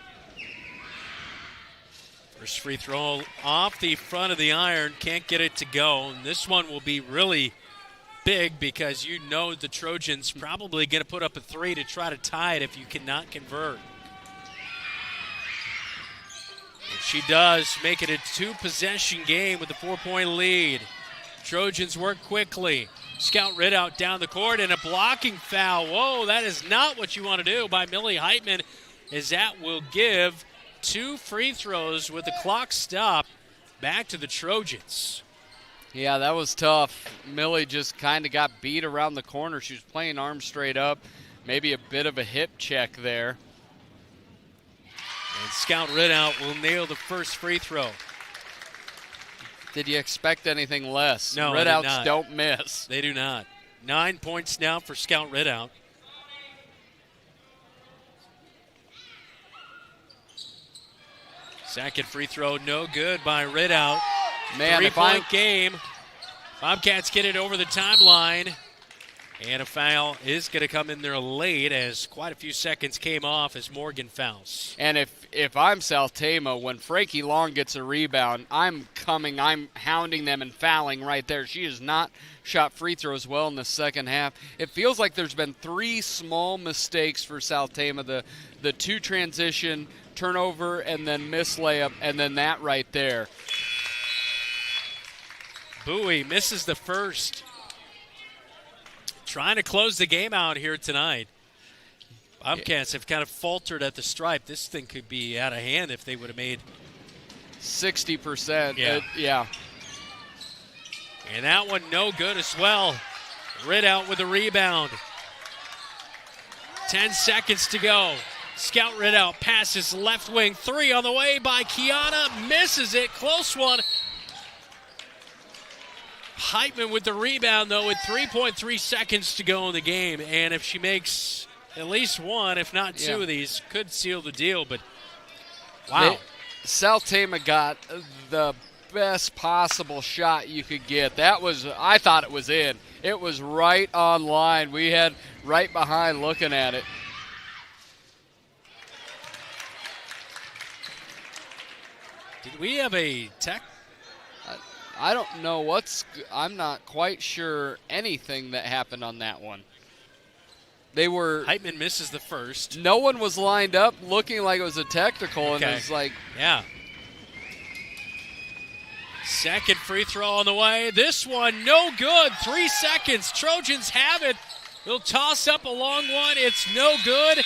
First free throw off the front of the iron. Can't get it to go. And this one will be really big because you know the Trojans probably going to put up a 3 to try to tie it if you cannot convert. And she does make it a 2-possession game with a 4-point lead. Trojans work quickly. Scout Ridout down the court and a blocking foul. Whoa, that is not what you want to do by Millie Heitman, as that will give 2 free throws with the clock stopped back to the Trojans. Yeah, that was tough. Millie just kind of got beat around the corner. She was playing arms straight up. Maybe a bit of a hip check there. And Scout Ridout will nail the first free throw. Did you expect anything less? No, Redouts don't miss. They do not. 9 points now for Scout Ridout. Second free throw, no good by Ridout. Man, 3-point game. Bobcats get it over the timeline. And a foul is going to come in there late as quite a few seconds came off as Morgan fouls. And if I'm South Tama, when Frankie Long gets a rebound, I'm hounding them and fouling right there. She has not shot free throws well in the second half. It feels like there's been 3 small mistakes for South Tama. The 2 transition, turnover, and then miss layup, and then that right there. Bowie misses the first. Trying to close the game out here tonight. Bobcats have kind of faltered at the stripe. This thing could be out of hand if they would have made 60%. Yeah. And that one no good as well. Ridout with a rebound. 10 seconds to go. Scout Ridout passes left wing. 3 on the way by Kiana. Misses it. Close one. Heitman with the rebound, though, with 3.3 seconds to go in the game. And if she makes at least 1, if not 2 of these, could seal the deal. But, wow. South Tama got the best possible shot you could get. I thought it was in. It was right on line. We had right behind looking at it. Did we have a tech? I don't know I'm not quite sure anything that happened on that one. Heitman misses the first. No one was lined up looking like it was a technical, and it was like. Yeah. Second free throw on the way. This one, no good. 3 seconds. Trojans have it. They'll toss up a long one. It's no good.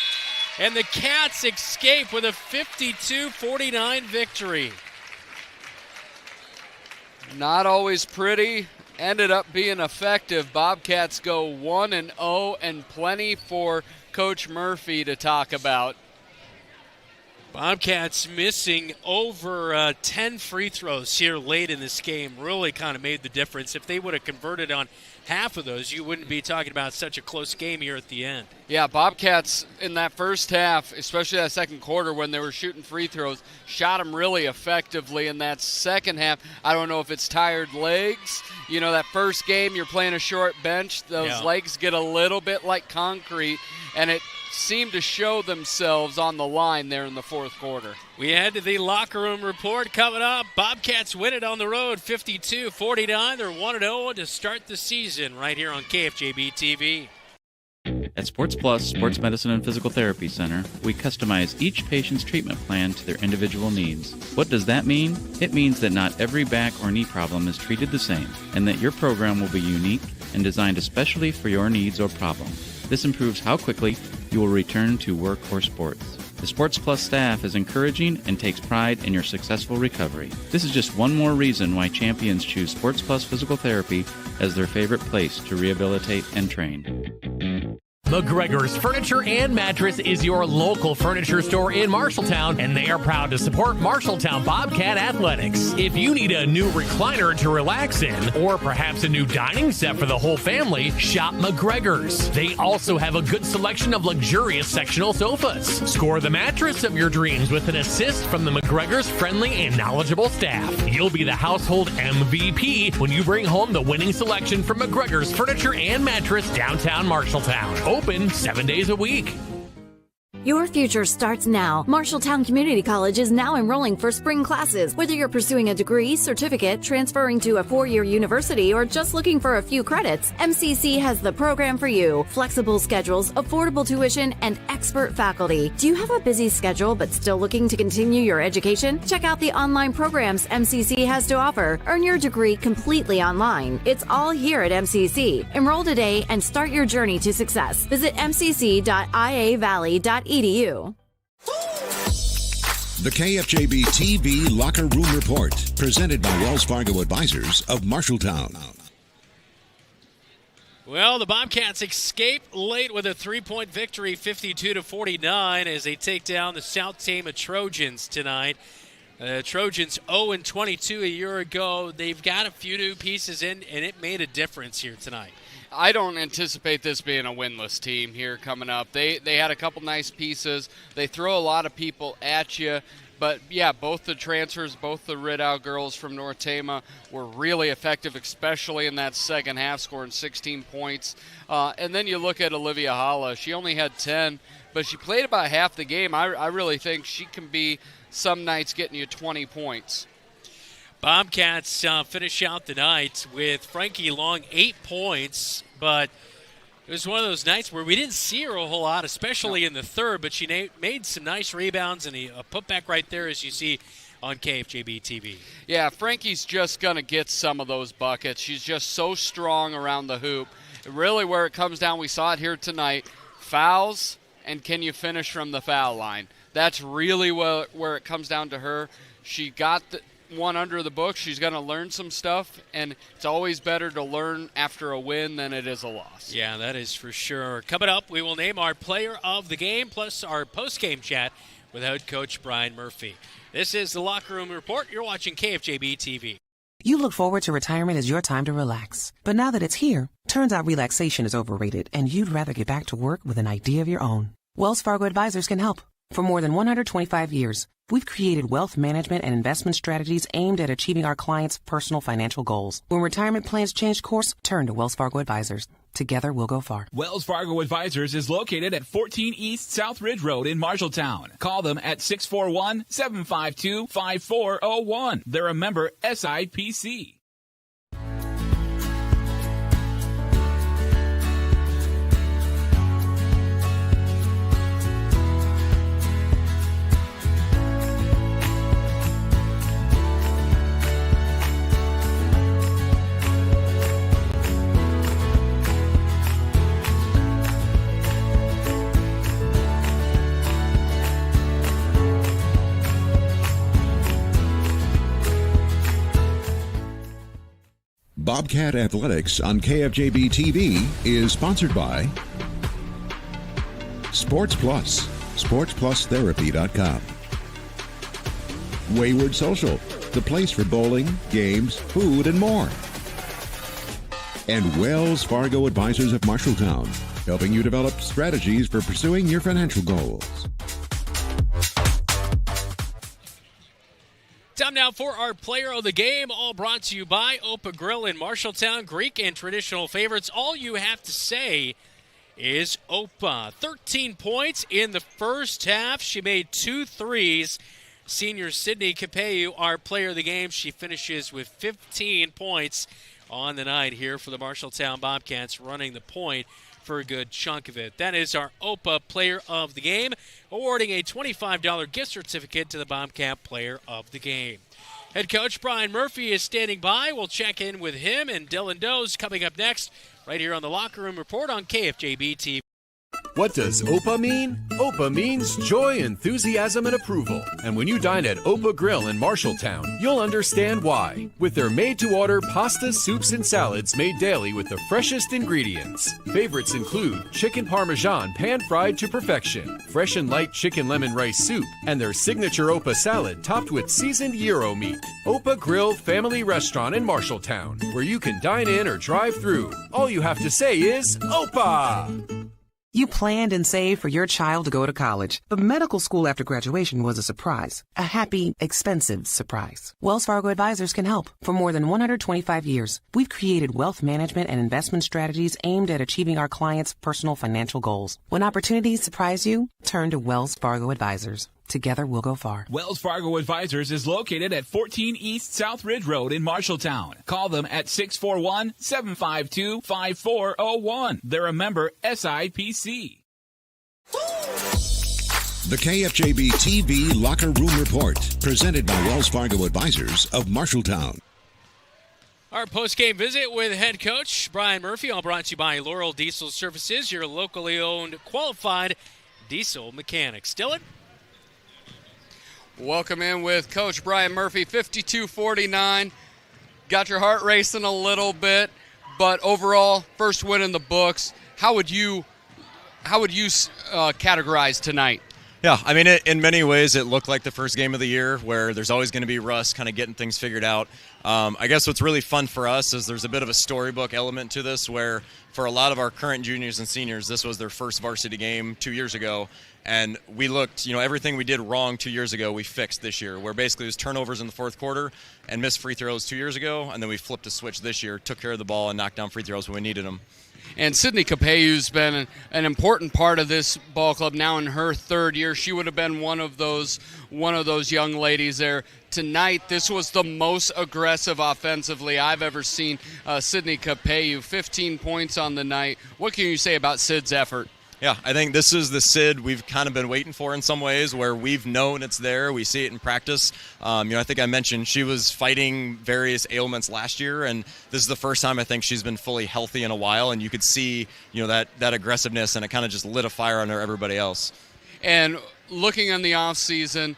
And the Cats escape with a 52-49 victory. Not always pretty. Ended up being effective. Bobcats go 1-0 and plenty for Coach Murphy to talk about. Bobcats missing over 10 free throws here late in this game really kind of made the difference. If they would have converted on half of those, you wouldn't be talking about such a close game here at the end. Yeah, Bobcats in that first half, especially that second quarter when they were shooting free throws, shot them really effectively. In that second half, I don't know if it's tired legs. You know, that first game, you're playing a short bench. Those legs get a little bit like concrete, and it seemed to show themselves on the line there in the fourth quarter. We head to the locker room report coming up. Bobcats win it on the road, 52-49. They're 1-0 to start the season right here on KFJB-TV. At Sports Plus Sports Medicine and Physical Therapy Center, we customize each patient's treatment plan to their individual needs. What does that mean? It means that not every back or knee problem is treated the same, and that your program will be unique and designed especially for your needs or problem. This improves how quickly you will return to work or sports. The Sports Plus staff is encouraging and takes pride in your successful recovery. This is just one more reason why champions choose Sports Plus Physical Therapy as their favorite place to rehabilitate and train. McGregor's Furniture and Mattress is your local furniture store in Marshalltown, and they are proud to support Marshalltown Bobcat Athletics. If you need a new recliner to relax in, or perhaps a new dining set for the whole family, shop McGregor's. They also have a good selection of luxurious sectional sofas. Score the mattress of your dreams with an assist from the McGregor's friendly and knowledgeable staff. You'll be the household MVP when you bring home the winning selection from McGregor's Furniture and Mattress downtown Marshalltown. Open 7 days a week. Your future starts now. Marshalltown Community College is now enrolling for spring classes. Whether you're pursuing a degree, certificate, transferring to a 4-year university, or just looking for a few credits, MCC has the program for you. Flexible schedules, affordable tuition, and expert faculty. Do you have a busy schedule but still looking to continue your education? Check out the online programs MCC has to offer. Earn your degree completely online. It's all here at MCC. Enroll today and start your journey to success. Visit mcc.iavalley.edu. The KFJB-TV Locker Room Report, presented by Wells Fargo Advisors of Marshalltown. Well, the Bobcats escape late with a 3-point victory, 52-49, as they take down the South Tama Trojans tonight. Trojans 0-22 a year ago. They've got a few new pieces in, and it made a difference here tonight. I don't anticipate this being a winless team here coming up. They had a couple nice pieces. They throw a lot of people at you. But, yeah, both the transfers, both the Rideau girls from North Tama were really effective, especially in that second half, scoring 16 points. And then you look at Olivia Holla. She only had 10, but she played about half the game. I really think she can be some nights getting you 20 points. Bobcats finish out the night with Frankie Long, 8 points, but it was one of those nights where we didn't see her a whole lot, especially in the third, but she made some nice rebounds and a putback right there, as you see on KFJB-TV. Yeah, Frankie's just going to get some of those buckets. She's just so strong around the hoop. Really where it comes down, we saw it here tonight, fouls and can you finish from the foul line. That's really where it comes down to her. She got one under the book. She's going to learn some stuff, and it's always better to learn after a win than it is a loss. Yeah, that is for sure. Coming up, we will name our player of the game, plus our post-game chat with head coach Brian Murphy. This is the Locker Room Report. You're watching KFJB-TV. You look forward to retirement as your time to relax. But now that it's here, turns out relaxation is overrated, and you'd rather get back to work with an idea of your own. Wells Fargo Advisors can help. For more than 125 years, we've created wealth management and investment strategies aimed at achieving our clients' personal financial goals. When retirement plans change course, turn to Wells Fargo Advisors. Together, we'll go far. Wells Fargo Advisors is located at 14 East South Ridge Road in Marshalltown. Call them at 641-752-5401. They're a member SIPC. Bobcat Athletics on KFJB-TV is sponsored by Sports Plus, sportsplusTherapy.com. Wayward Social, the place for bowling, games, food, and more. And Wells Fargo Advisors of Marshalltown, helping you develop strategies for pursuing your financial goals. Time now for our player of the game, all brought to you by Opa Grill in Marshalltown. Greek and traditional favorites. All you have to say is Opa. 13 points in the first half. She made 2 threes. Senior Sydney Capeyu, our player of the game. She finishes with 15 points on the night here for the Marshalltown Bobcats, running the point for a good chunk of it. That is our OPA Player of the Game, awarding a $25 gift certificate to the Bobcat Player of the Game. Head coach Brian Murphy is standing by. We'll check in with him and Dylan Doze coming up next right here on the Locker Room Report on KFJB-TV. What does OPA mean? OPA means joy, enthusiasm, and approval. And when you dine at OPA Grill in Marshalltown, you'll understand why. With their made-to-order pastas, soups, and salads made daily with the freshest ingredients. Favorites include chicken parmesan pan-fried to perfection, fresh and light chicken lemon rice soup, and their signature OPA salad topped with seasoned gyro meat. OPA Grill Family Restaurant in Marshalltown, where you can dine in or drive through. All you have to say is OPA! You planned and saved for your child to go to college, but medical school after graduation was a surprise. A happy, expensive surprise. Wells Fargo Advisors can help. For more than 125 years, we've created wealth management and investment strategies aimed at achieving our clients' personal financial goals. When opportunities surprise you, turn to Wells Fargo Advisors. Together, we'll go far. Wells Fargo Advisors is located at 14 East South Ridge Road in Marshalltown. Call them at 641-752-5401. They're a member SIPC. The KFJB-TV Locker Room Report, presented by Wells Fargo Advisors of Marshalltown. Our post-game visit with head coach Brian Murphy, all brought to you by Laurel Diesel Services, your locally owned, qualified diesel mechanics. Dylan? Welcome in with Coach Brian Murphy, 52-49. Got your heart racing a little bit, but overall, first win in the books. How would you categorize tonight? Yeah, I mean, in many ways, it looked like the first game of the year where there's always going to be rust kind of getting things figured out. I guess what's really fun for us is there's a bit of a storybook element to this where for a lot of our current juniors and seniors, this was their first varsity game 2 years ago. And we looked, everything we did wrong 2 years ago, we fixed this year, where basically it was turnovers in the fourth quarter and missed free throws 2 years ago. And then we flipped a switch this year, took care of the ball, and knocked down free throws when we needed them. And Sydney Capeyu's been an important part of this ball club now in her third year. She would have been one of those young ladies there. Tonight, this was the most aggressive offensively I've ever seen Sydney Capeyu. 15 points on the night. What can you say about Sid's effort? Yeah, I think this is the Sid we've kind of been waiting for in some ways, where we've known it's there. We see it in practice. I think I mentioned she was fighting various ailments last year, and this is the first time I think she's been fully healthy in a while, and you could see, that aggressiveness, and it kind of just lit a fire under everybody else. And looking in the offseason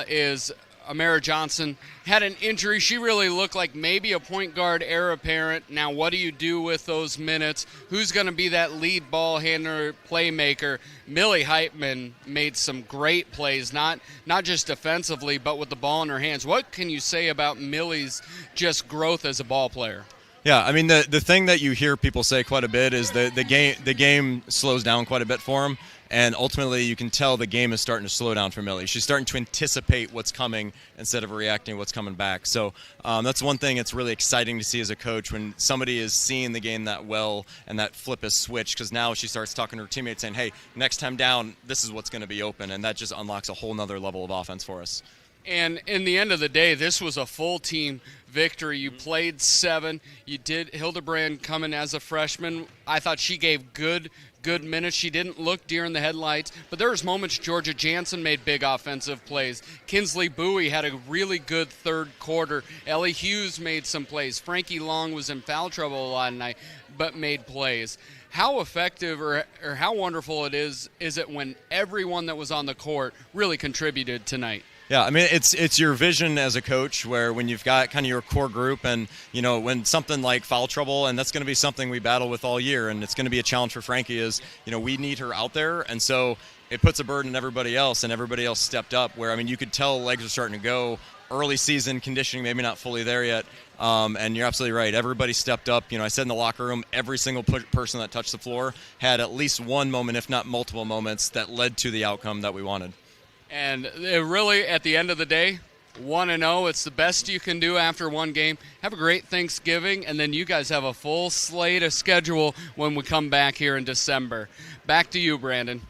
is Amara Johnson had an injury. She really looked like maybe a point guard heir apparent. Now, what do you do with those minutes? Who's going to be that lead ball handler, playmaker? Millie Heitman made some great plays, not just defensively, but with the ball in her hands. What can you say about Millie's just growth as a ball player? Yeah, I mean, the thing that you hear people say quite a bit is the game slows down quite a bit for them. And ultimately, you can tell the game is starting to slow down for Millie. She's starting to anticipate what's coming instead of reacting to what's coming back. So that's one thing it's really exciting to see as a coach when somebody is seeing the game that well and that flip is switched, because now she starts talking to her teammates saying, hey, next time down, this is what's going to be open. And that just unlocks a whole nother level of offense for us. And in the end of the day, this was a full team victory. You played 7. You did. Hildebrand coming as a freshman. I thought she gave good minutes. She didn't look deer in the headlights, but there was moments Georgia Jansen made big offensive plays. Kinsley Bowie had a really good third quarter. Ellie Hughes made some plays. Frankie Long was in foul trouble a lot tonight, but made plays. How effective or how wonderful it is it when everyone that was on the court really contributed tonight? Yeah, I mean, it's your vision as a coach where when you've got kind of your core group and, when something like foul trouble, and that's going to be something we battle with all year, and it's going to be a challenge for Frankie is, we need her out there. And so it puts a burden on everybody else, and everybody else stepped up where, I mean, you could tell legs are starting to go. Early season conditioning, maybe not fully there yet. And you're absolutely right. Everybody stepped up. I said in the locker room, every single person that touched the floor had at least one moment, if not multiple moments, that led to the outcome that we wanted. And it really, at the end of the day, 1-0. It's the best you can do after one game. Have a great Thanksgiving, and then you guys have a full slate of schedule when we come back here in December. Back to you, Brandon.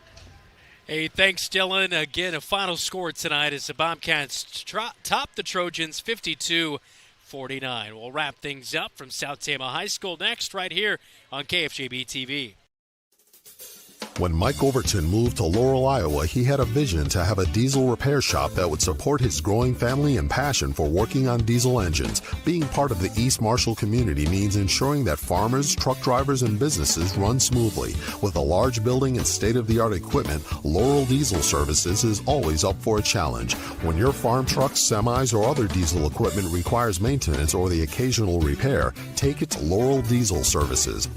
Hey, thanks, Dylan. Again, a final score tonight as the Bobcats top the Trojans 52-49. We'll wrap things up from South Tama High School next right here on KFJB-TV. When Mike Overton moved to Laurel, Iowa, he had a vision to have a diesel repair shop that would support his growing family and passion for working on diesel engines. Being part of the East Marshall community means ensuring that farmers, truck drivers, and businesses run smoothly. With a large building and state-of-the-art equipment, Laurel Diesel Services is always up for a challenge. When your farm trucks, semis, or other diesel equipment requires maintenance or the occasional repair, take it to Laurel Diesel Services.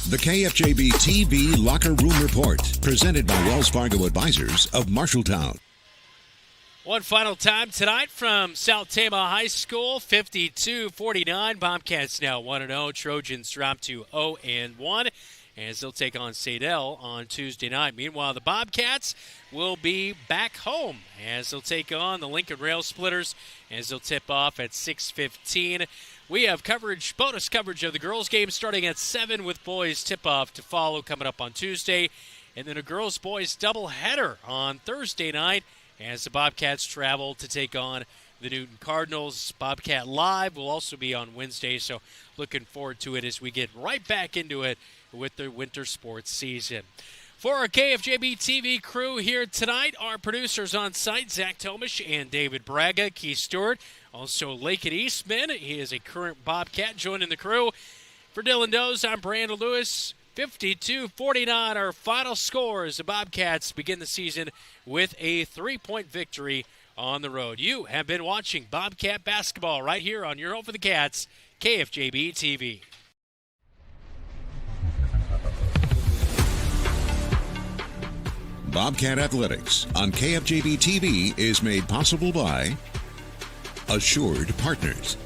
The KFJB-TV Locker Room Report, presented by Wells Fargo Advisors of Marshalltown. One final time tonight from South Tama High School, 52-49. Bobcats now 1-0. Trojans drop to 0-1 as they'll take on Sadell on Tuesday night. Meanwhile, the Bobcats will be back home as they'll take on the Lincoln Rail Splitters as they'll tip off at 6:15. We have bonus coverage of the girls' game starting at 7 with boys tip-off to follow coming up on Tuesday. And then a girls-boys doubleheader on Thursday night as the Bobcats travel to take on the Newton Cardinals. Bobcat Live will also be on Wednesday, so looking forward to it as we get right back into it with the winter sports season. For our KFJB-TV crew here tonight, our producers on site, Zach Tomish and David Braga, Keith Stewart. Also, Laken Eastman, he is a current Bobcat joining the crew. For Dylan Doze, I'm Brandon Lewis. 52-49, our final score as the Bobcats begin the season with a 3-point victory on the road. You have been watching Bobcat basketball right here on your home for the Cats, KFJB-TV. Bobcat Athletics on KFJB-TV is made possible by Assured Partners,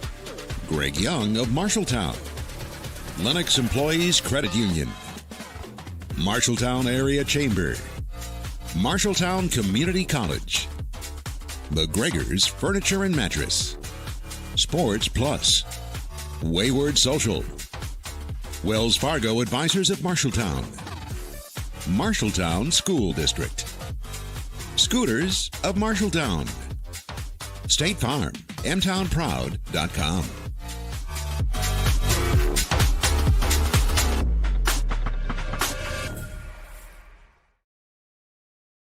Greg Young of Marshalltown, Lennox Employees Credit Union, Marshalltown Area Chamber, Marshalltown Community College, The Gregors Furniture and Mattress, Sports Plus, Wayward Social, Wells Fargo Advisors of Marshalltown, Marshalltown School District, Scooters of Marshalltown, State Farm, mtownproud.com.